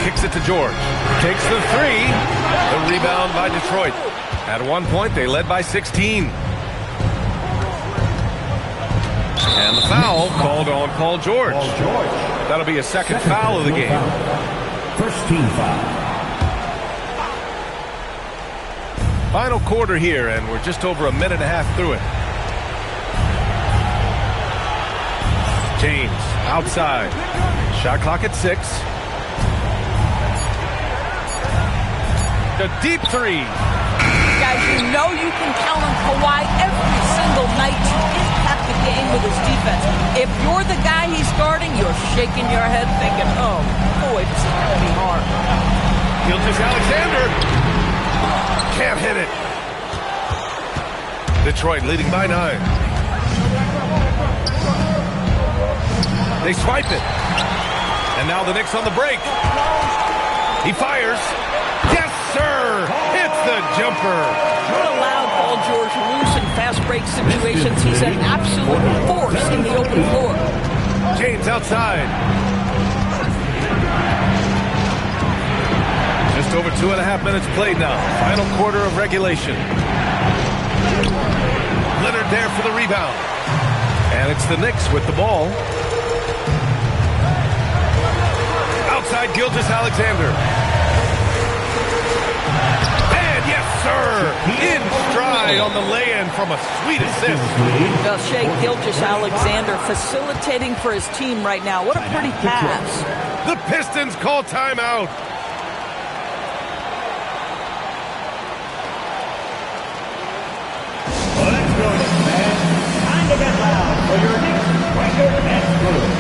Kicks it to George. Takes the 3. The rebound by Detroit. At one point, they led by 16. And the foul called on Paul George. That'll be a second foul of the game. First team foul. Final quarter here, and we're just over a minute and a half through it. James outside. Shot clock at 6. The deep 3. Guys, you know you can count on Kawhi every single night to impact the game with his defense. If you're the guy he's guarding, you're shaking your head thinking, oh, boy, this is going to be hard. Gilgeous-Alexander can't hit it. Detroit leading by 9. They swipe it. And now the Knicks on the break. He fires. Yes, sir! Hits the jumper. Not allowed Paul George loose in fast break situations. He's an absolute force in the open floor. James outside. Just over 2.5 minutes played now. Final quarter of regulation. Leonard there for the rebound. And it's the Knicks with the ball. Outside Gilgeous-Alexander. And yes, sir! In stride on the lay-in from a sweet assist. Well, Shai Gilgeous-Alexander facilitating for his team right now. What a pretty pass. The Pistons call timeout. Let's go, man. Time to get loud for your Knicks record and blue.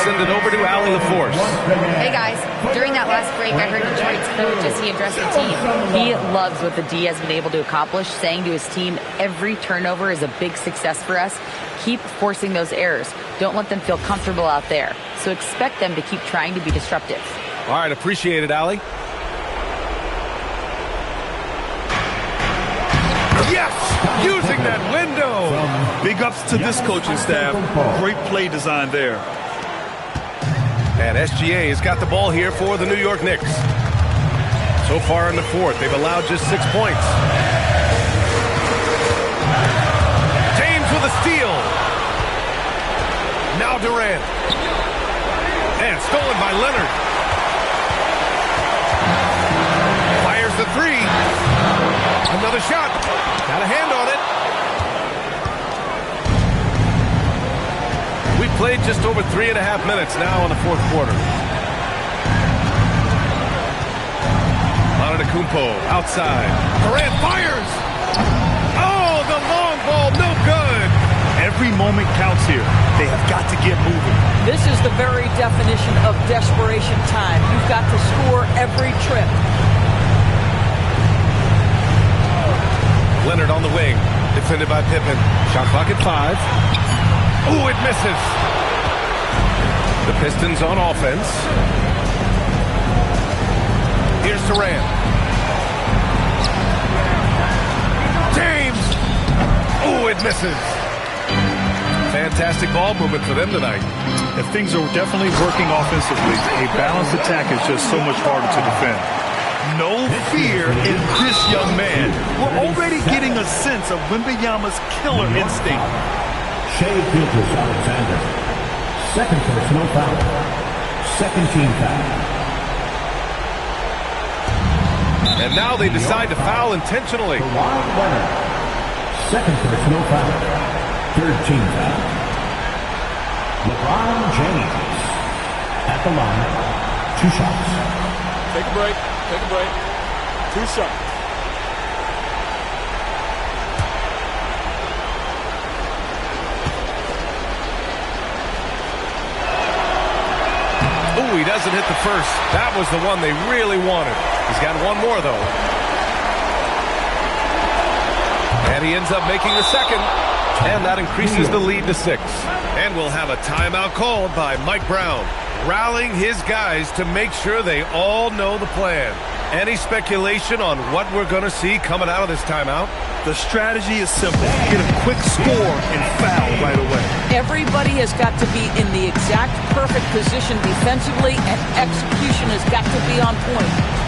Send it over to Allie LaForce. Hey guys, during that last break, I heard Detroit's coach as he addressed the team. He loves what the D has been able to accomplish, saying to his team, every turnover is a big success for us. Keep forcing those errors. Don't let them feel comfortable out there. So expect them to keep trying to be disruptive. All right, appreciate it, Allie. Yes! Using that window! Big ups to this coaching staff. Great play design there. And SGA has got the ball here for the New York Knicks. So far in the fourth, they've allowed just 6 points. James with a steal. Now Durant. And stolen by Leonard. Fires the three. Another shot. Got a hand on it. We've played just over 3.5 minutes now in the fourth quarter. Antetokounmpo outside. Durant fires. Oh, the long ball, no good. Every moment counts here. They have got to get moving. This is the very definition of desperation time. You've got to score every trip. Leonard on the wing, defended by Pippen. Shot clock at 5. Ooh, it misses. The Pistons on offense. Here's Durant. James. Ooh, it misses. Fantastic ball movement for them tonight. And things are definitely working offensively. A balanced attack is just so much harder to defend. No fear in this young man. We're already getting a sense of Wembanyama's killer instinct. Shai Gilgeous-Alexander. Second personal foul. Second team foul. And now they decide to foul intentionally. Kawhi Leonard. Second personal foul. Third team foul. LeBron James. At the line. 2 shots. Take a break. Take a break. 2 shots. Ooh, he doesn't hit the first. That was the one they really wanted. He's got one more, though. And he ends up making the second. And that increases the lead to 6. And we'll have a timeout called by Mike Brown, rallying his guys to make sure they all know the plan. Any speculation on what we're going to see coming out of this timeout? The strategy is simple. Get a quick score and foul right away. Everybody has got to be in the exact perfect position defensively, and execution has got to be on point.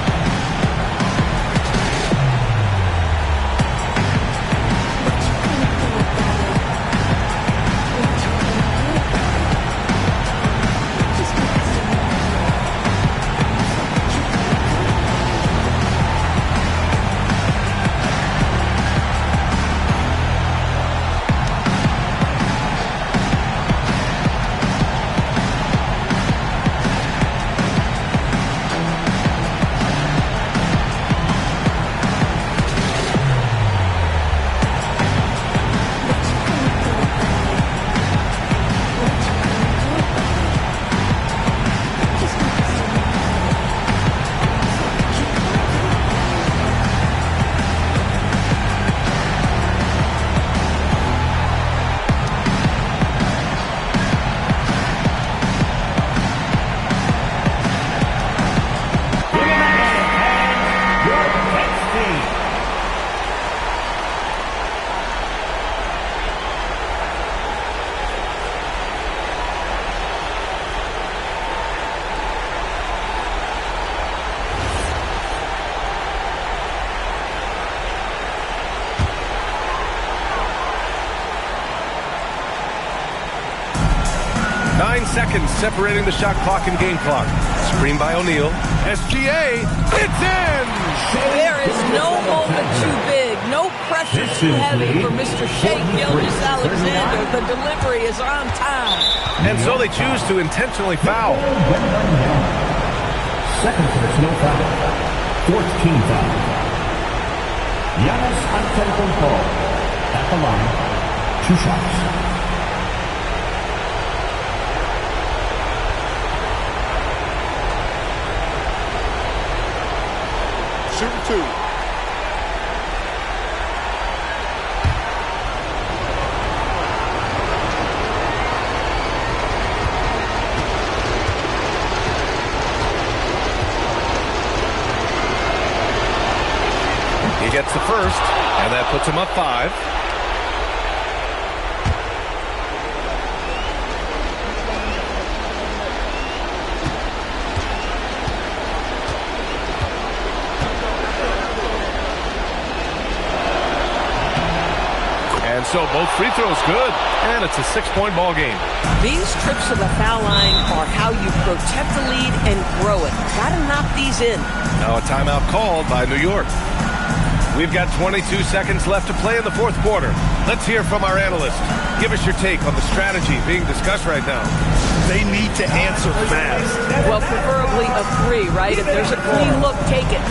Seconds separating the shot clock and game clock. Screen by O'Neal. SGA, it's in! There is no moment too big, no pressure too heavy for Mr. Shai Gilgeous-Alexander. The delivery is on time. And so they choose to intentionally foul. Second personal foul. 14 foul. Giannis Antetokounmpo at the line. 2 shots. Shooting 2. He gets the first, and that puts him up 5. So both free throws good, and it's a 6-point ball game. These trips to the foul line are how you protect the lead and grow it. Got to knock these in. Now a timeout called by New York. We've got 22 seconds left to play in the fourth quarter. Let's hear from our analyst. Give us your take on the strategy being discussed right now. They need to answer fast. Well, preferably a 3, right? If there's a clean look, take it.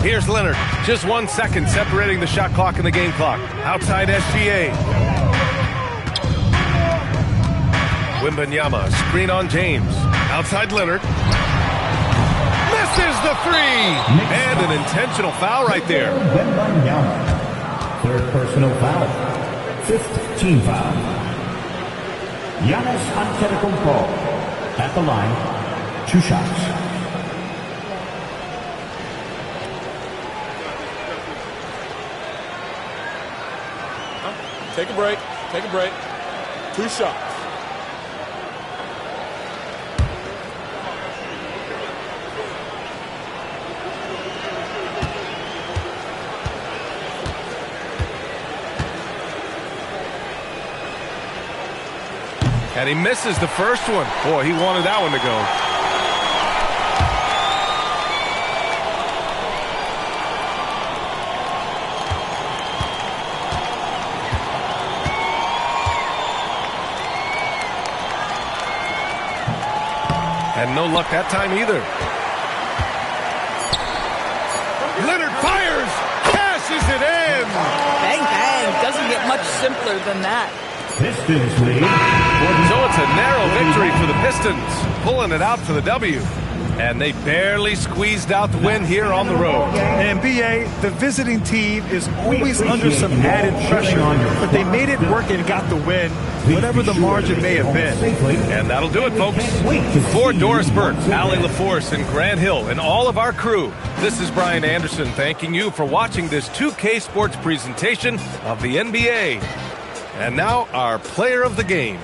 Here's Leonard. Just 1 second separating the shot clock and the game clock. Outside SGA. Wembanyama, screen on James. Outside Leonard. the three. And an intentional foul right there. Third personal foul. Fifth team foul. Giannis Antetokounmpo at the line. 2 shots. Take a break. Take a break. 2 shots. And he misses the first one. Boy, he wanted that one to go. And no luck that time either. Leonard fires, cashes it in. Bang, bang. Doesn't get much simpler than that. Pistons lead. So it's a narrow victory for the Pistons, pulling it out for the W. And they barely squeezed out the win here on the road. And B.A., the visiting team is always under some added pressure, but they made it work and got the win, whatever the margin may have been. And that'll do it, folks. For Doris Burke, Allie LaForce, and Grant Hill, and all of our crew, this is Brian Anderson thanking you for watching this 2K Sports presentation of the NBA. And now, our player of the game.